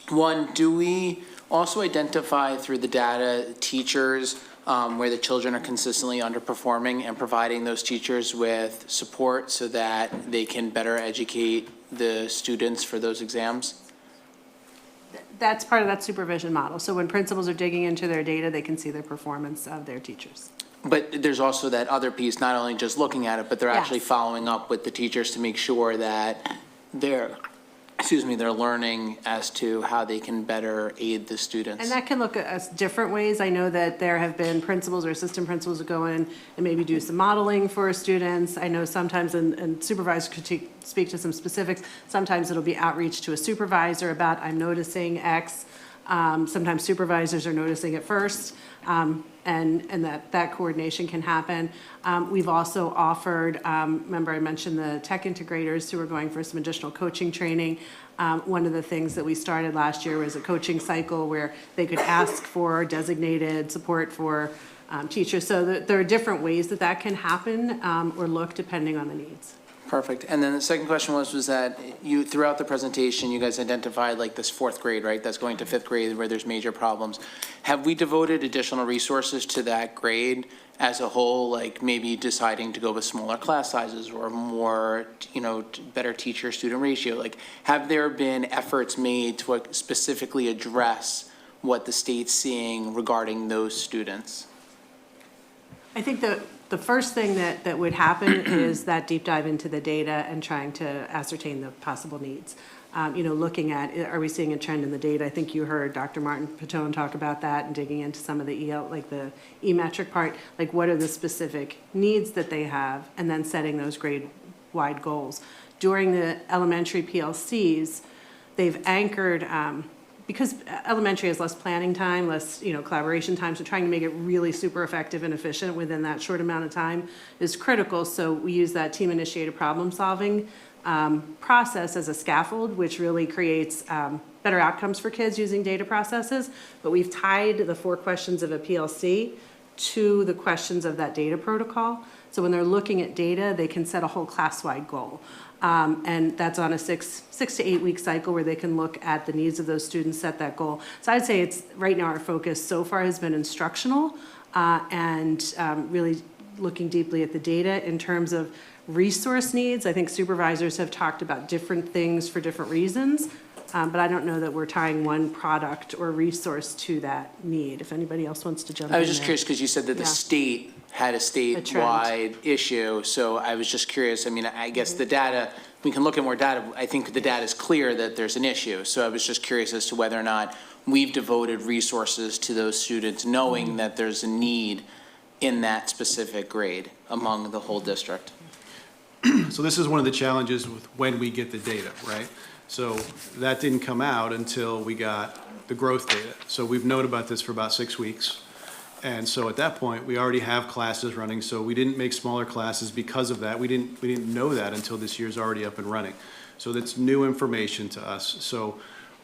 One, do we also identify through the data teachers where the children are consistently underperforming, and providing those teachers with support so that they can better educate the students for those exams? That's part of that supervision model. So when principals are digging into their data, they can see the performance of their teachers. But there's also that other piece, not only just looking at it, but they're actually following up with the teachers to make sure that they're learning as to how they can better aid the students. And that can look at different ways. I know that there have been principals or assistant principals who go in and maybe do some modeling for students. I know sometimes, and supervisors could speak to some specifics, sometimes it'll be outreach to a supervisor about, I'm noticing X. Sometimes supervisors are noticing it first, and that coordination can happen. We've also offered, remember I mentioned the tech integrators who are going for some additional coaching training. One of the things that we started last year was a coaching cycle where they could ask for designated support for teachers. So there are different ways that can happen or look depending on the needs. Perfect. And then the second question was that you, throughout the presentation, you guys identified like this 4th grade, right? That's going to 5th grade where there's major problems. Have we devoted additional resources to that grade as a whole, like maybe deciding to go with smaller class sizes or more, better teacher-student ratio? Like, have there been efforts made to specifically address what the state's seeing regarding those students? I think the first thing that would happen is that deep dive into the data and trying to ascertain the possible needs. Looking at, are we seeing a trend in the data? I think you heard Dr. Martin Patone talk about that and digging into some of the the E-metric part, like what are the specific needs that they have, and then setting those grade-wide goals. During the elementary PLCs, they've anchored, because elementary has less planning time, less, collaboration time, so trying to make it really super effective and efficient within that short amount of time is critical. So we use that team-initiated problem-solving process as a scaffold, which really creates better outcomes for kids using data processes. But we've tied the 4 questions of a PLC to the questions of that data protocol. So when they're looking at data, they can set a whole class-wide goal. And that's on a 6 to 8 week cycle where they can look at the needs of those students, set that goal. So I'd say it's, right now our focus so far has been instructional and really looking deeply at the data in terms of resource needs. I think supervisors have talked about different things for different reasons, but I don't know that we're tying one product or resource to that need. If anybody else wants to jump in I was just there. curious, because you said that the state had a statewide issue, so I was just curious. I mean, I guess the data, we can look at more data. I think the data is clear that there's an issue, so I was just curious as to whether or not we've devoted resources to those students, knowing that there's a need in that specific grade among the whole district. So this is one of the challenges with when we get the data, right? So that didn't come out until we got the growth data. So we've known about this for about 6 weeks. And so at that point, we already have classes running, so we didn't make smaller classes because of that. We didn't know that until this year's already up and running. So that's new information to us. So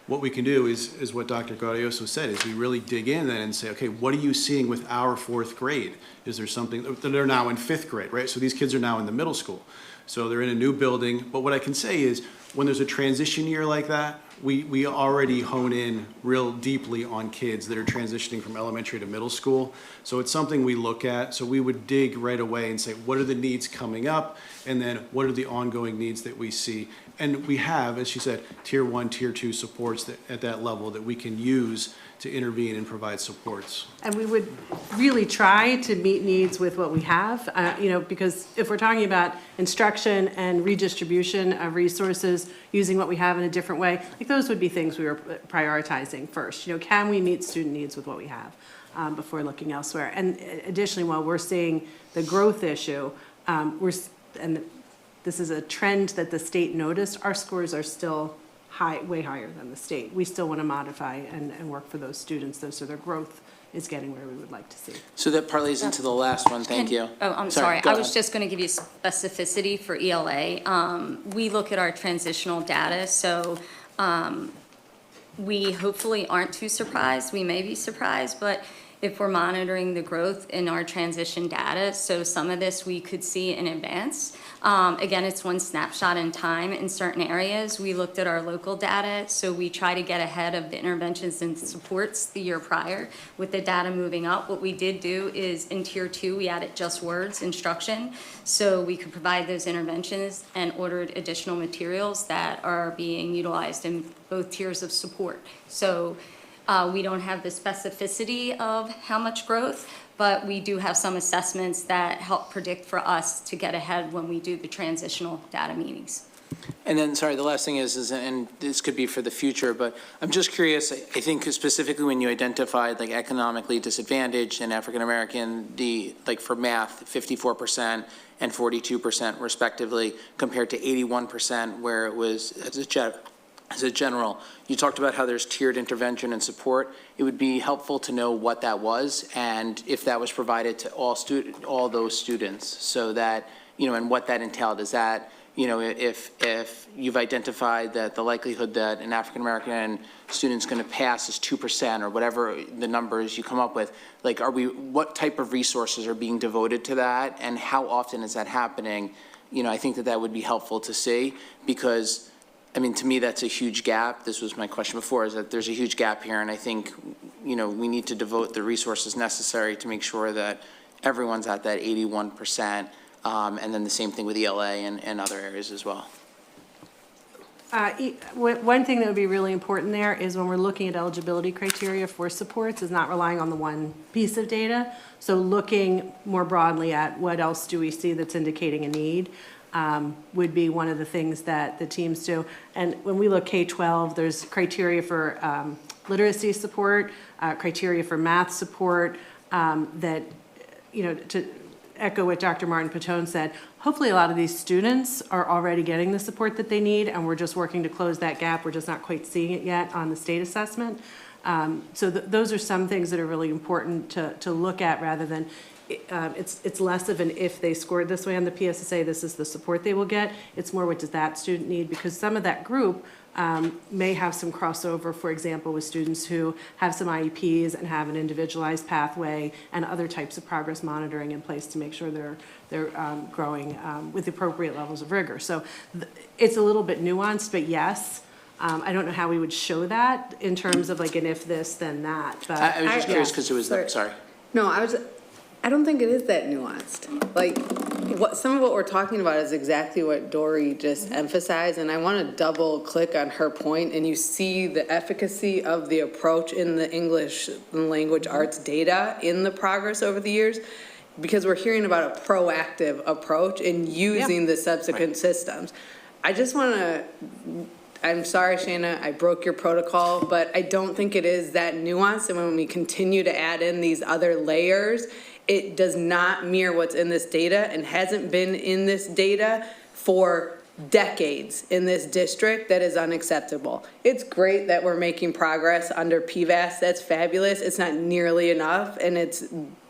what we can do is what Dr. Gaudioso said, is we really dig in then and say, okay, what are you seeing with our 4th grade? Is there something, they're now in 5th grade, right? So these kids are now in the middle school. So they're in a new building. But what I can say is, when there's a transition year like that, we already hone in real deeply on kids that are transitioning from elementary to middle school. So it's something we look at. So we would dig right away and say, what are the needs coming up? And then what are the ongoing needs that we see? And we have, as she said, tier 1, tier 2 supports at that level that we can use to intervene and provide supports. And we would really try to meet needs with what we have, because if we're talking about instruction and redistribution of resources using what we have in a different way, like those would be things we were prioritizing first. Can we meet student needs with what we have before looking elsewhere? And additionally, while we're seeing the growth issue, and this is a trend that the state noticed, our scores are still way higher than the state. We still want to modify and work for those students, so their growth is getting where we would like to see. So that parlays into the last one. Thank you. Oh, I'm sorry. go I was ahead. just going to give you specificity for ELA. We look at our transitional data, so we hopefully aren't too surprised. We may be surprised, but if we're monitoring the growth in our transition data, so some of this we could see in advance. Again, it's one snapshot in time in certain areas. We looked at our local data, so we try to get ahead of the interventions and supports the year prior with the data moving up. What we did do is in tier 2, we added just words instruction, so we could provide those interventions and ordered additional materials that are being utilized in both tiers of support. So we don't have the specificity of how much growth, but we do have some assessments that help predict for us to get ahead when we do the transitional data meetings. And then, sorry, the last thing is, and this could be for the future, but I'm just curious, I think specifically when you identified like economically disadvantaged and African-American, like for math, 54% and 42% respectively, compared to 81% where it was as a general. You talked about how there's tiered intervention and support. It would be helpful to know what that was and if that was provided to all those students, so that, and what that entailed. Is that, if you've identified that the likelihood that an African-American student's going to pass is 2% or whatever the numbers you come up with, like, what type of resources are being devoted to that, and how often is that happening? I think that would be helpful to see, because to me, that's a huge gap. This was my question before, is that there's a huge gap here, and I think, we need to devote the resources necessary to make sure that everyone's at that 81%, and then the same thing with ELA and other areas as well. One thing that would be really important there is when we're looking at eligibility criteria for supports is not relying on the one piece of data. So looking more broadly at what else do we see that's indicating a need. Would be one of the things that the teams do. And when we look K-12, there's criteria for literacy support, criteria for math support, that, echo what Dr. Martin Patone said. Hopefully, a lot of these students are already getting the support that they need, and we're just working to close that gap. We're just not quite seeing it yet on the state assessment. So those are some things that are really important to look at, rather than it's less of an if they scored this way on the PSSA, this is the support they will get. It's more, what does that student need? Because some of that group may have some crossover, for example, with students who have some IEPs and have an individualized pathway and other types of progress monitoring in place to make sure they're growing with appropriate levels of rigor. So it's a little bit nuanced, but yes. I don't know how we would show that in terms of like an if this, then that, but. I was just curious because it was, sorry. No, I don't think it is that nuanced. Like, some of what we're talking about is exactly what Dory just emphasized, and I want to double click on her point, and you see the efficacy of the approach in the English language arts data in the progress over the years, because we're hearing about a proactive approach in using the subsequent systems. I just want to, I'm sorry, Shana, I broke your protocol, but I don't think it is that nuanced, and when we continue to add in these other layers, it does not mirror what's in this data and hasn't been in this data for decades in this district. That is unacceptable. It's great that we're making progress under PVAS. That's fabulous. It's not nearly enough, and it's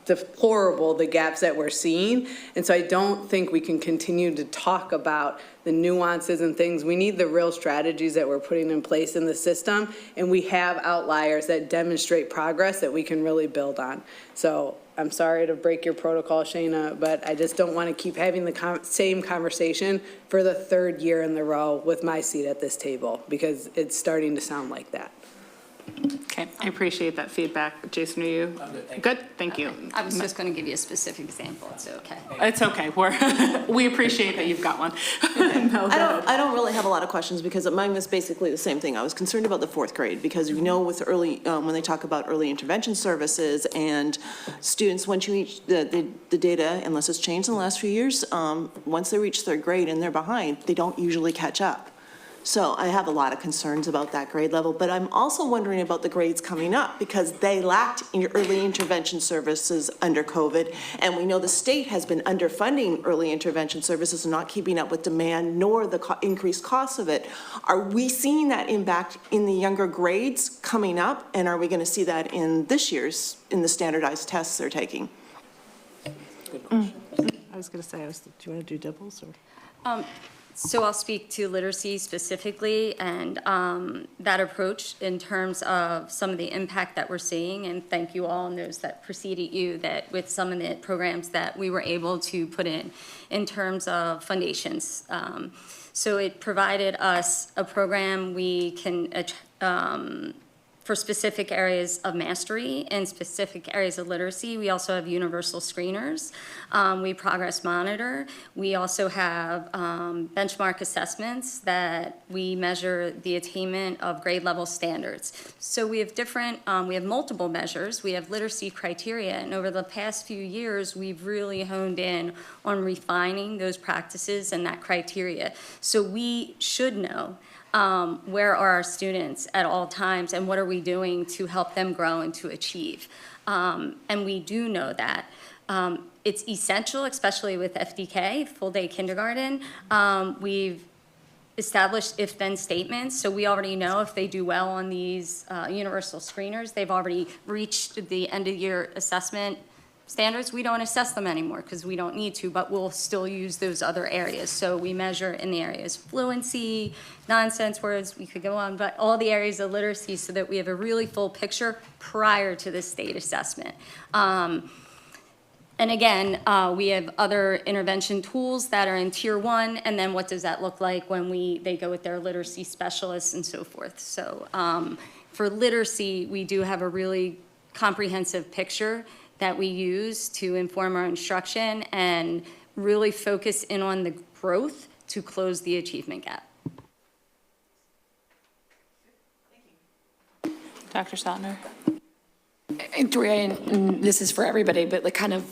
deplorable, the gaps that we're seeing. And so I don't think we can continue to talk about the nuances and things. We need the real strategies that we're putting in place in the system, and we have outliers that demonstrate progress that we can really build on. So I'm sorry to break your protocol, Shana, but I just don't want to keep having the same conversation for the third year in the row with my seat at this table, because it's starting to sound like that. Okay, I appreciate that feedback. Jason, are you? Good, thank you. I was just going to give you a specific example, it's okay. It's okay, we appreciate that you've got one. I don't really have a lot of questions, because mine was basically the same thing. I was concerned about the fourth grade, because you know, with early, when they talk about early intervention services and students, once you reach the data, unless it's changed in the last few years, once they reach third grade and they're behind, they don't usually catch up. So I have a lot of concerns about that grade level, but I'm also wondering about the grades coming up, because they lacked in early intervention services under COVID, and we know the state has been underfunding early intervention services and not keeping up with demand nor the increased costs of it. Are we seeing that impact in the younger grades coming up, and are we going to see that in this year's, in the standardized tests they're taking? I was going to say, do you want to do doubles or? So I'll speak to literacy specifically and that approach in terms of some of the impact that we're seeing, and thank you all and those that preceded you that with some of the programs that we were able to put in terms of foundations. So it provided us a program we can for specific areas of mastery and specific areas of literacy. We also have universal screeners. We progress monitor. We also have benchmark assessments that we measure the attainment of grade level standards. So we have we have multiple measures. We have literacy criteria, and over the past few years, we've really honed in on refining those practices and that criteria. So we should know where are our students at all times, and what are we doing to help them grow and to achieve? And we do know that. It's essential, especially with FDK, full day kindergarten. We've established if-then statements, so we already know if they do well on these universal screeners, they've already reached the end of year assessment standards. We don't assess them anymore because we don't need to, but we'll still use those other areas. So we measure in the areas fluency, nonsense words, we could go on, but all the areas of literacy so that we have a really full picture prior to the state assessment. And again, we have other intervention tools that are in tier 1, and then what does that look like when they go with their literacy specialists and so forth. So for literacy, we do have a really comprehensive picture that we use to inform our instruction and really focus in on the growth to close the achievement gap. Dr. Saltner. And Doria, and this is for everybody, but like kind of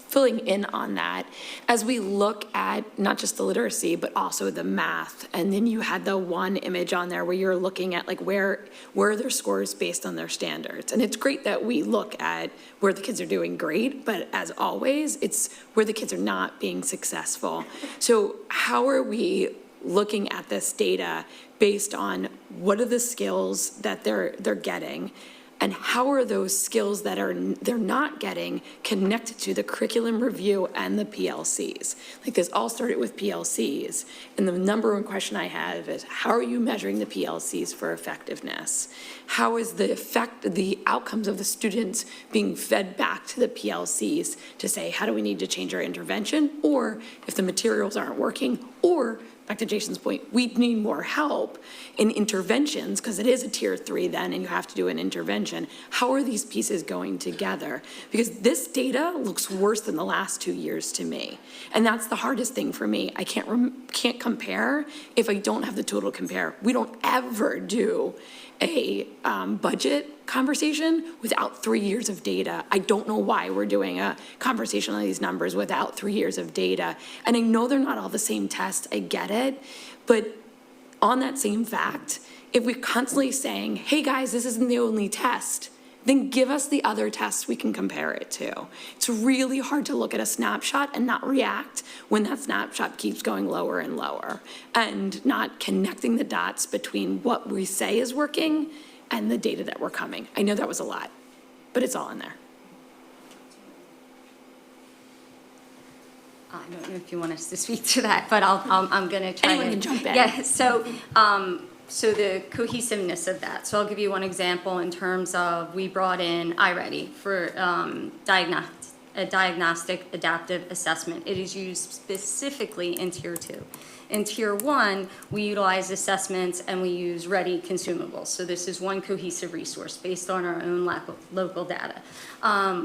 filling in on that, as we look at not just the literacy, but also the math, and then you had the one image on there where you're looking at like where are their scores based on their standards. And it's great that we look at where the kids are doing great, but as always, it's where the kids are not being successful. So how are we looking at this data based on what are the skills that they're getting, and how are those skills that they're not getting connected to the curriculum review and the PLCs? Like, this all started with PLCs, and the number one question I have is, how are you measuring the PLCs for effectiveness? How is the outcomes of the students being fed back to the PLCs to say, how do we need to change our intervention? Or if the materials aren't working, or back to Jason's point, we need more help in interventions, because it is a tier 3 then, and you have to do an intervention. How are these pieces going together? Because this data looks worse than the last 2 years to me. And that's the hardest thing for me. I can't compare if I don't have the total compare. We don't ever do a budget conversation without 3 years of data. I don't know why we're doing a conversation on these numbers without 3 years of data. And I know they're not all the same test, I get it, but on that same fact, if we're constantly saying, hey guys, this isn't the only test, then give us the other tests we can compare it to. It's really hard to look at a snapshot and not react when that snapshot keeps going lower and lower, and not connecting the dots between what we say is working and the data that we're coming. I know that was a lot, but it's all in there. I don't know if you want us to speak to that, but I'm going to try. Anyone can jump in. Yeah, so the cohesiveness of that. So I'll give you one example in terms of, we brought in iReady for a diagnostic adaptive assessment. It is used specifically in Tier 2. In Tier 1, we utilize assessments and we use Ready consumables. So this is one cohesive resource based on our own local data.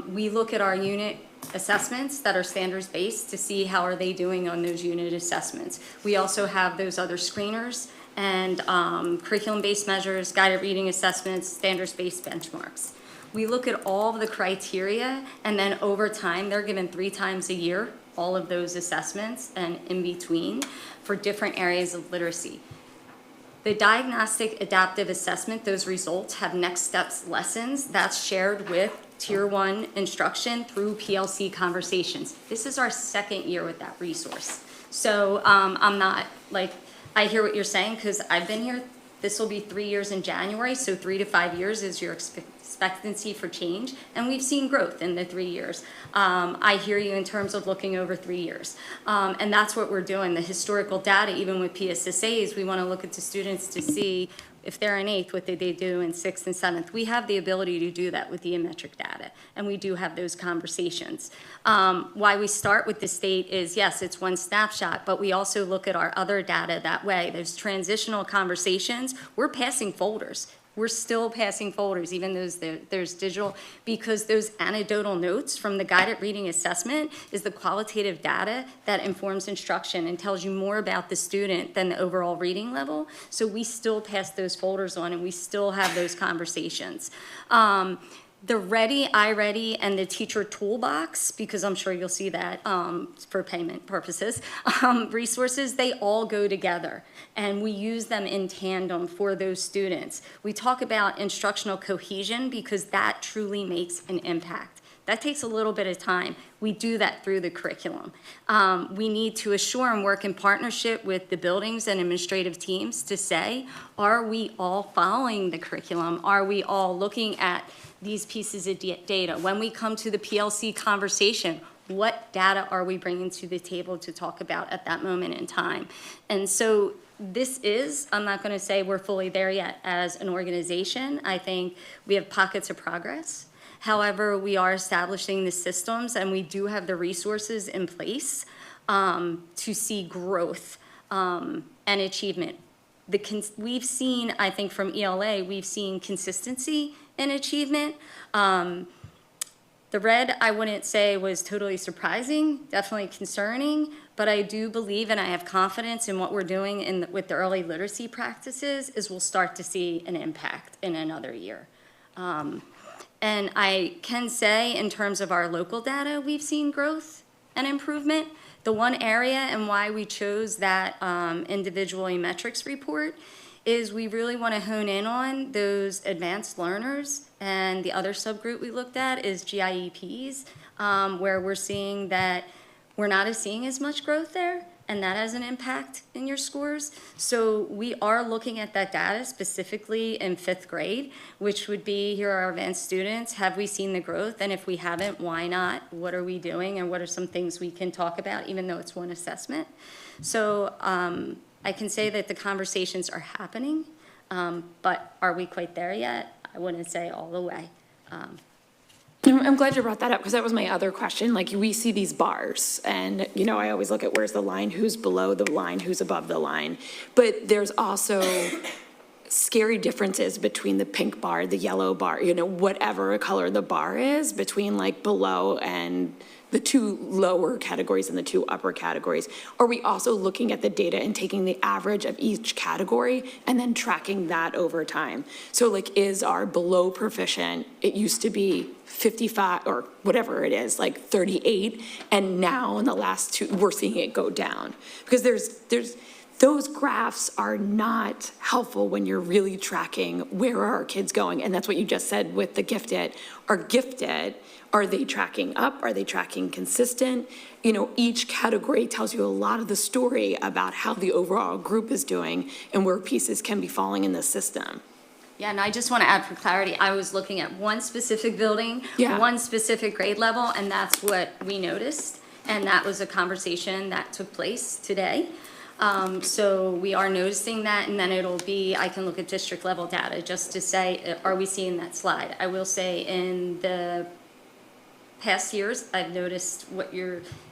We look at our unit assessments that are standards-based to see how are they doing on those unit assessments. We also have those other screeners and curriculum-based measures, guided reading assessments, standards-based benchmarks. We look at all of the criteria, and then over time, they're given 3 times a year, all of those assessments and in between for different areas of literacy. The diagnostic adaptive assessment, those results have next steps lessons that's shared with Tier 1 instruction through PLC conversations. This is our 2nd year with that resource. So I'm not like, I hear what you're saying because I've been here. This will be 3 years in January, so 3 to 5 years is your expectancy for change, and we've seen growth in the 3 years. I hear you in terms of looking over 3 years, and that's what we're doing. The historical data, even with PSSAs, we want to look at the students to see if they're in 8th, what did they do in 6th and 7th? We have the ability to do that with the metric data, and we do have those conversations. Why we start with the state is, yes, it's one snapshot, but we also look at our other data that way. There's transitional conversations. We're passing folders. We're still passing folders, even though there's digital, because those anecdotal notes from the guided reading assessment is the qualitative data that informs instruction and tells you more about the student than the overall reading level. So we still pass those folders on, and we still have those conversations. The Ready, iReady, and the teacher toolbox, because I'm sure you'll see that for payment purposes, resources, they all go together, and we use them in tandem for those students. We talk about instructional cohesion because that truly makes an impact. That takes a little bit of time. We do that through the curriculum. We need to assure and work in partnership with the buildings and administrative teams to say, are we all following the curriculum? Are we all looking at these pieces of data? When we come to the PLC conversation, what data are we bringing to the table to talk about at that moment in time? And so this is, I'm not going to say we're fully there yet as an organization. I think we have pockets of progress. However, we are establishing the systems, and we do have the resources in place to see growth and achievement. We've seen, I think from ELA, we've seen consistency in achievement. The red, I wouldn't say was totally surprising, definitely concerning, but I do believe, and I have confidence in what we're doing with the early literacy practices, is we'll start to see an impact in another year. And I can say, in terms of our local data, we've seen growth and improvement. The one area and why we chose that individual metrics report is we really want to hone in on those advanced learners. And the other subgroup we looked at is GIEPs, where we're seeing that we're not seeing as much growth there, and that has an impact in your scores. So we are looking at that data specifically in 5th grade, which would be, here are our advanced students, have we seen the growth? And if we haven't, why not? What are we doing? And what are some things we can talk about, even though it's one assessment? So I can say that the conversations are happening, but are we quite there yet? I wouldn't say all the way. I'm glad you brought that up, because that was my other question. Like, we see these bars, and, you know, I always look at where's the line, who's below the line, who's above the line. But there's also scary differences between the pink bar, the yellow bar, you know, whatever color the bar is, between like below and the 2 lower categories and the 2 upper categories. Are we also looking at the data and taking the average of each category and then tracking that over time? So like, is our below proficient, it used to be 55 or whatever it is, like 38, and now in the last 2, we're seeing it go down. Because those graphs are not helpful when you're really tracking where are our kids going. And that's what you just said with the gifted. Are they tracking up? Are they tracking consistent? You know, each category tells you a lot of the story about how the overall group is doing and where pieces can be falling in the system. Yeah, and I just want to add for clarity, I was looking at one specific building, Yeah. one specific grade level, and that's what we noticed. And that was a conversation that took place today. So we are noticing that, and then it'll be, I can look at district level data just to say, are we seeing that slide? I will say in the past years, I've noticed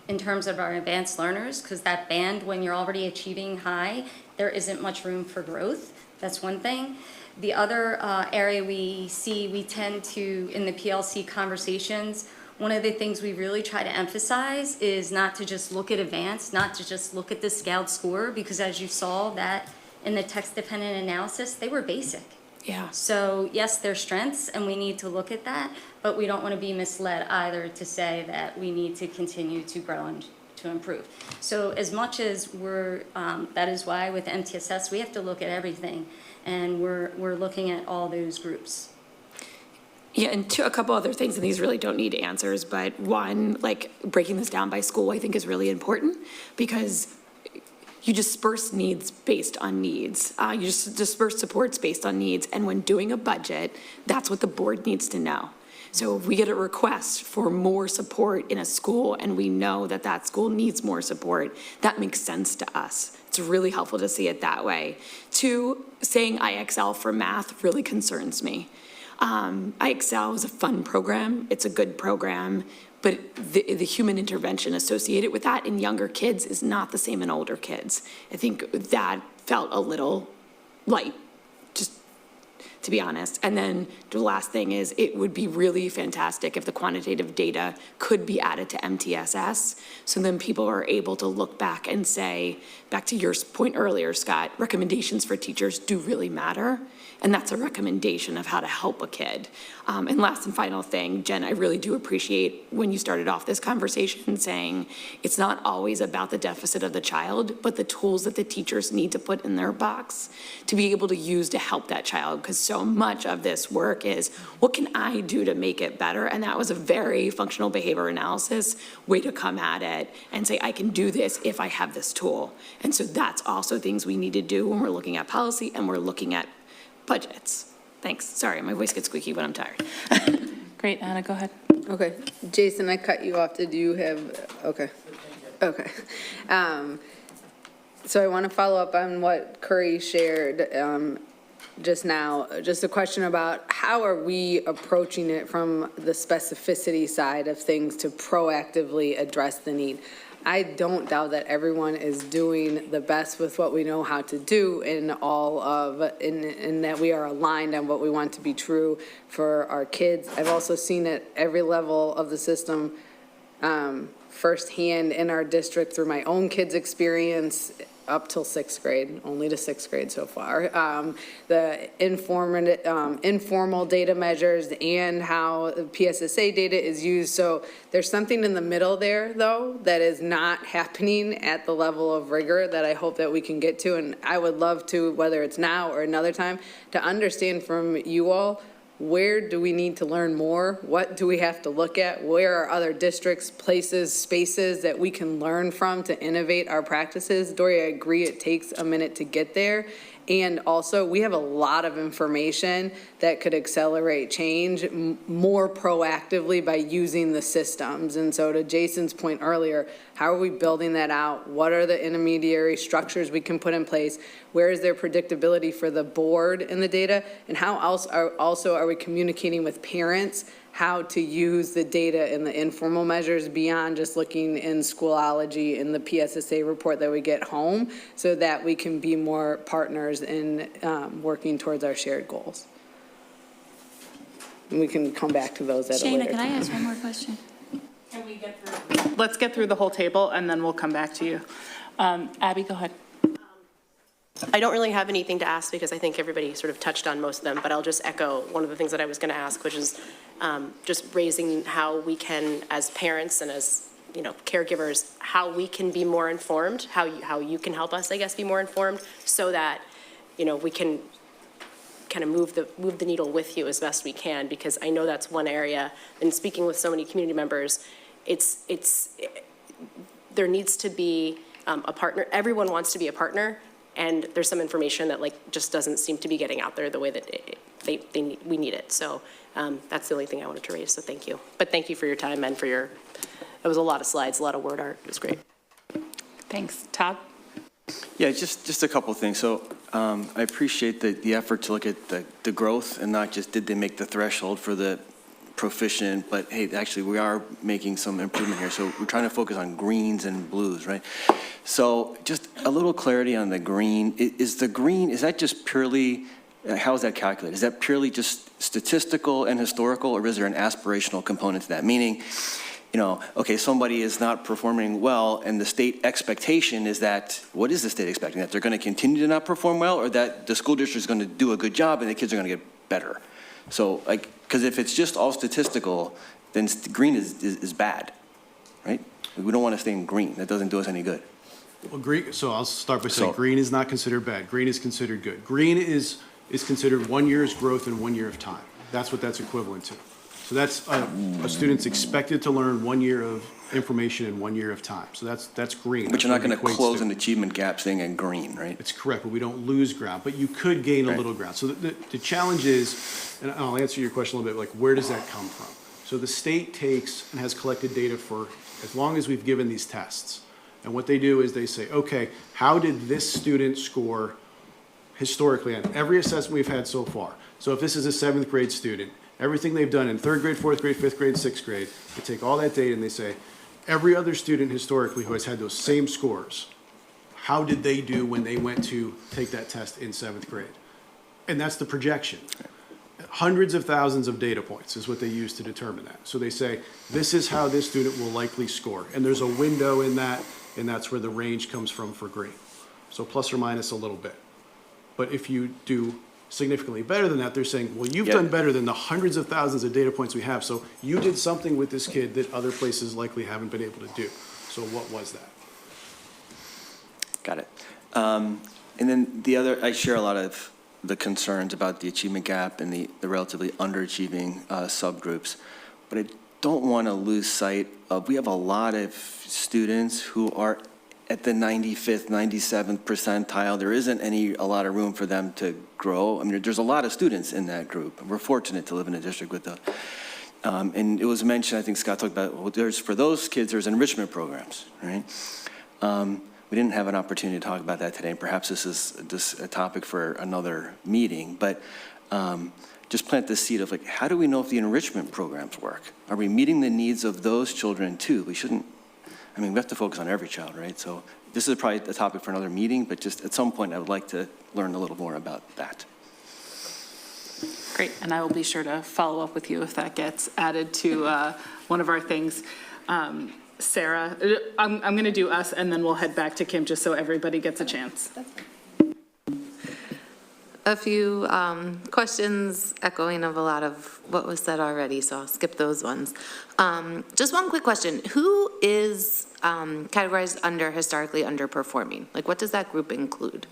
in terms of our advanced learners, because that band, when you're already achieving high, there isn't much room for growth. That's one thing. The other area we tend to, in the PLC conversations, one of the things we really try to emphasize is not to just look at advanced, not to just look at the scaled score, because as you saw that in the text-dependent analysis, they were basic. Yeah. So yes, there's strengths, and we need to look at that, but we don't want to be misled either to say that we need to continue to grow and to improve. So as much as that is why with MTSS, we have to look at everything, and we're looking at all those groups. Yeah, and a couple other things, and these really don't need answers, but one, like breaking this down by school, I think is really important, because you disperse needs based on needs. You just disperse supports based on needs, and when doing a budget, that's what the board needs to know. So if we get a request for more support in a school, and we know that that school needs more support, that makes sense to us. It's really helpful to see it that way. 2, saying IXL for math really concerns me. IXL is a fun program, it's a good program, but the human intervention associated with that in younger kids is not the same in older kids. I think that felt a little light, just to be honest. And then the last thing is, it would be really fantastic if the quantitative data could be added to MTSS, so then people are able to look back and say, back to your point earlier, Scott, recommendations for teachers do really matter. And that's a recommendation of how to help a kid. And last and final thing, Jen, I really do appreciate when you started off this conversation saying it's not always about the deficit of the child, but the tools that the teachers need to put in their box to be able to use to help that child. Because so much of this work is, what can I do to make it better? And that was a very functional behavior analysis way to come at it and say, I can do this if I have this tool. And so that's also things we need to do when we're looking at policy and we're looking at budgets. Thanks. Sorry, my voice gets squeaky when I'm tired. Great, Anna, go ahead. Okay, Jason, I cut you off. Did you have, okay. So I want to follow up on what Curry shared just now. Just a question about how are we approaching it from the specificity side of things to proactively address the need. I don't doubt that everyone is doing the best with what we know how to do in that we are aligned on what we want to be true for our kids. I've also seen it every level of the system firsthand in our district through my own kids' experience up till sixth grade, only to sixth grade so far. The informal data measures and how the PSSA data is used. So there's something in the middle there, though, that is not happening at the level of rigor that I hope that we can get to. And I would love to, whether it's now or another time, to understand from you all, where do we need to learn more? What do we have to look at? Where are other districts, places, spaces that we can learn from to innovate our practices? Dory, I agree it takes a minute to get there. And also, we have a lot of information that could accelerate change more proactively by using the systems. And so to Jason's point earlier, how are we building that out? What are the intermediary structures we can put in place? Where is there predictability for the board in the data? And how else are we communicating with parents how to use the data in the informal measures beyond just looking in Schoolology in the PSSA report that we get home, so that we can be more partners in working towards our shared goals. And we can come back to those at a later Shayna, can I time. ask one more question? Can we get through? Let's get through the whole table, and then we'll come back to you. Abby, go ahead. I don't really have anything to ask because I think everybody sort of touched on most of them, but I'll just echo one of the things that I was going to ask, which is just raising how we can, as parents and as, caregivers, how we can be more informed, how you can help us, I guess, be more informed, so that, we can kind of move the needle with you as best we can, because I know that's one area, and speaking with so many community members, there needs to be a partner. Everyone wants to be a partner, and there's some information that just doesn't seem to be getting out there the way that we need it. So that's the only thing I wanted to raise, so thank you. But thank you for your time and for it was a lot of slides, a lot of word art, it was great. Thanks. Todd? Yeah, just a couple of things. So I appreciate the effort to look at the growth and not just did they make the threshold for the proficient, but hey, actually we are making some improvement here. So we're trying to focus on greens and blues, right? So just a little clarity on the green. Is that just purely, how is that calculated? Is that purely just statistical and historical, or is there an aspirational component to that? Meaning, okay, somebody is not performing well, and the state expectation is that, what is the state expecting? That they're going to continue to not perform well, or that the school district is going to do a good job and the kids are going to get better? So, because if it's just all statistical, then green is bad, right? We don't want to stay in green. That doesn't do us any good. Well, green, so I'll start by saying green is not considered bad. Green is considered good. Green is considered 1 year's growth in 1 year of time. That's what that's equivalent to. So that's a student's expected to learn 1 year of information in 1 year of time. So that's green. But you're not going to close an achievement gap staying in green, right? It's correct, but we don't lose ground, but you could gain a little ground. So the challenge is, and I'll answer your question a little bit, where does that come from? So the state takes and has collected data for as long as we've given these tests. And what they do is they say, okay, how did this student score historically on every assessment we've had so far? So if this is a 7th grade student, everything they've done in 3rd grade, 4th grade, 5th grade, 6th grade, they take all that data and they say, every other student historically who has had those same scores, how did they do when they went to take that test in 7th grade? And that's the projection. Hundreds of thousands of data points is what they use to determine that. So they say, this is how this student will likely score. And there's a window in that, and that's where the range comes from for green. So plus or minus a little bit. But if you do significantly better than that, they're saying, well, you've done better than the hundreds of thousands of data points we have. So you did something with this kid that other places likely haven't been able to do. So what was that? Got it. And then the other, I share a lot of the concerns about the achievement gap and the relatively underachieving subgroups. But I don't want to lose sight of, we have a lot of students who are at the 95th, 97th percentile. There isn't a lot of room for them to grow. I mean, there's a lot of students in that group. We're fortunate to live in a district with those. And it was mentioned, I think Scott talked about, well, for those kids, there's enrichment programs, right? We didn't have an opportunity to talk about that today. Perhaps this is a topic for another meeting, but just plant the seed of how do we know if the enrichment programs work? Are we meeting the needs of those children too? We shouldn't, we have to focus on every child, right? So this is probably a topic for another meeting, but just at some point I would like to learn a little more about that. Great, and I will be sure to follow up with you if that gets added to one of our things. Sarah, I'm going to do us, and then we'll head back to Kim, just so everybody gets a chance. A few questions echoing of a lot of what was said already, so I'll skip those ones. Just one quick question. Who is categorized under historically underperforming? Like, what does that group include?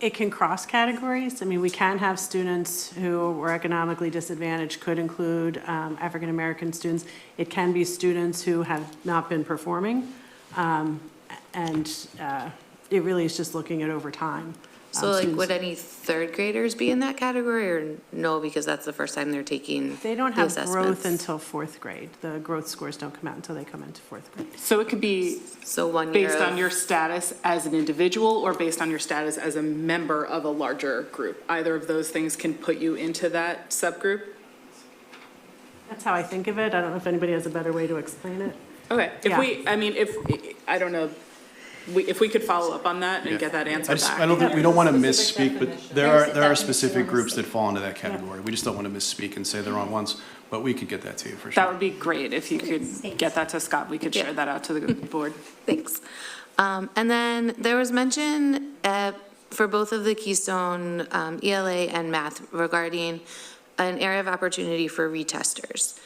It can cross categories. I mean, we can have students who were economically disadvantaged, could include African-American students. It can be students who have not been performing. And it really is just looking at over time. So like, Students- would any third graders be in that category, or no, because that's the first time they're taking They don't the have assessments? growth until fourth grade. The growth scores don't come out until they come into fourth grade. So it could be So 1 year based of- on your status as an individual or based on your status as a member of a larger group. Either of those things can put you into that subgroup. That's how I think of it. I don't know if anybody has a better way to explain it. Okay, Yeah. I don't know, if we could follow up on that and get that answer I back. don't think, we don't want to misspeak, but there are specific groups that fall into that category. We just don't want to misspeak and say the wrong ones, but we could get that to you for That sure. would be great if you could get that to Scott. We could share that out to the board. Thanks. And then there was mention for both of the Keystone ELA and math regarding an area of opportunity for retesters.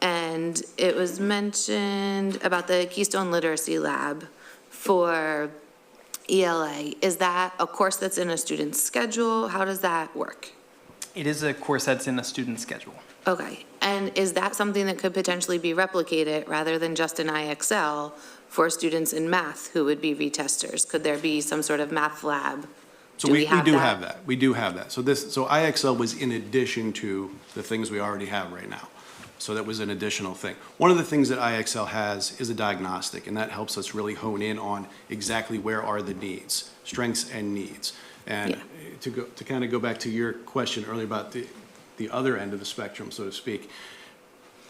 And it was mentioned about the Keystone Literacy Lab for ELA. Is that a course that's in a student's schedule? How does that work? It is a course that's in a student schedule. Okay, and is that something that could potentially be replicated rather than just an IXL for students in math who would be retesters? Could there be some sort of math lab? So we do have that. We do have that. So IXL was in addition to the things we already have right now. So that was an additional thing. One of the things that IXL has is a diagnostic, and that helps us really hone in on exactly where are the needs, strengths and needs. And to kind of go back to your question earlier about the other end of the spectrum, so to speak,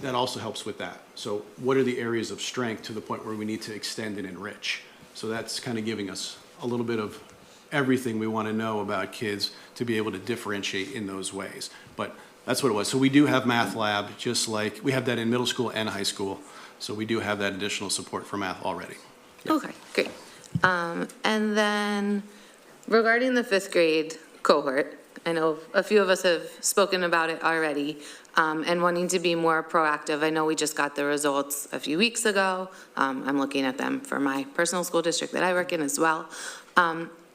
that also helps with that. So what are the areas of strength to the point where we need to extend and enrich? So that's kind of giving us a little bit of everything we want to know about kids to be able to differentiate in those ways. But that's what it was. So we do have math lab, just like we have that in middle school and high school. So we do have that additional support for math already. Okay, great. And then regarding the fifth grade cohort, I know a few of us have spoken about it already, and wanting to be more proactive. I know we just got the results a few weeks ago. I'm looking at them for my personal school district that I work in as well.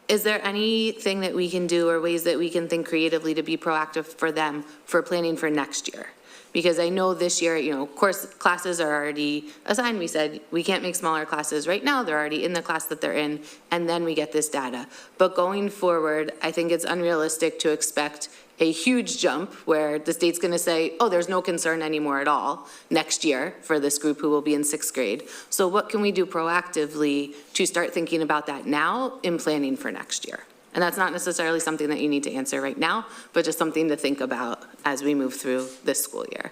Is there anything that we can do or ways that we can think creatively to be proactive for them for planning for next year? Because I know this year, course classes are already assigned. We said we can't make smaller classes right now. They're already in the class that they're in, and then we get this data. But going forward, I think it's unrealistic to expect a huge jump where the state's going to say, oh, there's no concern anymore at all next year for this group who will be in sixth grade. So what can we do proactively to start thinking about that now in planning for next year? And that's not necessarily something that you need to answer right now, but just something to think about as we move through this school year.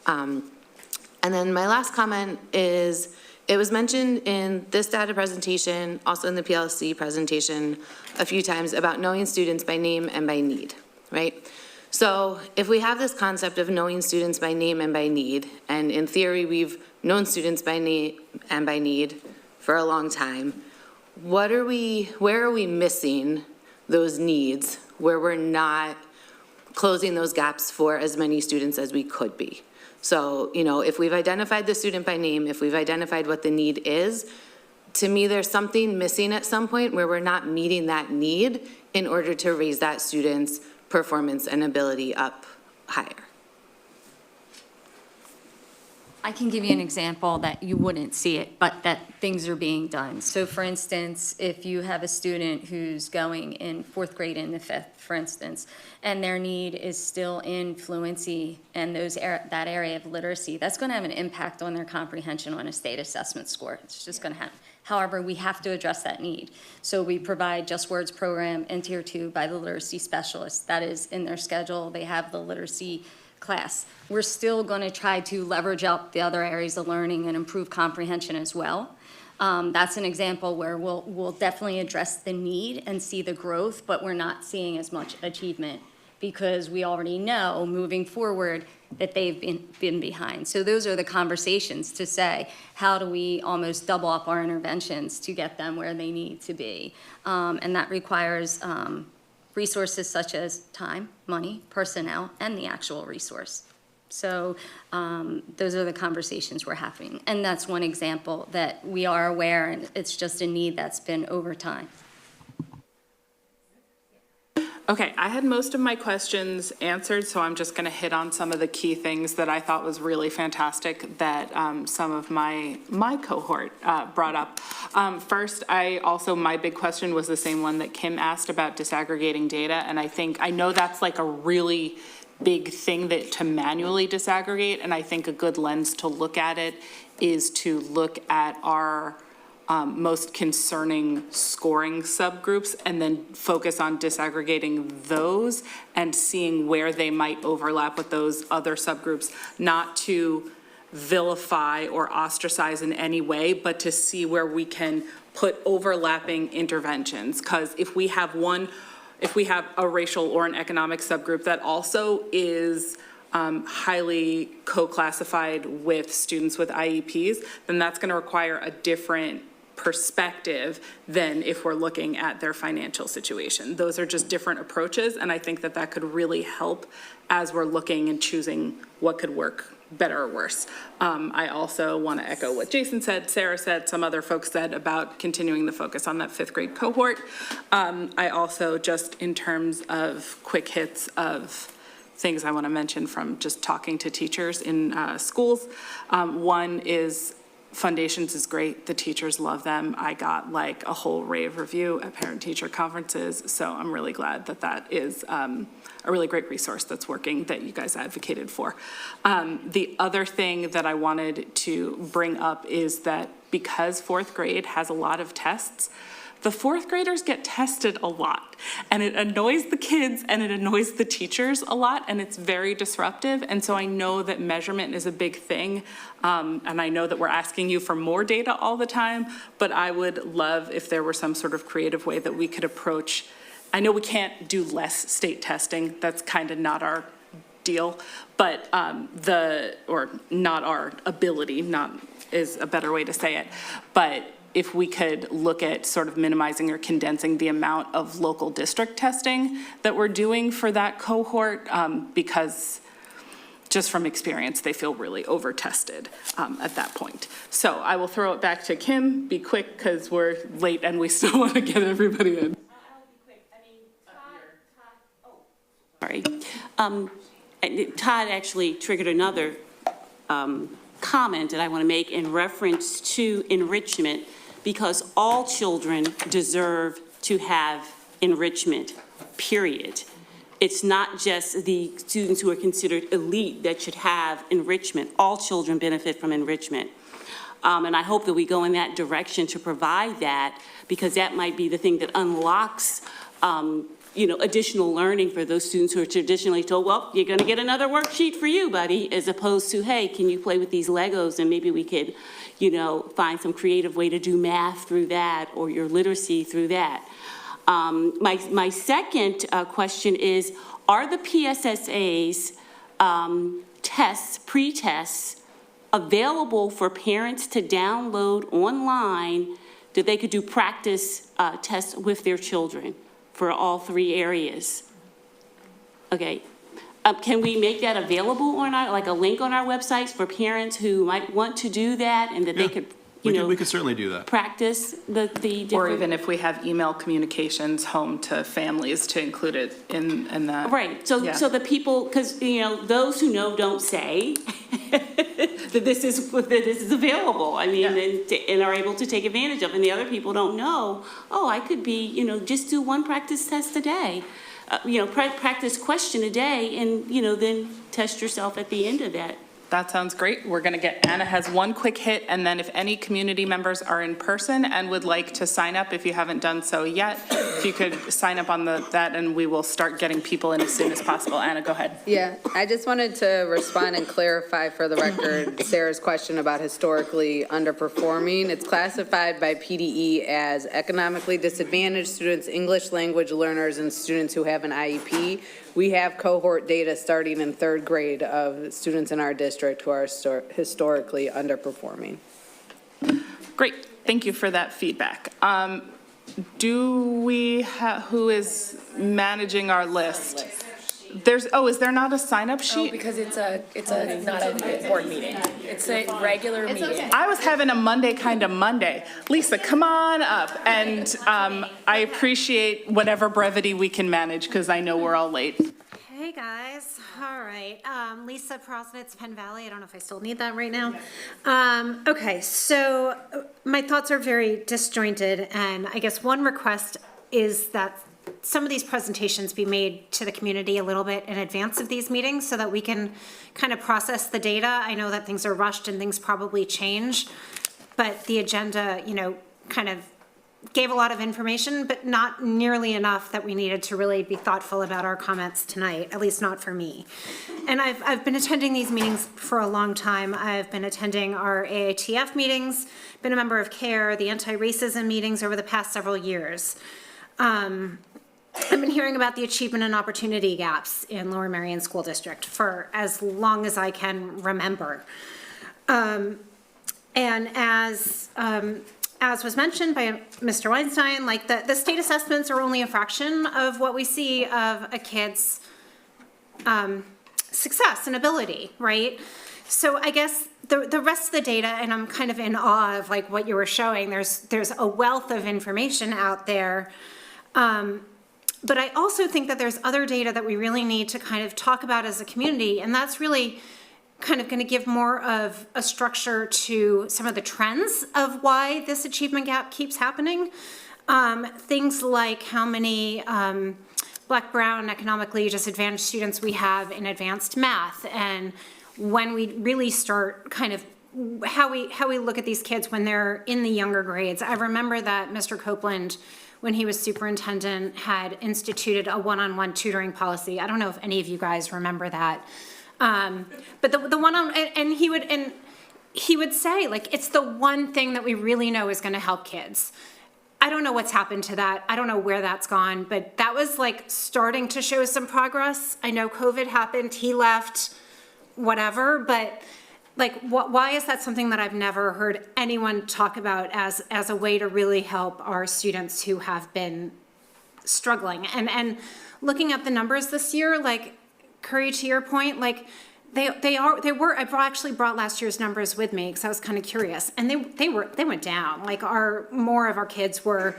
And then my last comment is, it was mentioned in this data presentation, also in the PLC presentation a few times about knowing students by name and by need, right? So if we have this concept of knowing students by name and by need, and in theory we've known students by name and by need for a long time, where are we missing those needs where we're not closing those gaps for as many students as we could be? So, if we've identified the student by name, if we've identified what the need is, to me, there's something missing at some point where we're not meeting that need in order to raise that student's performance and ability up higher. I can give you an example that you wouldn't see it, but that things are being done. So for instance, if you have a student who's going in fourth grade in the fifth, for instance, and their need is still in fluency and that area of literacy, that's going to have an impact on their comprehension on a state assessment score. It's just going to happen. However, we have to address that need. So we provide Just Words program in Tier 2 by the literacy specialist. That is in their schedule. They have the literacy class. We're still going to try to leverage out the other areas of learning and improve comprehension as well. That's an example where we'll definitely address the need and see the growth, but we're not seeing as much achievement because we already know moving forward that they've been behind. So those are the conversations to say, how do we almost double up our interventions to get them where they need to be? And that requires resources such as time, money, personnel, and the actual resource. So those are the conversations we're having. And that's one example that we are aware, and it's just a need that's been over time. Okay, I had most of my questions answered, so I'm just going to hit on some of the key things that I thought was really fantastic that some of my cohort brought up. First, my big question was the same one that Kim asked about disaggregating data, and I know that's like a really big thing to manually disaggregate, and I think a good lens to look at it is to look at our most concerning scoring subgroups and then focus on disaggregating those and seeing where they might overlap with those other subgroups, not to vilify or ostracize in any way, but to see where we can put overlapping interventions. Because if we have a racial or an economic subgroup that also is highly co-classified with students with IEPs, then that's going to require a different perspective than if we're looking at their financial situation. Those are just different approaches, and I think that could really help as we're looking and choosing what could work better or worse. I also want to echo what Jason said, Sarah said, some other folks said about continuing the focus on that 5th grade cohort. I also, just in terms of quick hits of things I want to mention from just talking to teachers in schools. One is Foundations is great. The teachers love them. I got like a whole rave review at parent-teacher conferences, so I'm really glad that is a really great resource that's working that you guys advocated for. The other thing that I wanted to bring up is that because 4th grade has a lot of tests, the 4th graders get tested a lot, and it annoys the kids and it annoys the teachers a lot, and it's very disruptive. And so I know that measurement is a big thing, and I know that we're asking you for more data all the time, but I would love if there were some sort of creative way that we could approach. I know we can't do less state testing. That's kind of not our deal, but or not our ability, not is a better way to say it, but if we could look at sort of minimizing or condensing the amount of local district testing that we're doing for that cohort, because just from experience, they feel really over-tested at that point. So I will throw it back to Kim. Be quick, because we're late and we still want to get everybody in. Sorry. Todd actually triggered another comment that I want to make in reference to enrichment, because all children deserve to have enrichment, period. It's not just the students who are considered elite that should have enrichment. All children benefit from enrichment. And I hope that we go in that direction to provide that, because that might be the thing that unlocks additional learning for those students who are traditionally told, well, you're going to get another worksheet for you, buddy, as opposed to, hey, can you play with these Legos and maybe we could, find some creative way to do math through that, or your literacy through that. My second question is, are the PSSA's tests, pre-tests, available for parents to download online that they could do practice tests with their children for all 3 areas? Okay. Can we make that available on like a link on our websites for parents who might want to do that, and that they could, we could certainly do that. practice the different. Or even if we have email communications home to families to include it in that. Right, so the people, because, those who know don't say that this is available, and are able to take advantage of, and the other people don't know, I could be, just do 1 practice test a day, practice question a day, and, then test yourself at the end of that That sounds great. We're going to get, Anna has one quick hit, and then if any community members are in person and would like to sign up, if you haven't done so yet, if you could sign up on that, and we will start getting people in as soon as possible. Anna, go ahead. Yeah, I just wanted to respond and clarify for the record Sarah's question about historically underperforming. It's classified by PDE as economically disadvantaged students, English language learners, and students who have an IEP. We have cohort data starting in 3rd grade of students in our district who are historically underperforming. Great. Thank you for that feedback. Do we have, who is managing our list? Is there not a sign-up sheet? Because it's not a board meeting. It's a regular meeting. I was having a Monday kind of Monday. Lisa, come on up. And I appreciate whatever brevity we can manage, because I know we're all late. Hey, guys. All right. Lisa Prosnitz, Penn Valley. I don't know if I still need that right now. Okay, so my thoughts are very disjointed, and I guess one request is that some of these presentations be made to the community a little bit in advance of these meetings so that we can kind of process the data. I know that things are rushed and things probably change, but the agenda, kind of gave a lot of information, but not nearly enough that we needed to really be thoughtful about our comments tonight, at least not for me. And I've been attending these meetings for a long time. I've been attending our AATF meetings, been a member of CARE, the anti-racism meetings over the past several years. I've been hearing about the achievement and opportunity gaps in Lower Merion School District for as long as I can remember. And as was mentioned by Mr. Weinstein, like the state assessments are only a fraction of what we see of a kid's success and ability, right? So I guess the rest of the data, and I'm kind of in awe of like what you were showing, there's a wealth of information out there. But I also think that there's other data that we really need to kind of talk about as a community, and that's really kind of going to give more of a structure to some of the trends of why this achievement gap keeps happening. Things like how many Black, Brown, economically disadvantaged students we have in advanced math, and when we really start kind of how we look at these kids when they're in the younger grades. I remember that Mr. Copeland, when he was superintendent, had instituted a one-on-one tutoring policy. I don't know if any of you guys remember that. But the one-on, and he would say, like, it's the one thing that we really know is gonna help kids. I don't know what's happened to that. I don't know where that's gone, but that was like starting to show some progress. I know COVID happened, he left, whatever, but like, why is that something that I've never heard anyone talk about as a way to really help our students who have been struggling? And looking at the numbers this year, like, Curry, to your point, like, I actually brought last year's numbers with me because I was kind of curious, and they went down. Like, more of our kids were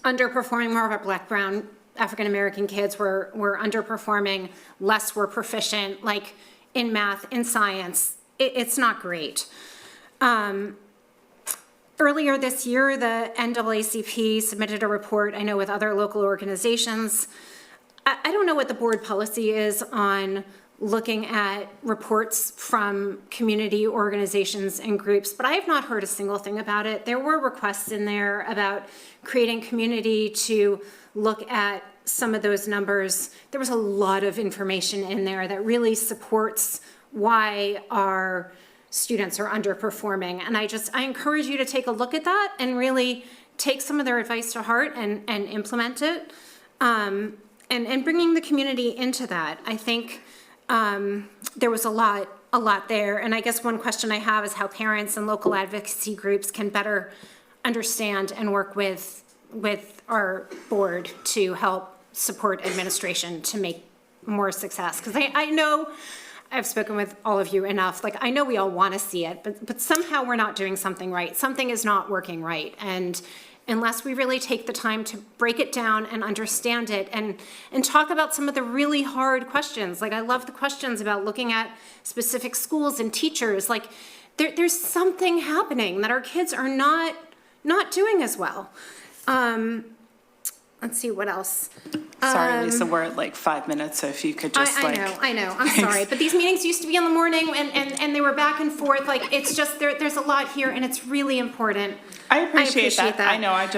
underperforming, more of our Black, Brown, African American kids were underperforming, less were proficient, like, in math, in science. It's not great. Earlier this year, the NAACP submitted a report, I know with other local organizations. I don't know what the board policy is on looking at reports from community organizations and groups, but I have not heard a single thing about it. There were requests in there about creating community to look at some of those numbers. There was a lot of information in there that really supports why our students are underperforming. And I encourage you to take a look at that and really take some of their advice to heart and implement it. And bringing the community into that. I think there was a lot there. And I guess one question I have is how parents and local advocacy groups can better understand and work with our board to help support administration to make more success. Because I know, I've spoken with all of you enough, like, I know we all want to see it, but somehow we're not doing something right. Something is not working right. And unless we really take the time to break it down and understand it and talk about some of the really hard questions. Like, I love the questions about looking at specific schools and teachers. Like, there's something happening that our kids are not doing as well. Let's see what else. Sorry, Lisa, we're at like 5 minutes, so if you could just I know, I'm sorry, but these meetings used to be in the morning, and they were back and forth, like, it's just, there's a lot here, and it's really important. I appreciate that. I know, I'm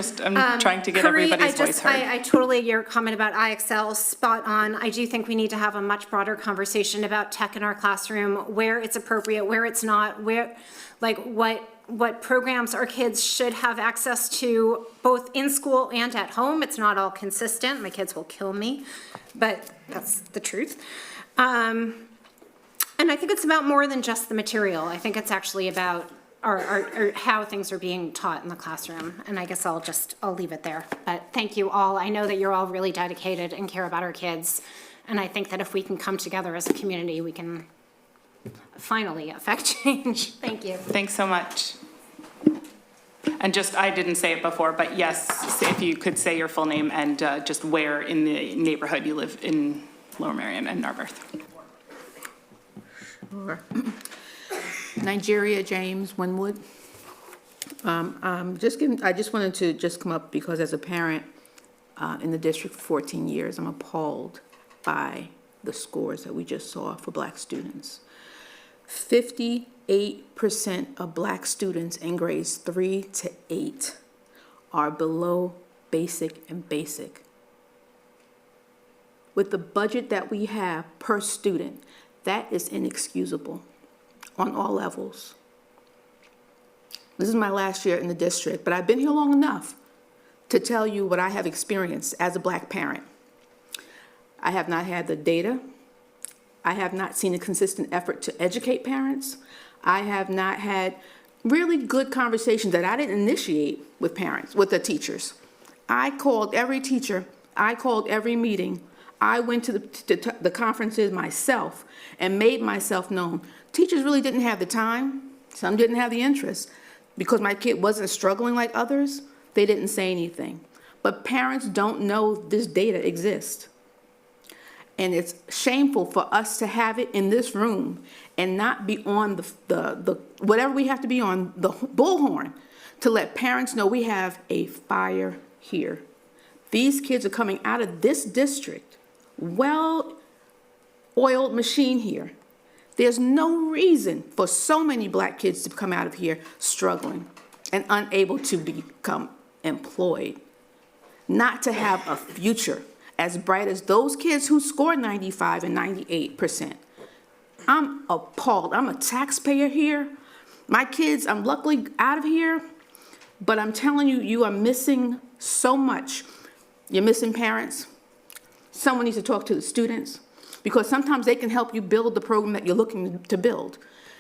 trying to get Curry, everybody's voice heard. I totally, your comment about IXL, spot on. I do think we need to have a much broader conversation about tech in our classroom, where it's appropriate, where it's not, where, like, what programs our kids should have access to, both in school and at home. It's not all consistent. My kids will kill me, but that's the truth. And I think it's about more than just the material. I think it's actually about or how things are being taught in the classroom. And I guess I'll leave it there. But thank you all. I know that you're all really dedicated and care about our kids. And I think that if we can come together as a community, we can finally affect change. Thank you. Thanks so much. And just, I didn't say it before, but yes, if you could say your full name and just where in the neighborhood you live in Lower Merion and Narberth. Sure. Nigeria James Winwood. I just wanted to just come up because as a parent in the district for 14 years, I'm appalled by the scores that we just saw for Black students. 58% of Black students in grades 3 to 8 are below basic and basic. With the budget that we have per student, that is inexcusable on all levels. This is my last year in the district, but I've been here long enough to tell you what I have experienced as a Black parent. I have not had the data. I have not seen a consistent effort to educate parents. I have not had really good conversations that I didn't initiate with parents, with the teachers. I called every teacher. I called every meeting. I went to the conferences myself and made myself known. Teachers really didn't have the time. Some didn't have the interest. Because my kid wasn't struggling like others, they didn't say anything. But parents don't know this data exists. And it's shameful for us to have it in this room and not be on the whatever we have to be on, the bullhorn, to let parents know we have a fire here. These kids are coming out of this district, well-oiled machine here. There's no reason for so many Black kids to come out of here struggling and unable to become employed, not to have a future as bright as those kids who scored 95 and 98%. I'm appalled. I'm a taxpayer here. My kids, I'm luckily out of here, but I'm telling you, you are missing so much. You're missing parents. Someone needs to talk to the students, because sometimes they can help you build the program that you're looking to build.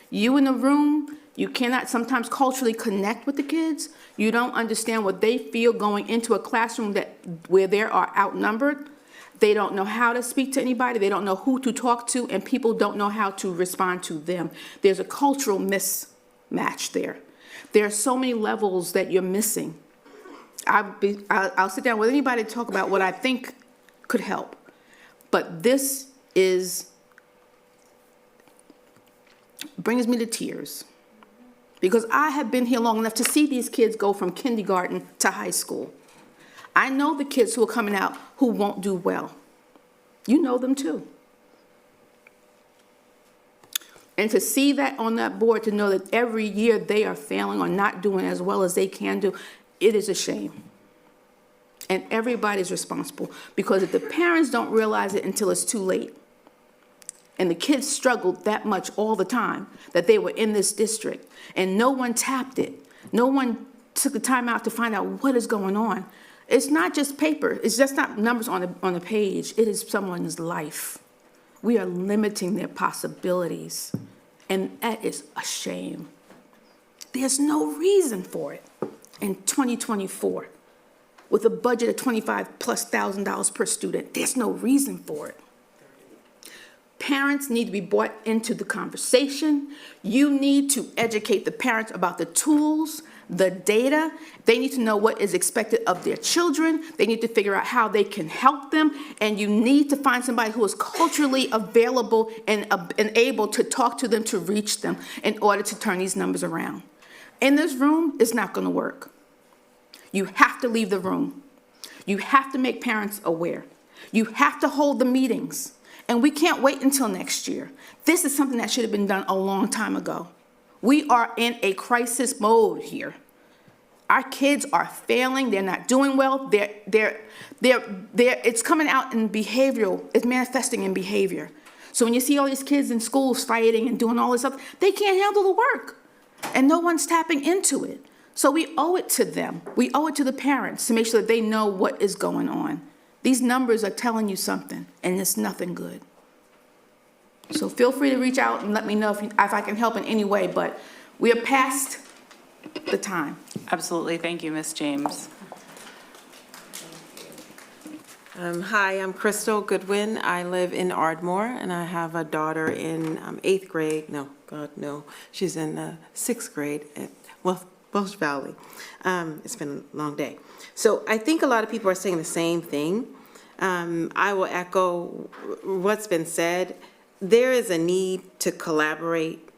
You in the room, you cannot sometimes culturally connect with the kids. You don't understand what they feel going into a classroom where they are outnumbered. They don't know how to speak to anybody. They don't know who to talk to, and people don't know how to respond to them. There's a cultural mismatch there. There are so many levels that you're missing. I'll sit down with anybody to talk about what I think could help. But this brings me to tears, because I have been here long enough to see these kids go from kindergarten to high school. I know the kids who are coming out who won't do well. You know them too. And to see that on that board, to know that every year they are failing or not doing as well as they can do, it is a shame. And everybody's responsible, because if the parents don't realize it until it's too late, and the kids struggled that much all the time that they were in this district, and no one tapped it, no one took the time out to find out what is going on. It's not just paper, it's just not numbers on a page, it is someone's life. We are limiting their possibilities, and that is a shame. There's no reason for it in 2024. With a budget of $25,000+ per student, there's no reason for it. Parents need to be brought into the conversation. You need to educate the parents about the tools, the data. They need to know what is expected of their children. They need to figure out how they can help them. And you need to find somebody who is culturally available and able to talk to them, to reach them, in order to turn these numbers around. In this room, it's not going to work. You have to leave the room. You have to make parents aware. You have to hold the meetings, and we can't wait until next year. This is something that should have been done a long time ago. We are in a crisis mode here. Our kids are failing, they're not doing well, it's coming out in behavioral, it's manifesting in behavior. So when you see all these kids in schools fighting and doing all this stuff, they can't handle the work, and no one's tapping into it. So we owe it to them, we owe it to the parents to make sure that they know what is going on. These numbers are telling you something, and it's nothing good. So feel free to reach out and let me know if I can help in any way, but we are past the time. Absolutely. Thank you, Ms. James. Hi, I'm Crystal Goodwin. I live in Ardmore, and I have a daughter in 8th grade. No, God, no. She's in 6th grade at Welsh Valley. It's been a long day. So I think a lot of people are saying the same thing. I will echo what's been said. There is a need to collaborate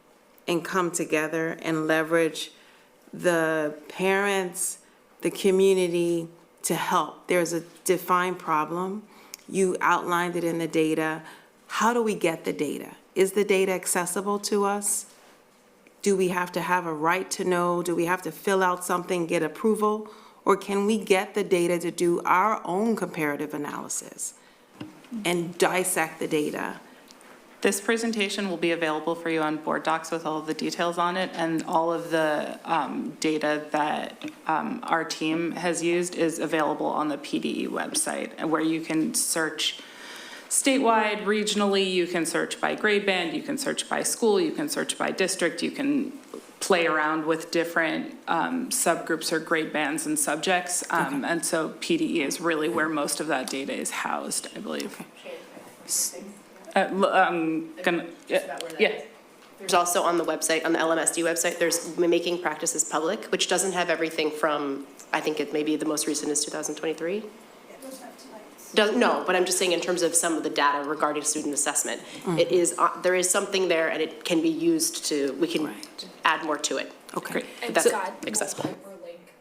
and come together and leverage the parents, the community to help. There's a defined problem. You outlined it in the data. How do we get the data? Is the data accessible to us? Do we have to have a right to know? Do we have to fill out something, get approval? Or can we get the data to do our own comparative analysis and dissect the data? This presentation will be available for you on board docs with all of the details on it, and all of the data that our team has used is available on the PDE website, where you can search statewide, regionally, you can search by grade band, you can search by school, you can search by district, you can play around with different subgroups or grade bands and subjects. And so PDE is really where most of that data is housed, I believe. Yeah. There's also on the website, on the LMSD website, there's Making Practices Public, which doesn't have everything from, I think it maybe the most recent is 2023. No, but I'm just saying in terms of some of the data regarding student assessment, it is, there is something there, and it can be used to, we can add more to it. Okay. Great. And That's Scott, accessible.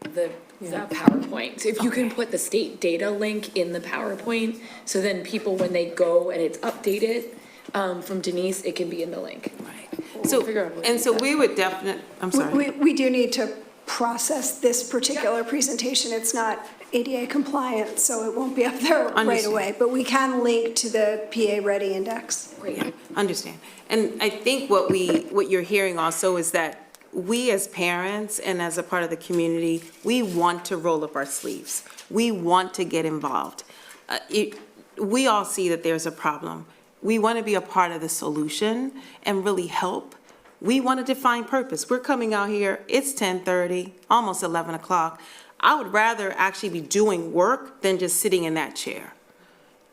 The PowerPoint. So if you can put the state data link in the PowerPoint, so then people, when they go and it's updated from Denise, it can be in the link. So, and so we would definitely, I'm sorry. We do need to process this particular presentation. It's not ADA compliant, so it won't be up there right away, but we can link to the PA Ready Index. Yeah, understand. And I think what you're hearing also is that we as parents and as a part of the community, we want to roll up our sleeves. We want to get involved. We all see that there's a problem. We want to be a part of the solution and really help. We want to define purpose. We're coming out here, it's 10:30, almost 11 o'clock. I would rather actually be doing work than just sitting in that chair.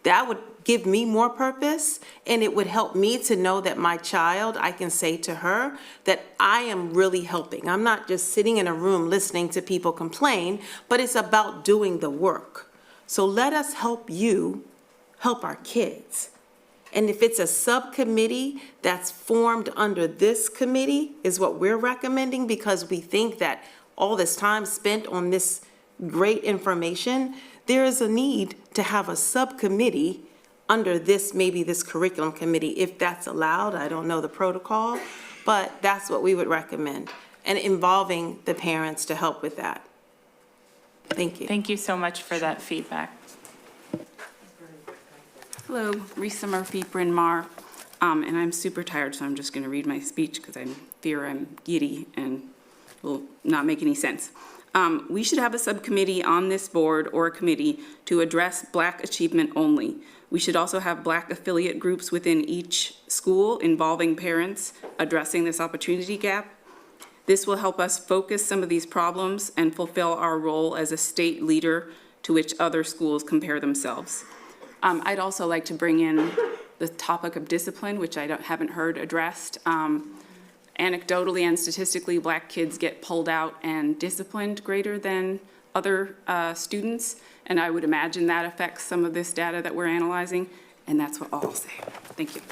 That would give me more purpose, and it would help me to know that my child, I can say to her that I am really helping. I'm not just sitting in a room listening to people complain, but it's about doing the work. So let us help you help our kids. And if it's a subcommittee that's formed under this committee is what we're recommending, because we think that all this time spent on this great information, there is a need to have a subcommittee under this, maybe this curriculum committee, if that's allowed. I don't know the protocol, but that's what we would recommend, and involving the parents to help with that. Thank you. Thank you so much for that feedback. Hello, Risa Murphy, Bryn Mawr, and I'm super tired, so I'm just going to read my speech because I fear I'm giddy and will not make any sense. We should have a subcommittee on this board or a committee to address Black achievement only. We should also have Black affiliate groups within each school involving parents addressing this opportunity gap. This will help us focus some of these problems and fulfill our role as a state leader to which other schools compare themselves. I'd also like to bring in the topic of discipline, which I haven't heard addressed. Anecdotally and statistically, Black kids get pulled out and disciplined greater than other students, and I would imagine that affects some of this data that we're analyzing, and that's what I'll say. Thank you.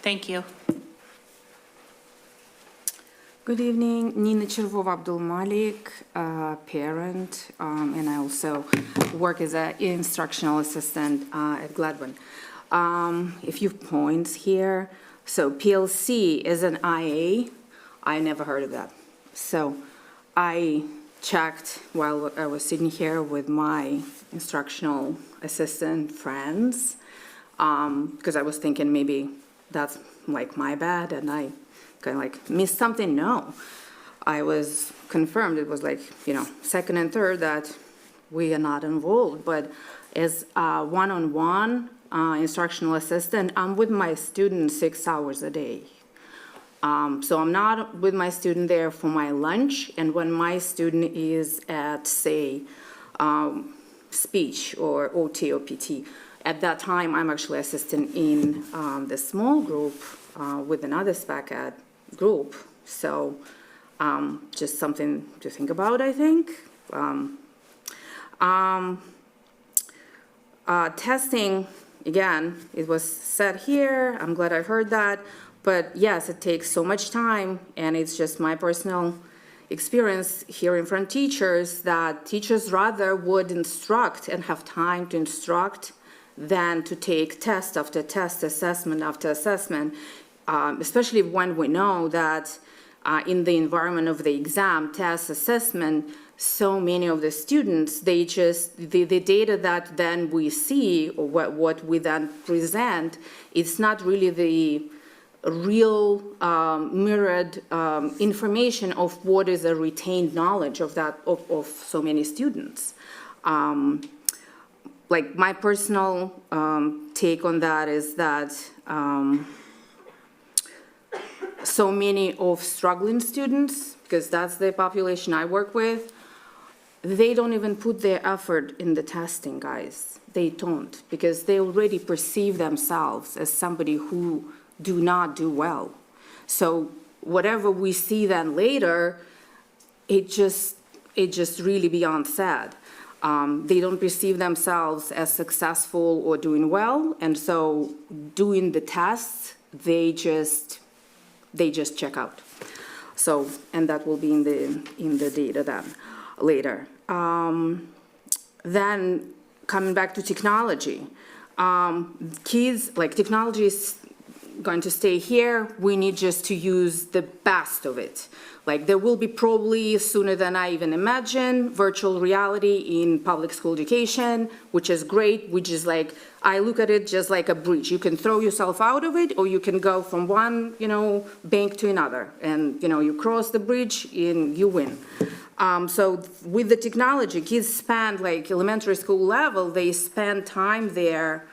Thank you. Good evening, Nina Chervova Abdul Malik, parent, and I also work as an instructional assistant at Gladwin. A few points here. So PLC is an IA. I never heard of that. So I checked while I was sitting here with my instructional assistant friends, because I was thinking maybe that's like my bad and I kind of like missed something. No, I was confirmed. It was like, second and third that we are not involved. But as a one-on-one instructional assistant, I'm with my students 6 hours a day. So I'm not with my student there for my lunch, and when my student is at, say, speech or OT or PT, at that time I'm actually assisting in the small group with another spec ed group. So just something to think about, I think. Testing, again, it was said here, I'm glad I heard that, but yes, it takes so much time, and it's just my personal experience hearing from teachers that teachers rather would instruct and have time to instruct than to take test after test, assessment after assessment, especially when we know that in the environment of the exam, test, assessment, so many of the students, they just, the data that then we see, or what we then present, it's not really the real mirrored information of what is a retained knowledge of that, of so many students. Like my personal take on that is that so many of struggling students, because that's the population I work with, they don't even put their effort in the testing, guys. They don't, because they already perceive themselves as somebody who do not do well. So whatever we see then later, it just really beyond sad. They don't perceive themselves as successful or doing well, and so doing the tests, they just check out. So, and that will be in the data then later. Then coming back to technology, kids, like technology is going to stay here. We need just to use the best of it. Like there will be probably sooner than I even imagine virtual reality in public school education, which is great, which is like, I look at it just like a bridge. You can throw yourself out of it, or you can go from one, bank to another, and you cross the bridge and you win. So with the technology, kids spend, like elementary school level, they spend time there,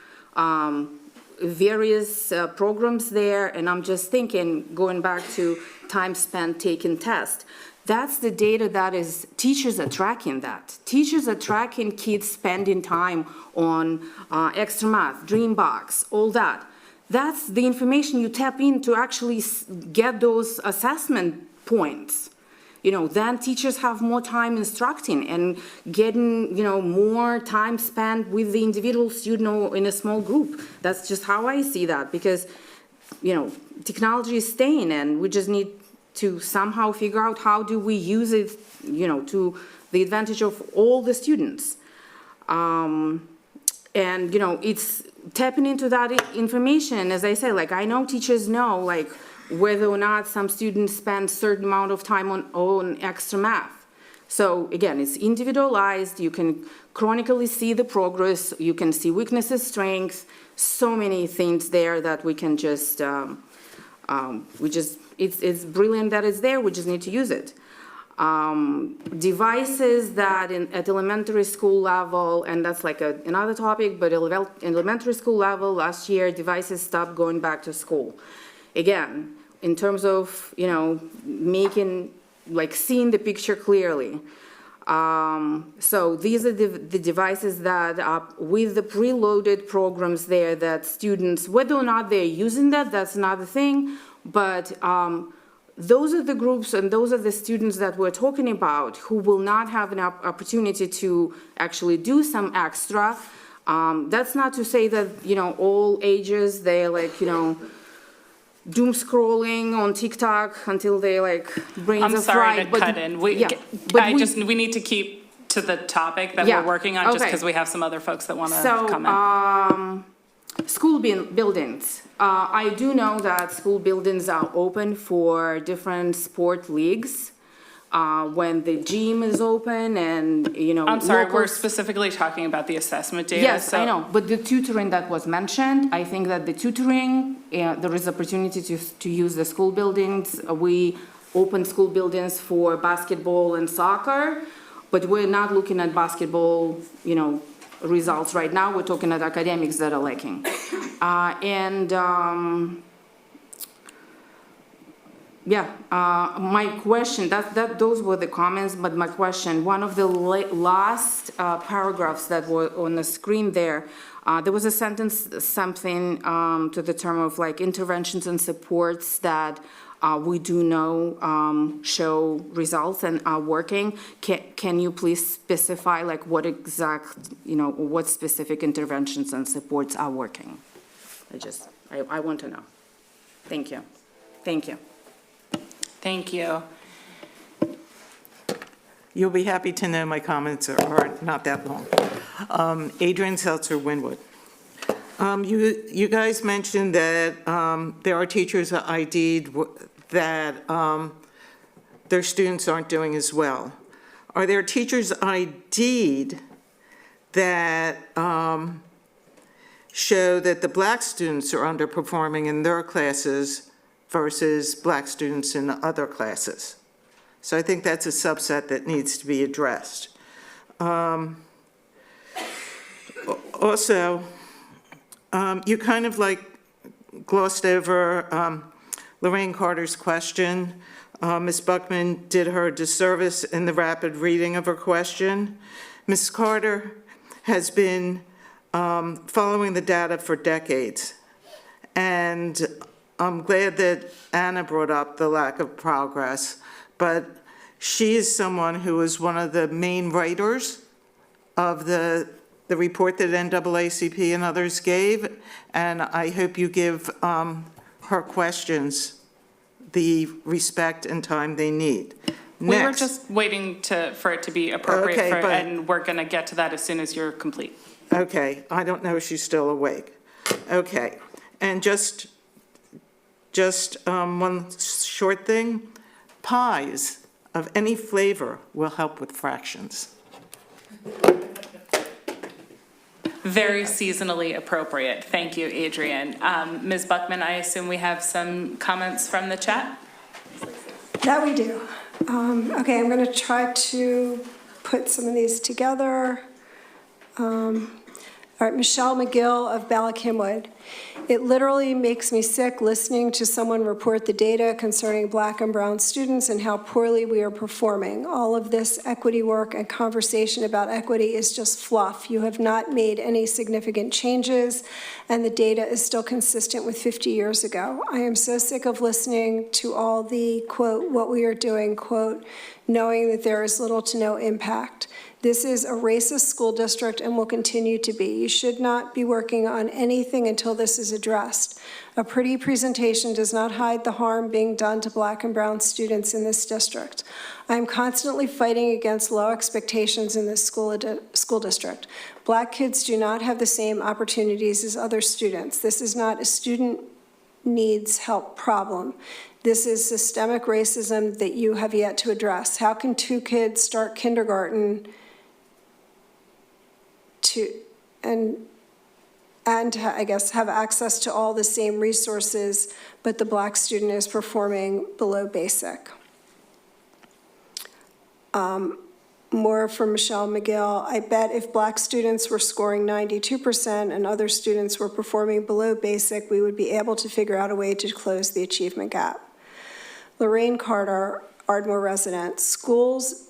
various programs there, and I'm just thinking, going back to time spent taking tests, that's the data that is, teachers are tracking that. Teachers are tracking kids spending time on extra math, Dreambox, all that. That's the information you tap in to actually get those assessment points. Then teachers have more time instructing and getting, more time spent with the individual student or in a small group. That's just how I see that, because, technology is staying, and we just need to somehow figure out how do we use it, to the advantage of all the students. And, it's tapping into that information. As I say, like, I know teachers know, like, whether or not some students spend certain amount of time on extra math. So again, it's individualized. You can chronically see the progress. You can see weaknesses, strengths, so many things there that we can just, it's brilliant that it's there. We just need to use it. Devices that at elementary school level, and that's like another topic, but elementary school level, last year, devices stopped going back to school. Again, in terms of, making, like seeing the picture clearly. So these are the devices that are with the preloaded programs there that students, whether or not they're using that, that's another thing, but those are the groups and those are the students that we're talking about who will not have an opportunity to actually do some extra. That's not to say that, all ages, they're like, doom scrolling on TikTok until they like brains I'm are sorry fried. to but cut in. We need to keep to the topic that Yeah, we're working on, just okay. because we have some other folks that want to So, comment. school buildings. I do know that school buildings are open for different sport leagues. When the gym is open and, you know. I'm sorry, we're locals- specifically talking about the assessment data. Yes, so- I know, but the tutoring that was mentioned, I think that the tutoring, there is opportunity to use the school buildings. We open school buildings for basketball and soccer, but we're not looking at basketball, you know, results right now. We're talking at academics that are lacking. My question, those were the comments, but my question, one of the last paragraphs that were on the screen there was a sentence, something to the term of like interventions and supports that we do know show results and are working. Can you please specify like what exact, you know, what specific interventions and supports are working? I want to know. Thank you. Thank you. Thank you. You'll be happy to know my comments are not that long. Adrian Seltzer, Wynwood. You guys mentioned that there are teachers that ID'd that their students aren't doing as well. Are there teachers ID'd that show that the Black students are underperforming in their classes versus Black students in the other classes? So I think that's a subset that needs to be addressed. Also, you kind of like glossed over Lorraine Carter's question. Ms. Buckman did her a disservice in the rapid reading of her question. Ms. Carter has been following the data for decades, and I'm glad that Anna brought up the lack of progress, but she is someone who is one of the main writers of the report that NAACP and others gave, and I hope you give her questions the respect and time they need. We were Next. just waiting for it to be appropriate, Okay, and we're going to get to that as soon as you're complete. Okay, I don't know if she's still awake. Okay, and just one short thing. Pies of any flavor will help with fractions. Very seasonally appropriate. Thank you, Adrian. Ms. Buckman, I assume we have some comments from the chat? That we do. Okay, I'm going to try to put some of these together. All right, Michelle McGill of Ballackinwood. It literally makes me sick listening to someone report the data concerning Black and brown students and how poorly we are performing. All of this equity work and conversation about equity is just fluff. You have not made any significant changes, and the data is still consistent with 50 years ago. I am so sick of listening to all the, quote, what we are doing, quote, knowing that there is little to no impact. This is a racist school district and will continue to be. You should not be working on anything until this is addressed. A pretty presentation does not hide the harm being done to Black and brown students in this district. I am constantly fighting against low expectations in this school district. Black kids do not have the same opportunities as other students. This is not a student needs help problem. This is systemic racism that you have yet to address. How can two kids start kindergarten and I guess have access to all the same resources, but the Black student is performing below basic? More from Michelle McGill. I bet if Black students were scoring 92% and other students were performing below basic, we would be able to figure out a way to close the achievement gap. Lorraine Carter, Ardmore resident. Schools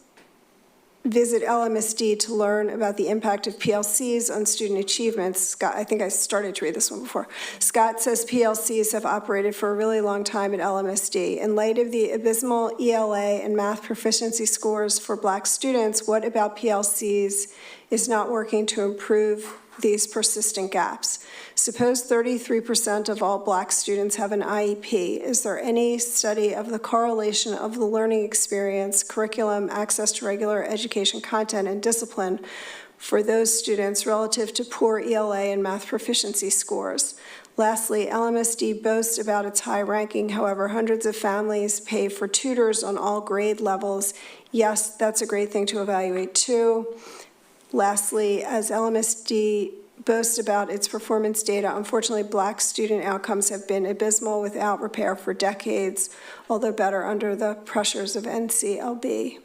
visit LMSD to learn about the impact of PLCs on student achievements. Scott, I think I started to read this one before. Scott says PLCs have operated for a really long time at LMSD. In light of the abysmal ELA and math proficiency scores for Black students, what about PLCs is not working to improve these persistent gaps? Suppose 33% of all Black students have an IEP. Is there any study of the correlation of the learning experience, curriculum, access to regular education content, and discipline for those students relative to poor ELA and math proficiency scores? Lastly, LMSD boasts about its high ranking. However, hundreds of families pay for tutors on all grade levels. Yes, that's a great thing to evaluate too. Lastly, as LMSD boasts about its performance data, unfortunately, Black student outcomes have been abysmal without repair for decades, although better under the pressures of NCLB.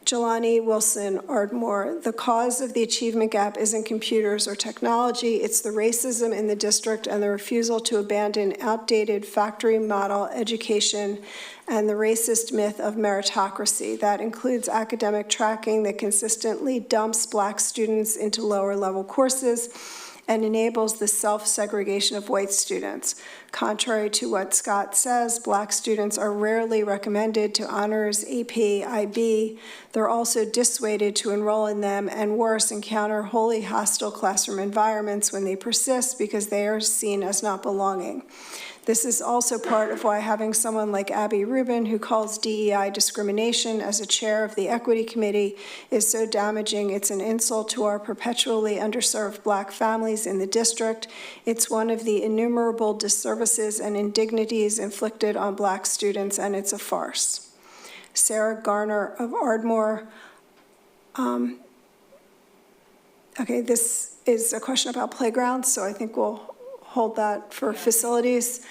Jelani Wilson Ardmore, the cause of the achievement gap isn't computers or technology, it's the racism in the district and the refusal to abandon outdated factory model education and the racist myth of meritocracy. That includes academic tracking that consistently dumps Black students into lower level courses and enables the self-segregation of white students. Contrary to what Scott says, Black students are rarely recommended to honors, AP, IB. They're also dissuaded to enroll in them, and worse, encounter wholly hostile classroom environments when they persist because they are seen as not belonging. This is also part of why having someone like Abby Rubin, who calls DEI discrimination, as a chair of the Equity Committee is so damaging. It's an insult to our perpetually underserved Black families in the district. It's one of the innumerable disservices and indignities inflicted on Black students, and it's a farce. Sarah Garner of Ardmore. Okay, this is a question about playgrounds, so I think we'll hold that for facilities.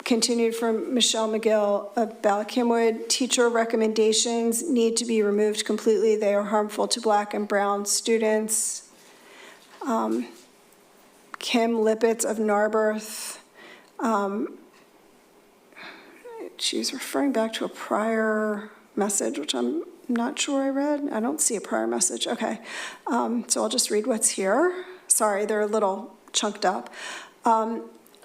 Continued from Michelle McGill of Ballackinwood. Teacher recommendations need to be removed completely. They are harmful to Black and brown students. Kim Lippitz of Narberth. She's referring back to a prior message, which I'm not sure I read. I don't see a prior message. Okay, so I'll just read what's here. Sorry, they're a little chunked up.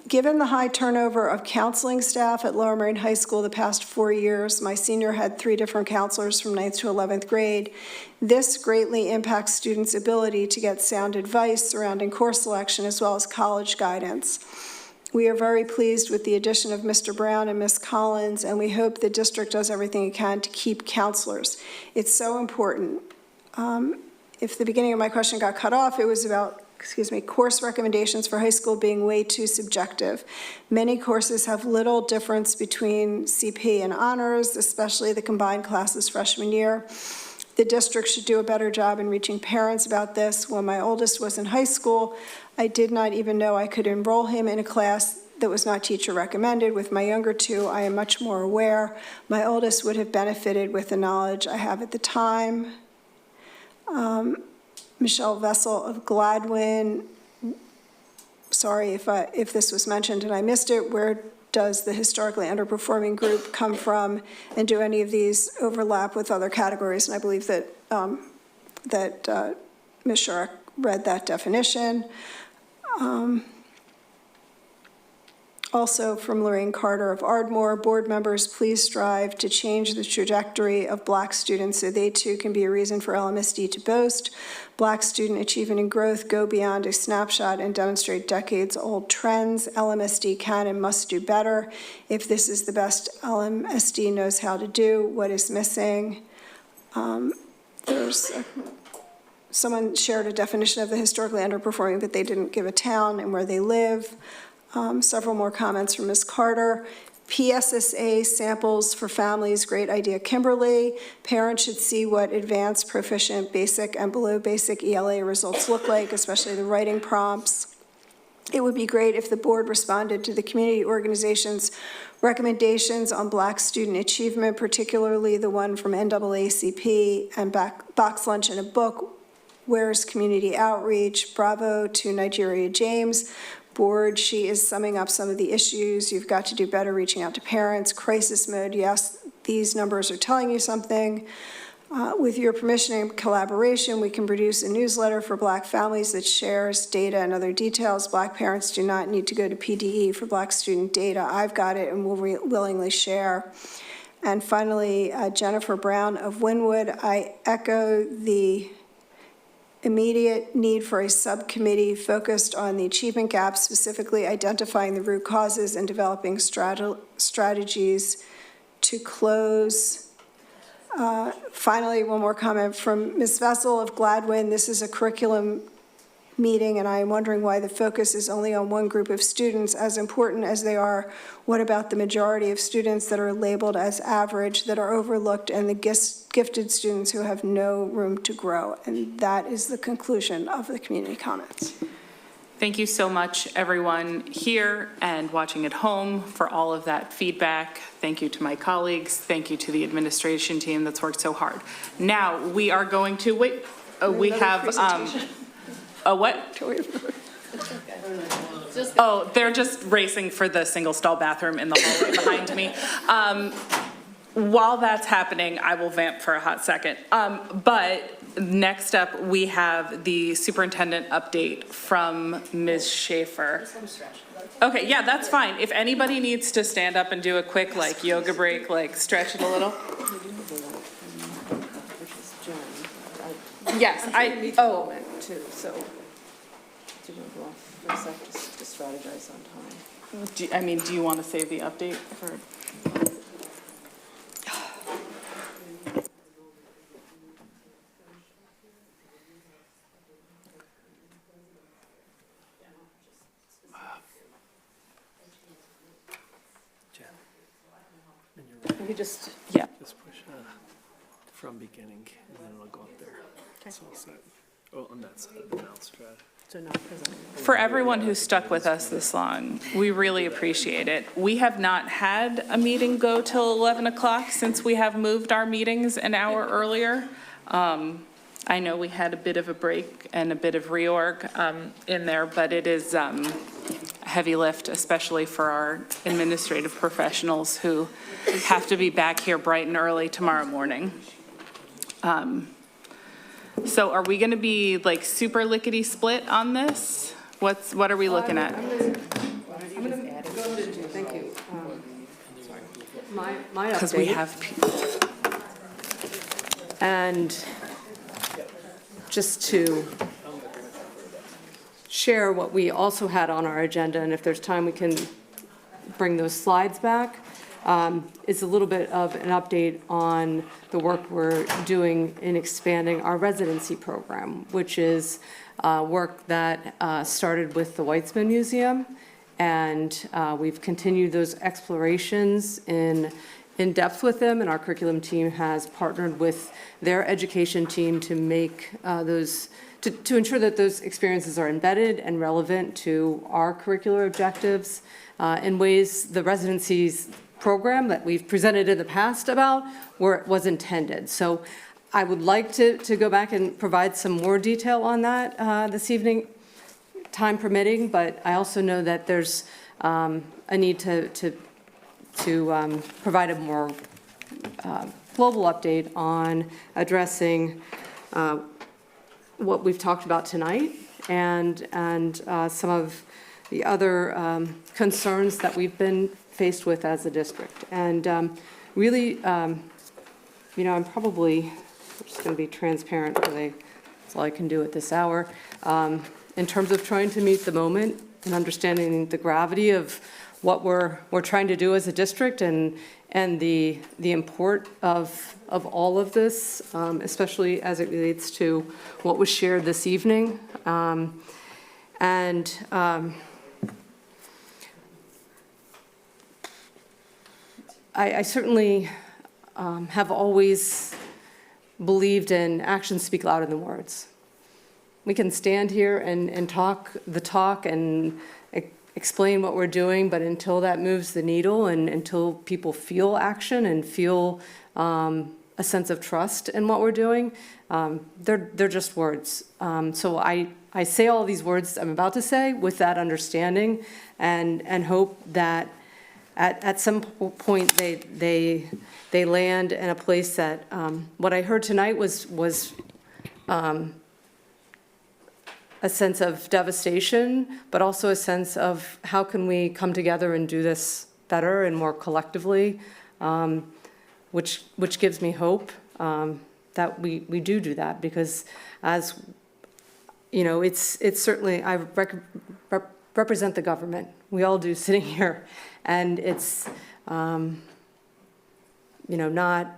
Given the high turnover of counseling staff at Lower Merion High School the past 4 years, my senior had 3 different counselors from 9th to 11th grade. This greatly impacts students' ability to get sound advice surrounding course selection as well as college guidance. We are very pleased with the addition of Mr. Brown and Ms. Collins, and we hope the district does everything it can to keep counselors. It's so important. If the beginning of my question got cut off, it was about course recommendations for high school being way too subjective. Many courses have little difference between CP and honors, especially the combined classes freshman year. The district should do a better job in reaching parents about this. When my oldest was in high school, I did not even know I could enroll him in a class that was not teacher recommended. With my younger 2, I am much more aware. My oldest would have benefited with the knowledge I have at the time. Michelle Vessel of Gladwin, sorry if this was mentioned and I missed it, where does the historically underperforming group come from, and do any of these overlap with other categories? And I believe that Ms. Shark read that definition. Also from Lorraine Carter of Ardmore, board members, please strive to change the trajectory of Black students so they too can be a reason for LMSD to boast. Black student achievement and growth go beyond a snapshot and demonstrate decades-old trends. LMSD can and must do better. If this is the best LMSD knows how to do, what is missing? Someone shared a definition of the historically underperforming, but they didn't give a town and where they live. Several more comments from Ms. Carter. PSSA samples for families, great idea, Kimberly. Parents should see what advanced, proficient, basic, and below basic ELA results look like, especially the writing prompts. It would be great if the board responded to the community organization's recommendations on Black student achievement, particularly the one from NAACP and Box Lunch in a Book. Where's community outreach? Bravo to Nigeria James. Board, she is summing up some of the issues. You've got to do better reaching out to parents. Crisis mode, yes, these numbers are telling you something. With your permission and collaboration, we can produce a newsletter for Black families that shares data and other details. Black parents do not need to go to PDE for Black student data. I've got it and will willingly share. And finally, Jennifer Brown of Wynwood, I echo the immediate need for a subcommittee focused on the achievement gap, specifically identifying the root causes and developing strategies to close. Finally, one more comment from Ms. Vessel of Gladwin. This is a curriculum meeting, and I am wondering why the focus is only on one group of students. As important as they are, what about the majority of students that are labeled as average, that are overlooked, and the gifted students who have no room to grow? And that is the conclusion of the community comments. Thank you so much, everyone here and watching at home, for all of that feedback. Thank you to my colleagues. Thank you to the administration team that's worked so hard. Now, we are going to, we have, a what? Oh, they're just racing for the single stall bathroom in the hallway behind me. While that's happening, I will vamp for a hot second. But next up, we have the superintendent update from Ms. Schaefer. Okay, yeah, that's fine. If anybody needs to stand up and do a quick like yoga break, like stretch it a little. Yes, oh. Too, so didn't go off for a sec to strategize on time. Do you want to save the update for? Maybe just Yeah. Just push from beginning, and then it'll go up there. It's all set. Oh, on that side of the mouse pad. so not presenting. For everyone who stuck with us this long, we really appreciate it. We have not had a meeting go till 11 o'clock since we have moved our meetings an hour earlier. I know we had a bit of a break and a bit of reorg in there, but it is a heavy lift, especially for our administrative professionals who have to be back here bright and early tomorrow morning. So are we going to be like super lickety split on this? What are we looking at? I'm gonna go to, thank you. Sorry. My update. Because we have people. And just to share what we also had on our agenda, and if there's time, we can bring those slides back, is a little bit of an update on the work we're doing in expanding our residency program, which is work that started with the Weitzman Museum, and we've continued those explorations in depth with them, and our curriculum team has partnered with their education team to make to ensure that those experiences are embedded and relevant to our curricular objectives in ways the residencies program that we've presented in the past about where it was intended. So I would like to go back and provide some more detail on that this evening, time permitting, but I also know that there's a need to provide a more global update on addressing what we've talked about tonight and some of the other concerns that we've been faced with as a district. And really, I'm probably just going to be transparent because that's all I can do at this hour. In terms of trying to meet the moment and understanding the gravity of what we're trying to do as a district and the import of all of this, especially as it relates to what was shared this evening. I certainly have always believed in actions speak louder than words. We can stand here and talk the talk and explain what we're doing, but until that moves the needle and until people feel action and feel a sense of trust in what we're doing, they're just words. So I say all these words I'm about to say with that understanding and hope that at some point they land in a place that what I heard tonight was a sense of devastation, but also a sense of how can we come together and do this better and more collectively, which gives me hope that we do that, because as you know, it's certainly, I represent the government. We all do sitting here. And it's, you know, not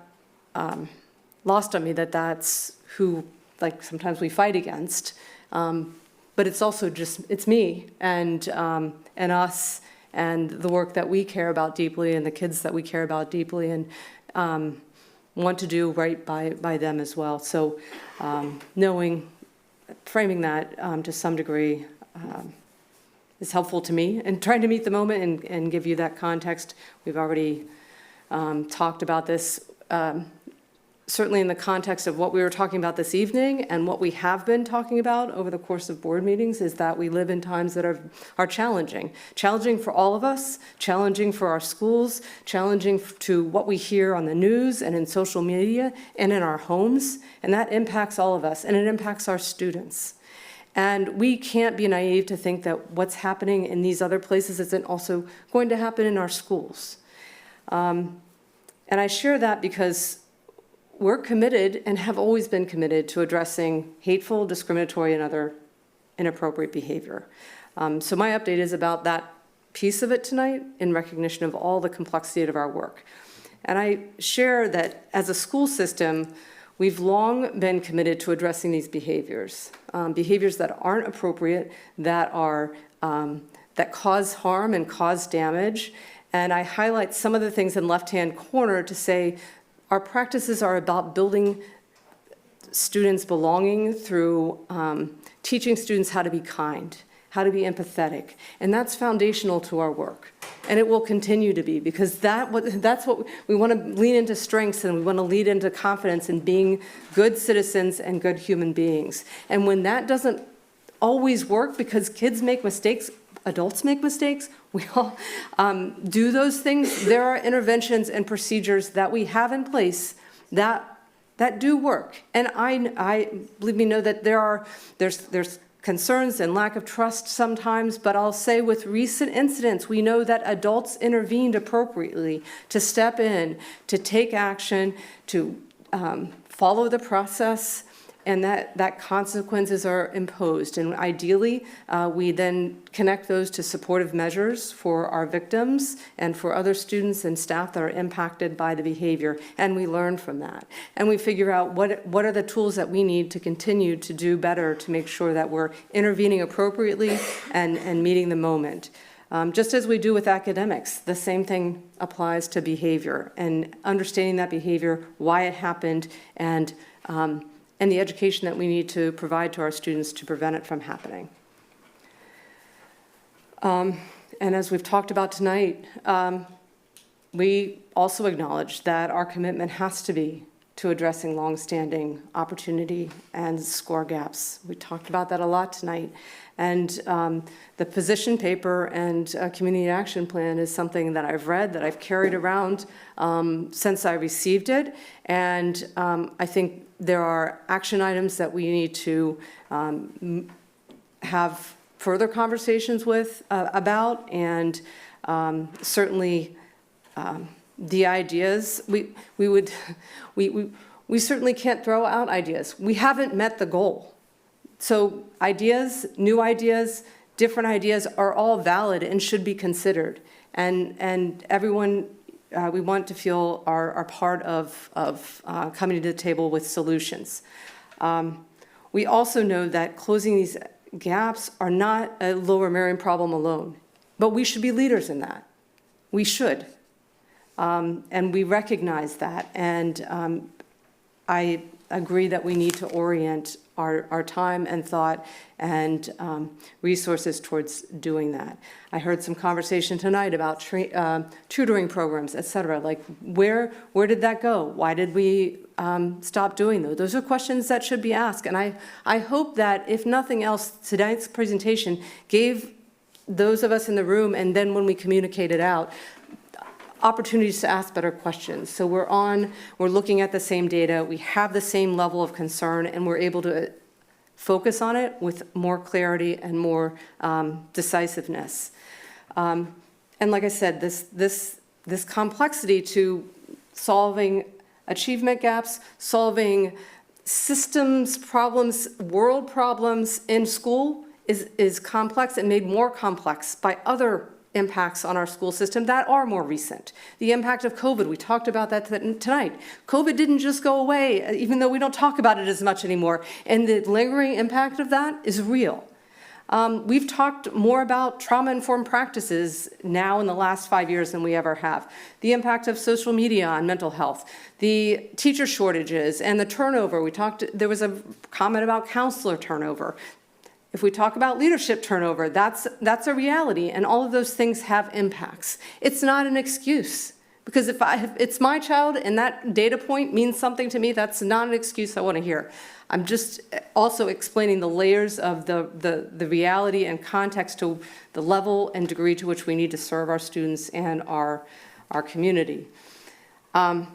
lost on me that that's who, like, sometimes we fight against. But it's also just, it's me and us and the work that we care about deeply and the kids that we care about deeply and want to do right by them as well. So framing that to some degree is helpful to me, and trying to meet the moment and give you that context. We've already talked about this, certainly in the context of what we were talking about this evening and what we have been talking about over the course of board meetings, is that we live in times that are challenging. Challenging for all of us, challenging for our schools, challenging to what we hear on the news and in social media and in our homes, and that impacts all of us, and it impacts our students. And we can't be naive to think that what's happening in these other places isn't also going to happen in our schools. And I share that because we're committed and have always been committed to addressing hateful, discriminatory, and other inappropriate behavior. So my update is about that piece of it tonight in recognition of all the complexity of our work. And I share that as a school system, we've long been committed to addressing these behaviors, behaviors that aren't appropriate, that cause harm and cause damage. And I highlight some of the things in left-hand corner to say our practices are about building students' belonging through teaching students how to be kind, how to be empathetic. And that's foundational to our work. And it will continue to be, because that's what we want to lean into strengths, and we want to lead into confidence in being good citizens and good human beings. And when that doesn't always work, because kids make mistakes, adults make mistakes, we all do those things, there are interventions and procedures that we have in place that do work. And I believe me know that there's concerns and lack of trust sometimes, but I'll say with recent incidents, we know that adults intervened appropriately to step in, to take action, to follow the process, and that consequences are imposed. And ideally, we then connect those to supportive measures for our victims and for other students and staff that are impacted by the behavior, and we learn from that. And we figure out what are the tools that we need to continue to do better to make sure that we're intervening appropriately and meeting the moment. Just as we do with academics, the same thing applies to behavior, and understanding that behavior, why it happened, and the education that we need to provide to our students to prevent it from happening. And as we've talked about tonight, we also acknowledge that our commitment has to be to addressing longstanding opportunity and score gaps. We talked about that a lot tonight. And the position paper and community action plan is something that I've read, that I've carried around since I received it. And I think there are action items that we need to have further conversations about, and certainly the ideas, we certainly can't throw out ideas. We haven't met the goal. So ideas, new ideas, different ideas are all valid and should be considered. And everyone we want to feel are part of coming to the table with solutions. We also know that closing these gaps are not a Lower Merion problem alone, but we should be leaders in that. We should. And we recognize that. And I agree that we need to orient our time and thought and resources towards doing that. I heard some conversation tonight about tutoring programs, et cetera. Like, where did that go? Why did we stop doing those? Those are questions that should be asked. And I hope that, if nothing else, tonight's presentation gave those of us in the room, and then when we communicate it out, opportunities to ask better questions. So we're looking at the same data, we have the same level of concern, and we're able to focus on it with more clarity and more decisiveness. And like I said, this complexity to solving achievement gaps, solving systems problems, world problems in school is complex and made more complex by other impacts on our school system that are more recent. The impact of COVID, we talked about that tonight. COVID didn't just go away, even though we don't talk about it as much anymore. And the lingering impact of that is real. We've talked more about trauma-informed practices now in the last 5 years than we ever have. The impact of social media on mental health, the teacher shortages and the turnover. There was a comment about counselor turnover. If we talk about leadership turnover, that's a reality, and all of those things have impacts. It's not an excuse, because if it's my child and that data point means something to me, that's not an excuse I want to hear. I'm just also explaining the layers of the reality and context to the level and degree to which we need to serve our students and our community. And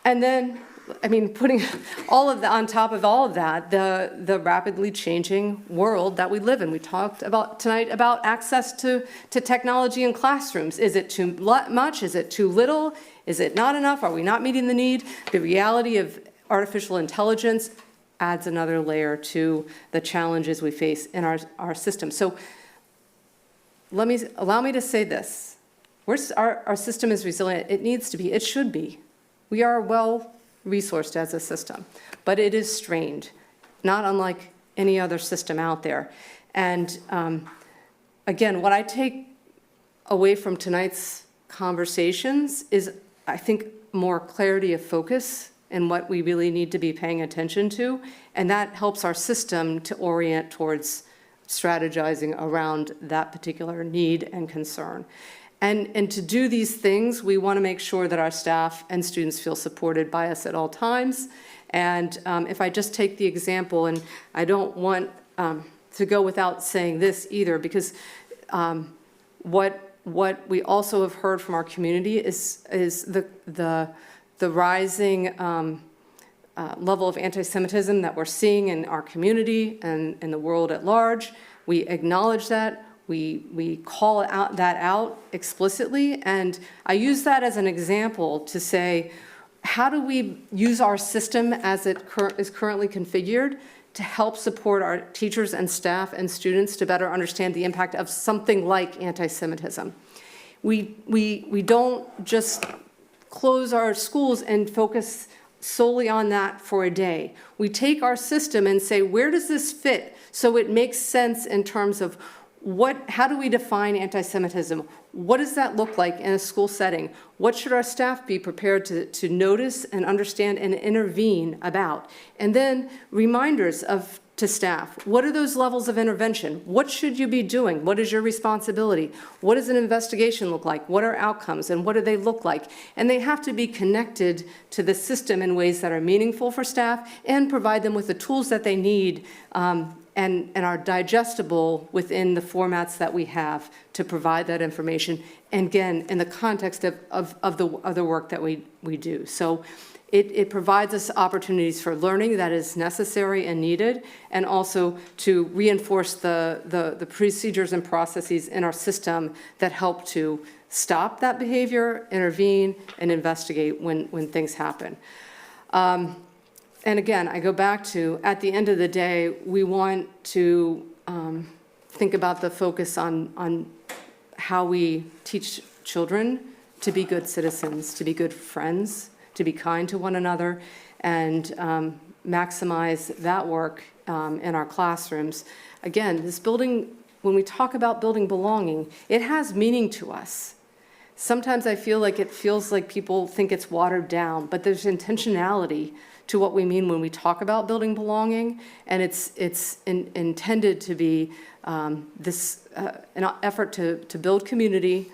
then, I mean, putting all of that on top of all of that, the rapidly changing world that we live in. We talked about tonight about access to technology in classrooms. Is it too much? Is it too little? Is it not enough? Are we not meeting the need? The reality of artificial intelligence adds another layer to the challenges we face in our system. So allow me to say this. Our system is resilient. It needs to be. It should be. We are well-resourced as a system, but it is strained, not unlike any other system out there. And again, what I take away from tonight's conversations is, I think, more clarity of focus and what we really need to be paying attention to, and that helps our system to orient towards strategizing around that particular need and concern. And to do these things, we want to make sure that our staff and students feel supported by us at all times. And if I just take the example, and I don't want to go without saying this either, because what we also have heard from our community is the rising level of anti-Semitism that we're seeing in our community and in the world at large. We acknowledge that. We call that out explicitly, and I use that as an example to say, how do we use our system as it is currently configured to help support our teachers and staff and students to better understand the impact of something like anti-Semitism? We don't just close our schools and focus solely on that for a day. We take our system and say, where does this fit so it makes sense in terms of how do we define anti-Semitism? What does that look like in a school setting? What should our staff be prepared to notice and understand and intervene about? And then reminders to staff, what are those levels of intervention? What should you be doing? What is your responsibility? What does an investigation look like? What are outcomes and what do they look like? And they have to be connected to the system in ways that are meaningful for staff and provide them with the tools that they need and are digestible within the formats that we have to provide that information, and again, in the context of the work that we do. So it provides us opportunities for learning that is necessary and needed, and also to reinforce the procedures and processes in our system that help to stop that behavior, intervene, and investigate when things happen. And again, I go back to, at the end of the day, we want to think about the focus on how we teach children to be good citizens, to be good friends, to be kind to one another, and maximize that work in our classrooms. Again, this building, when we talk about building belonging, it has meaning to us. Sometimes I feel like it feels like people think it's watered down, but there's intentionality to what we mean when we talk about building belonging, and it's intended to be an effort to build community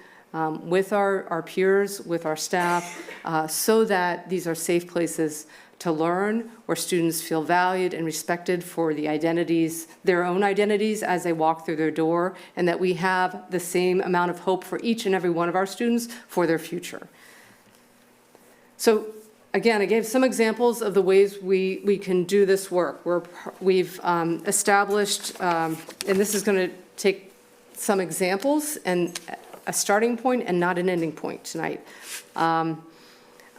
with our peers, with our staff, so that these are safe places to learn, where students feel valued and respected for their own identities as they walk through their door, and that we have the same amount of hope for each and every one of our students for their future. So again, I gave some examples of the ways we can do this work. We've established, and this is going to take some examples and a starting point and not an ending point tonight.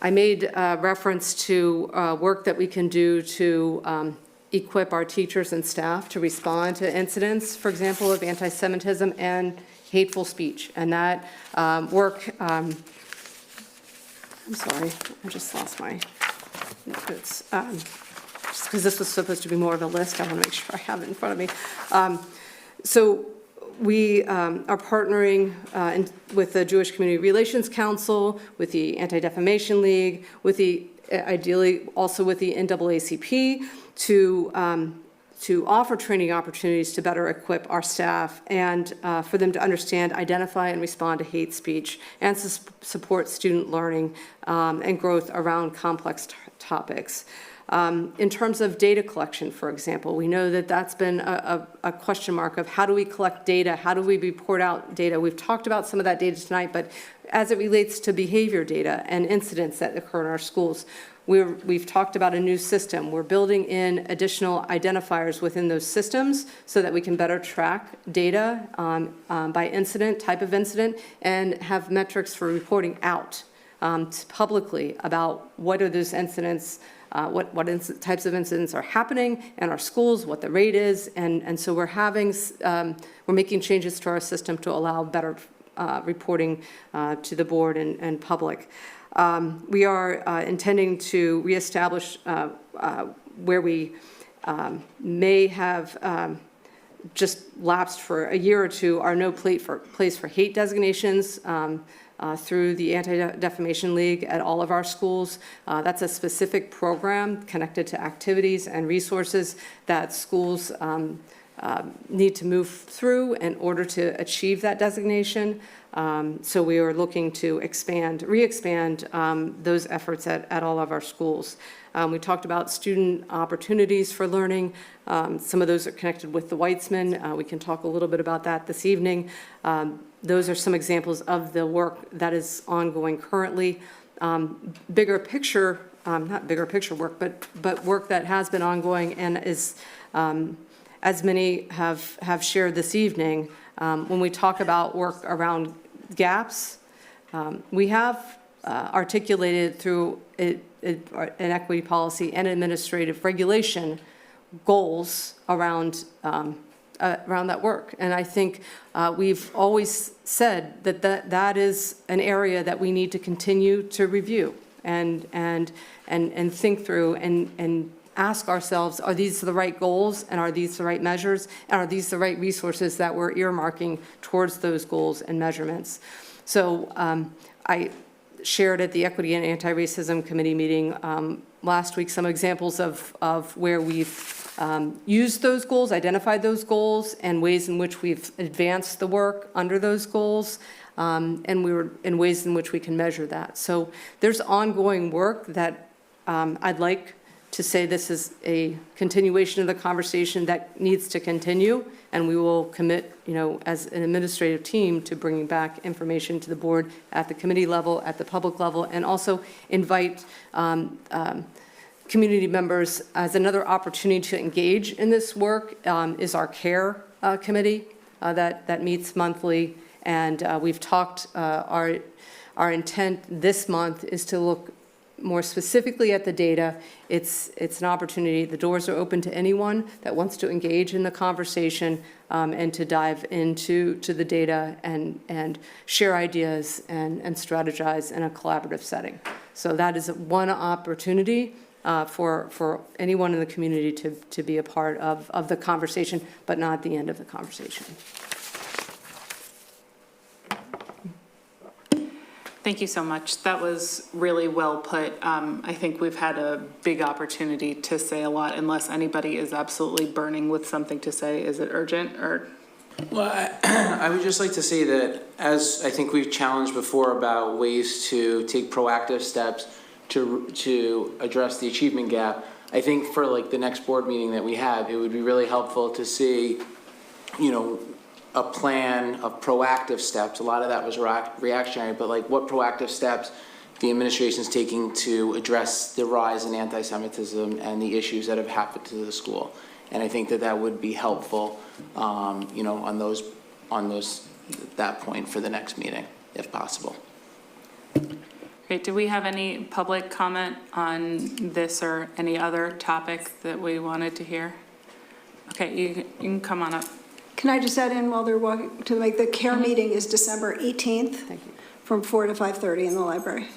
I made reference to work that we can do to equip our teachers and staff to respond to incidents, for example, of anti-Semitism and hateful speech. And that work, I'm sorry, I just lost my notes. Just because this was supposed to be more of a list, I want to make sure I have it in front of me. So we are partnering with the Jewish Community Relations Council, with the Anti-Defamation League, with the, ideally also with the NAACP to offer training opportunities to better equip our staff and for them to understand, identify, and respond to hate speech and support student learning and growth around complex topics. In terms of data collection, for example, we know that that's been a question mark of how do we collect data, how do we report out data. We've talked about some of that data tonight, but as it relates to behavior data and incidents that occur in our schools, we've talked about a new system. We're building in additional identifiers within those systems so that we can better track data by incident, type of incident, and have metrics for reporting out publicly about what are those incidents, what types of incidents are happening in our schools, what the rate is, and so we're making changes to our system to allow better reporting to the board and public. We are intending to reestablish where we may have just lapsed for a year or two our no place for hate designations through the Anti-Defamation League at all of our schools. That's a specific program connected to activities and resources that schools need to move through in order to achieve that designation. So we are looking to re-expand those efforts at all of our schools. We talked about student opportunities for learning. Some of those are connected with the Weitzman. We can talk a little bit about that this evening. Those are some examples of the work that is ongoing currently. Bigger picture, not bigger picture work, but work that has been ongoing and is, as many have shared this evening, when we talk about work around gaps, we have articulated through an equity policy and administrative regulation goals around that work. And I think we've always said that is an area that we need to continue to review and think through and ask ourselves, are these the right goals, and are these the right measures, and are these the right resources that we're earmarking towards those goals and measurements? So I shared at the Equity and Anti-Racism Committee meeting last week some examples of where we've used those goals, identified those goals, and ways in which we've advanced the work under those goals, and we were in ways in which we can measure that. So there's ongoing work that I'd like to say this is a continuation of the conversation that needs to continue, and we will commit, as an administrative team to bringing back information to the board at the committee level, at the public level, and also invite community members as another opportunity to engage in this work is our CARE committee that meets monthly, and we've talked, our intent this month is to look more specifically at the data. It's an opportunity. The doors are open to anyone that wants to engage in the conversation and to dive into the data and share ideas and strategize in a collaborative setting. So that is one opportunity for anyone in the community to be a part of the conversation, but not the end of the conversation. Thank you so much. That was really well put. I think we've had a big opportunity to say a lot, unless anybody is absolutely burning with something to say. Is it urgent or? Well, I would just like to say that, as I think we've challenged before about ways to take proactive steps to address the achievement gap, I think for the next board meeting that we have, it would be really helpful to see, a plan of proactive steps. A lot of that was reactionary, but what proactive steps the administration is taking to address the rise in anti-Semitism and the issues that have happened to the school. And I think that would be helpful, on that point for the next meeting, if possible. Great. Do we have any public comment on this or any other topic that we wanted to hear? Okay, you can come on up. Can I just add in while they're walking to make the CARE meeting is December 18th from 4 to 5:30 in the library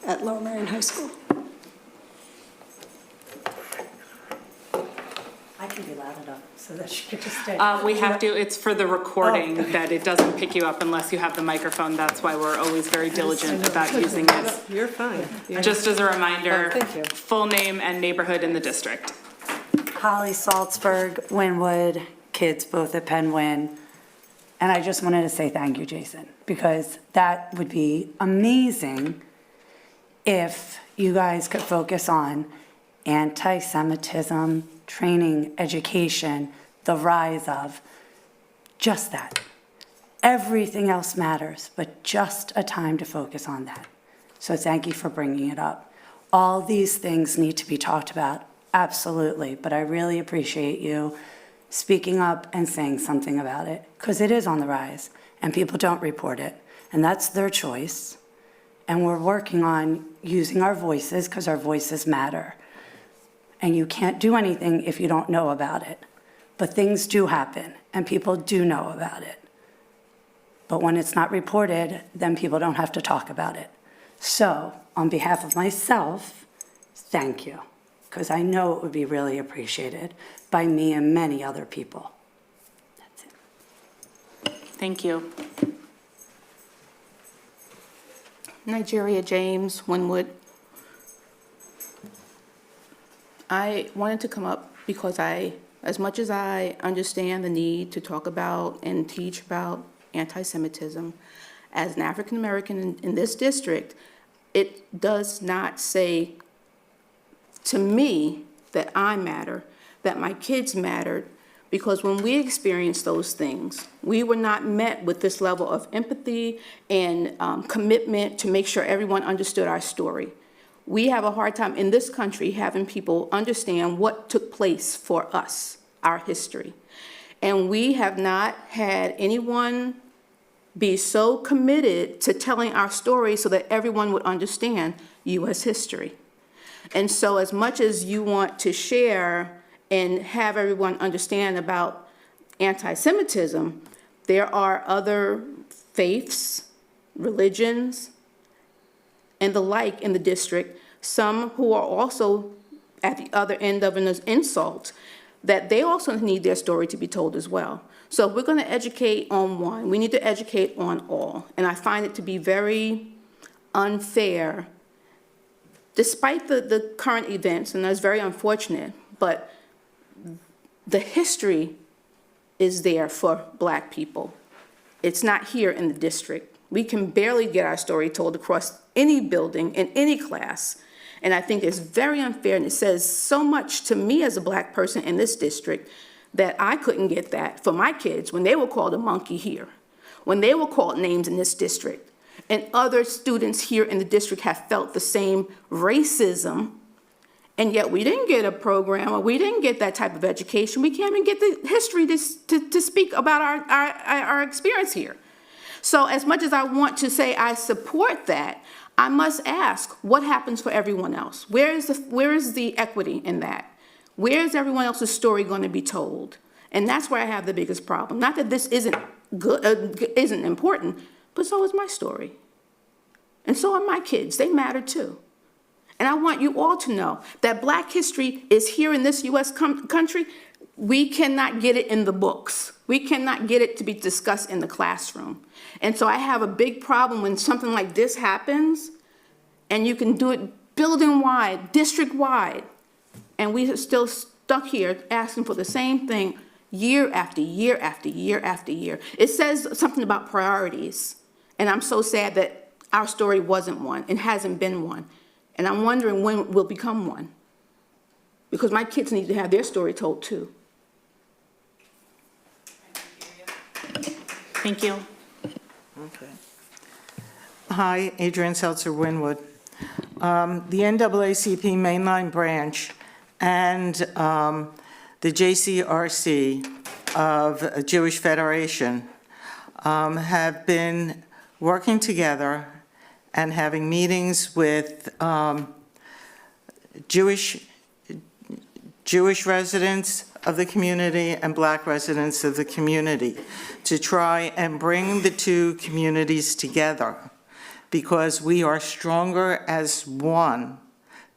at Lower Merion High School. I can be loud enough so that she can just stay. We have to, it's for the recording that it doesn't pick you up unless you have the microphone. That's why we're always very diligent about using it. You're fine. Just as a reminder, Oh, thank you. full name and neighborhood in the district. Holly Salzberg, Wynwood, kids both at Penn Wyn. And I just wanted to say thank you, Jason, because that would be amazing if you guys could focus on anti-Semitism, training, education, the rise of, just that. Everything else matters, but just a time to focus on that. So thank you for bringing it up. All these things need to be talked about, absolutely, but I really appreciate you speaking up and saying something about it, because it is on the rise, and people don't report it, and that's their choice. And we're working on using our voices, because our voices matter. And you can't do anything if you don't know about it. But things do happen, and people do know about it. But when it's not reported, then people don't have to talk about it. So, on behalf of myself, thank you, because I know it would be really appreciated by me and many other people. That's it. Thank you. Nigeria James, Wynwood. I wanted to come up because as much as I understand the need to talk about and teach about anti-Semitism, as an African American in this district, it does not say to me that I matter, that my kids mattered, because when we experienced those things, we were not met with this level of empathy and commitment to make sure everyone understood our story. We have a hard time in this country having people understand what took place for us, our history. And we have not had anyone be so committed to telling our story so that everyone would understand U.S. history. And so as much as you want to share and have everyone understand about anti-Semitism, there are other faiths, religions, and the like in the district, some who are also at the other end of an insult, that they also need their story to be told as well. So if we're going to educate on one, we need to educate on all. And I find it to be very unfair, despite the current events, and that's very unfortunate, but the history is there for Black people. It's not here in the district. We can barely get our story told across any building in any class. And I think it's very unfair, and it says so much to me as a Black person in this district that I couldn't get that for my kids when they were called a monkey here, when they were called names in this district. And other students here in the district have felt the same racism, and yet we didn't get a program, or we didn't get that type of education. We can't even get the history to speak about our experience here. So as much as I want to say I support that, I must ask, what happens for everyone else? Where is the equity in that? Where is everyone else's story going to be told? And that's where I have the biggest problem. Not that this isn't good, isn't important, but so is my story. And so are my kids. They matter too. And I want you all to know that Black history is here in this U.S. country. We cannot get it in the books. We cannot get it to be discussed in the classroom. And so I have a big problem when something like this happens, and you can do it building-wide, district-wide, and we are still stuck here asking for the same thing year after year after year after year. It says something about priorities, and I'm so sad that our story wasn't one and hasn't been one. And I'm wondering when we'll become one, because my kids need to have their story told too. Thank you. Okay. Hi, Adrienne Seltzer, Wynwood. The NAACP Mainline Branch and the JCRC of Jewish Federation have been working together and having meetings with Jewish residents of the community and Black residents of the community to try and bring the two communities together, because we are stronger as one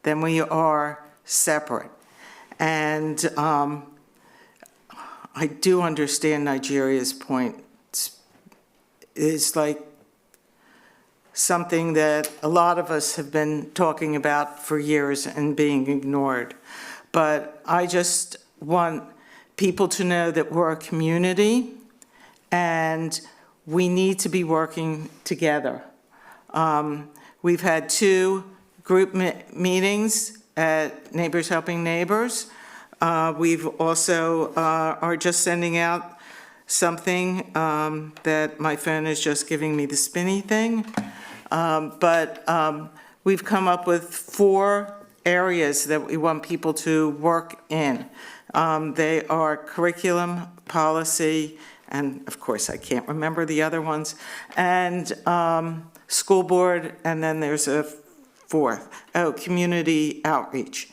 than we are separate. And I do understand Nigeria's point. It's like something that a lot of us have been talking about for years and being ignored. But I just want people to know that we're a community and we need to be working together. We've had 2 group meetings at Neighbors Helping Neighbors. We've also are just sending out something that my phone is just giving me the spinny thing. But we've come up with 4 areas that we want people to work in. They are curriculum, policy, and of course I can't remember the other ones, and school board, and then there's a 4th, community outreach.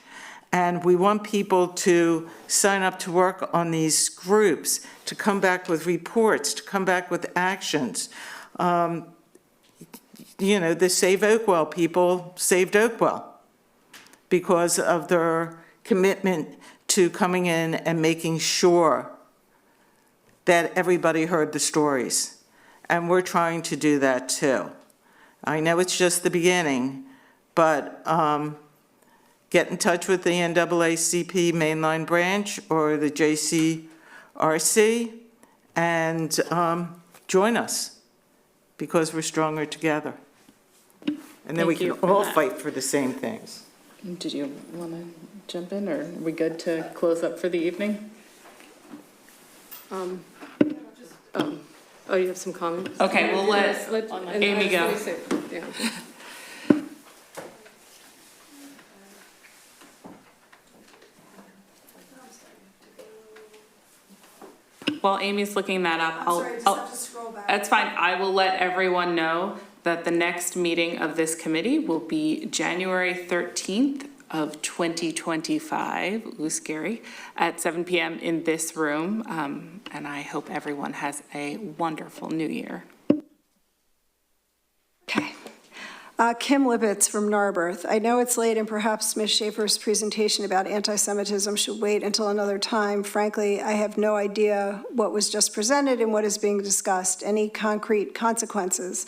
And we want people to sign up to work on these groups, to come back with reports, to come back with actions. The Save Oakwell people saved Oakwell because of their commitment to coming in and making sure that everybody heard the stories. And we're trying to do that too. I know it's just the beginning, but get in touch with the NAACP mainline branch or the JCRC and join us, because we're stronger together. And then we can all fight for the same things. Did you want to jump in, or are we good to close up for the evening? Oh, you have some comments? Okay, we'll let Amy go. Yeah. While Amy's looking that up, Sorry, I just have to scroll back. That's fine. I will let everyone know that the next meeting of this committee will be January 13th of 2025, ooh, scary, at 7 p.m. in this room. And I hope everyone has a wonderful new year. Okay. Kim Libbitz from Narberth. I know it's late and perhaps Ms. Schaefer's presentation about anti-Semitism should wait until another time. Frankly, I have no idea what was just presented and what is being discussed, any concrete consequences.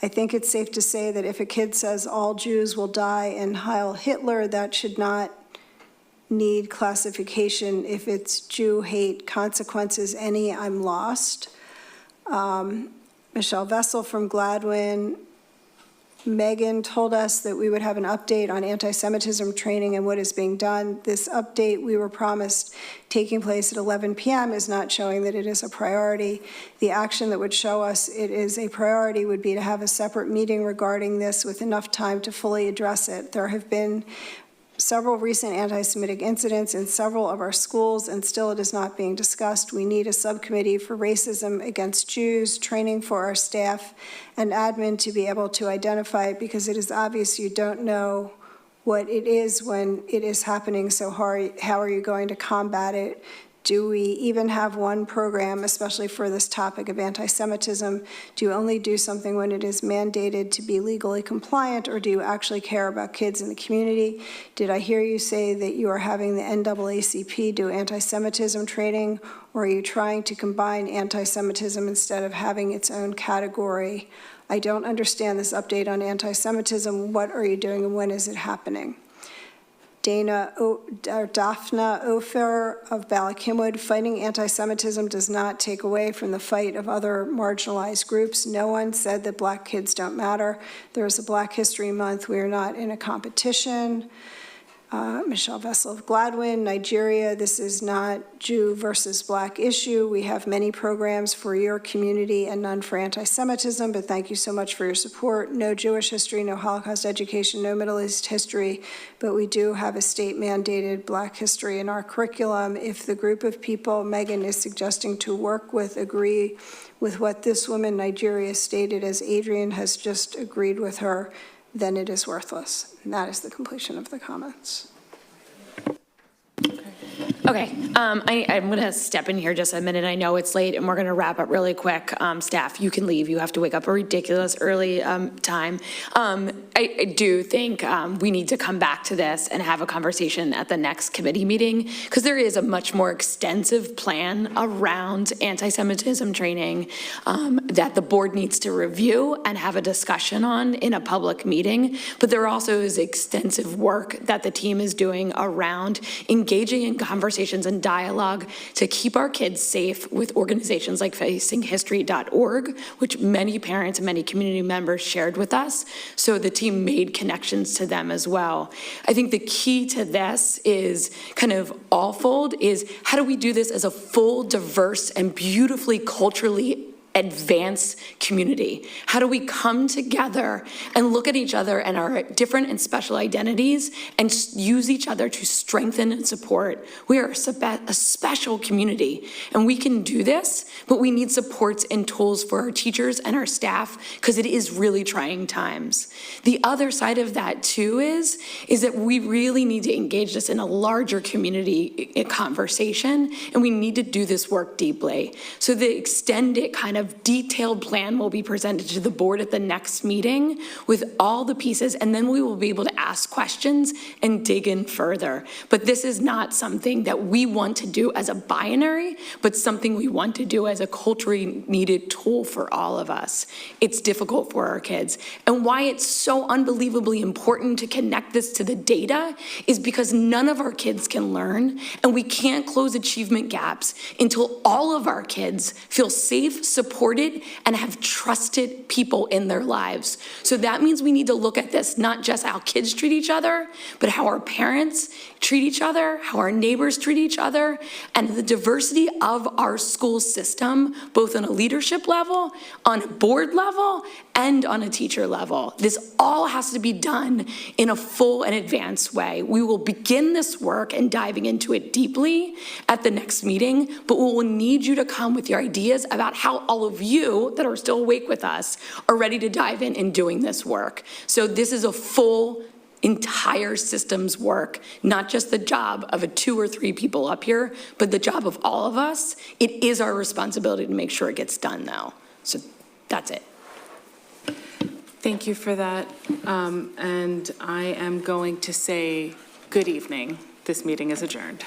I think it's safe to say that if a kid says all Jews will die and Heil Hitler, that should not need classification. If it's Jew hate consequences, any, I'm lost. Michelle Vessel from Gladwin. Megan told us that we would have an update on anti-Semitism training and what is being done. This update we were promised taking place at 11 p.m. is not showing that it is a priority. The action that would show us it is a priority would be to have a separate meeting regarding this with enough time to fully address it. There have been several recent anti-Semitic incidents in several of our schools, and still it is not being discussed. We need a subcommittee for racism against Jews, training for our staff and admin to be able to identify it, because it is obvious you don't know what it is when it is happening. So how are you going to combat it? Do we even have one program, especially for this topic of anti-Semitism? Do you only do something when it is mandated to be legally compliant, or do you actually care about kids in the community? Did I hear you say that you are having the NAACP do anti-Semitism training, or are you trying to combine anti-Semitism instead of having its own category? I don't understand this update on anti-Semitism. What are you doing and when is it happening? Daphna Ofer of Ballackinwood, fighting anti-Semitism does not take away from the fight of other marginalized groups. No one said that Black kids don't matter. There is a Black History Month. We are not in a competition. Michelle Vessel of Gladwin, Nigeria, this is not Jew versus Black issue. We have many programs for your community and none for anti-Semitism, but thank you so much for your support. No Jewish history, no Holocaust education, no Middle East history, but we do have a state-mandated Black history in our curriculum. If the group of people Megan is suggesting to work with agree with what this woman, Nigeria, stated, as Adrian has just agreed with her, then it is worthless. And that is the completion of the comments. Okay, I'm going to step in here just a minute. I know it's late and we're going to wrap up really quick. Staff, you can leave. You have to wake up a ridiculous early time. I do think we need to come back to this and have a conversation at the next committee meeting, because there is a much more extensive plan around anti-Semitism training that the board needs to review and have a discussion on in a public meeting. But there also is extensive work that the team is doing around engaging in conversations and dialogue to keep our kids safe with organizations like facinghistory.org, which many parents and many community members shared with us. So the team made connections to them as well. I think the key to this is kind of all-fold is how do we do this as a full, diverse, and beautifully culturally advanced community? How do we come together and look at each other and our different and special identities and use each other to strengthen and support? We are a special community, and we can do this, but we need supports and tools for our teachers and our staff, because it is really trying times. The other side of that too is that we really need to engage this in a larger community conversation, and we need to do this work deeply. So the extended kind of detailed plan will be presented to the board at the next meeting with all the pieces, and then we will be able to ask questions and dig in further. But this is not something that we want to do as a binary, but something we want to do as a culturally needed tool for all of us. It's difficult for our kids. And why it's so unbelievably important to connect this to the data is because none of our kids can learn, and we can't close achievement gaps until all of our kids feel safe, supported, and have trusted people in their lives. So that means we need to look at this, not just how kids treat each other, but how our parents treat each other, how our neighbors treat each other, and the diversity of our school system, both on a leadership level, on a board level, and on a teacher level. This all has to be done in a full and advanced way. We will begin this work and diving into it deeply at the next meeting, but we will need you to come with your ideas about how all of you that are still awake with us are ready to dive in doing this work. So this is a full, entire systems work, not just the job of 2 or 3 people up here, but the job of all of us. It is our responsibility to make sure it gets done though. So that's it. Thank you for that. And I am going to say good evening. This meeting is adjourned.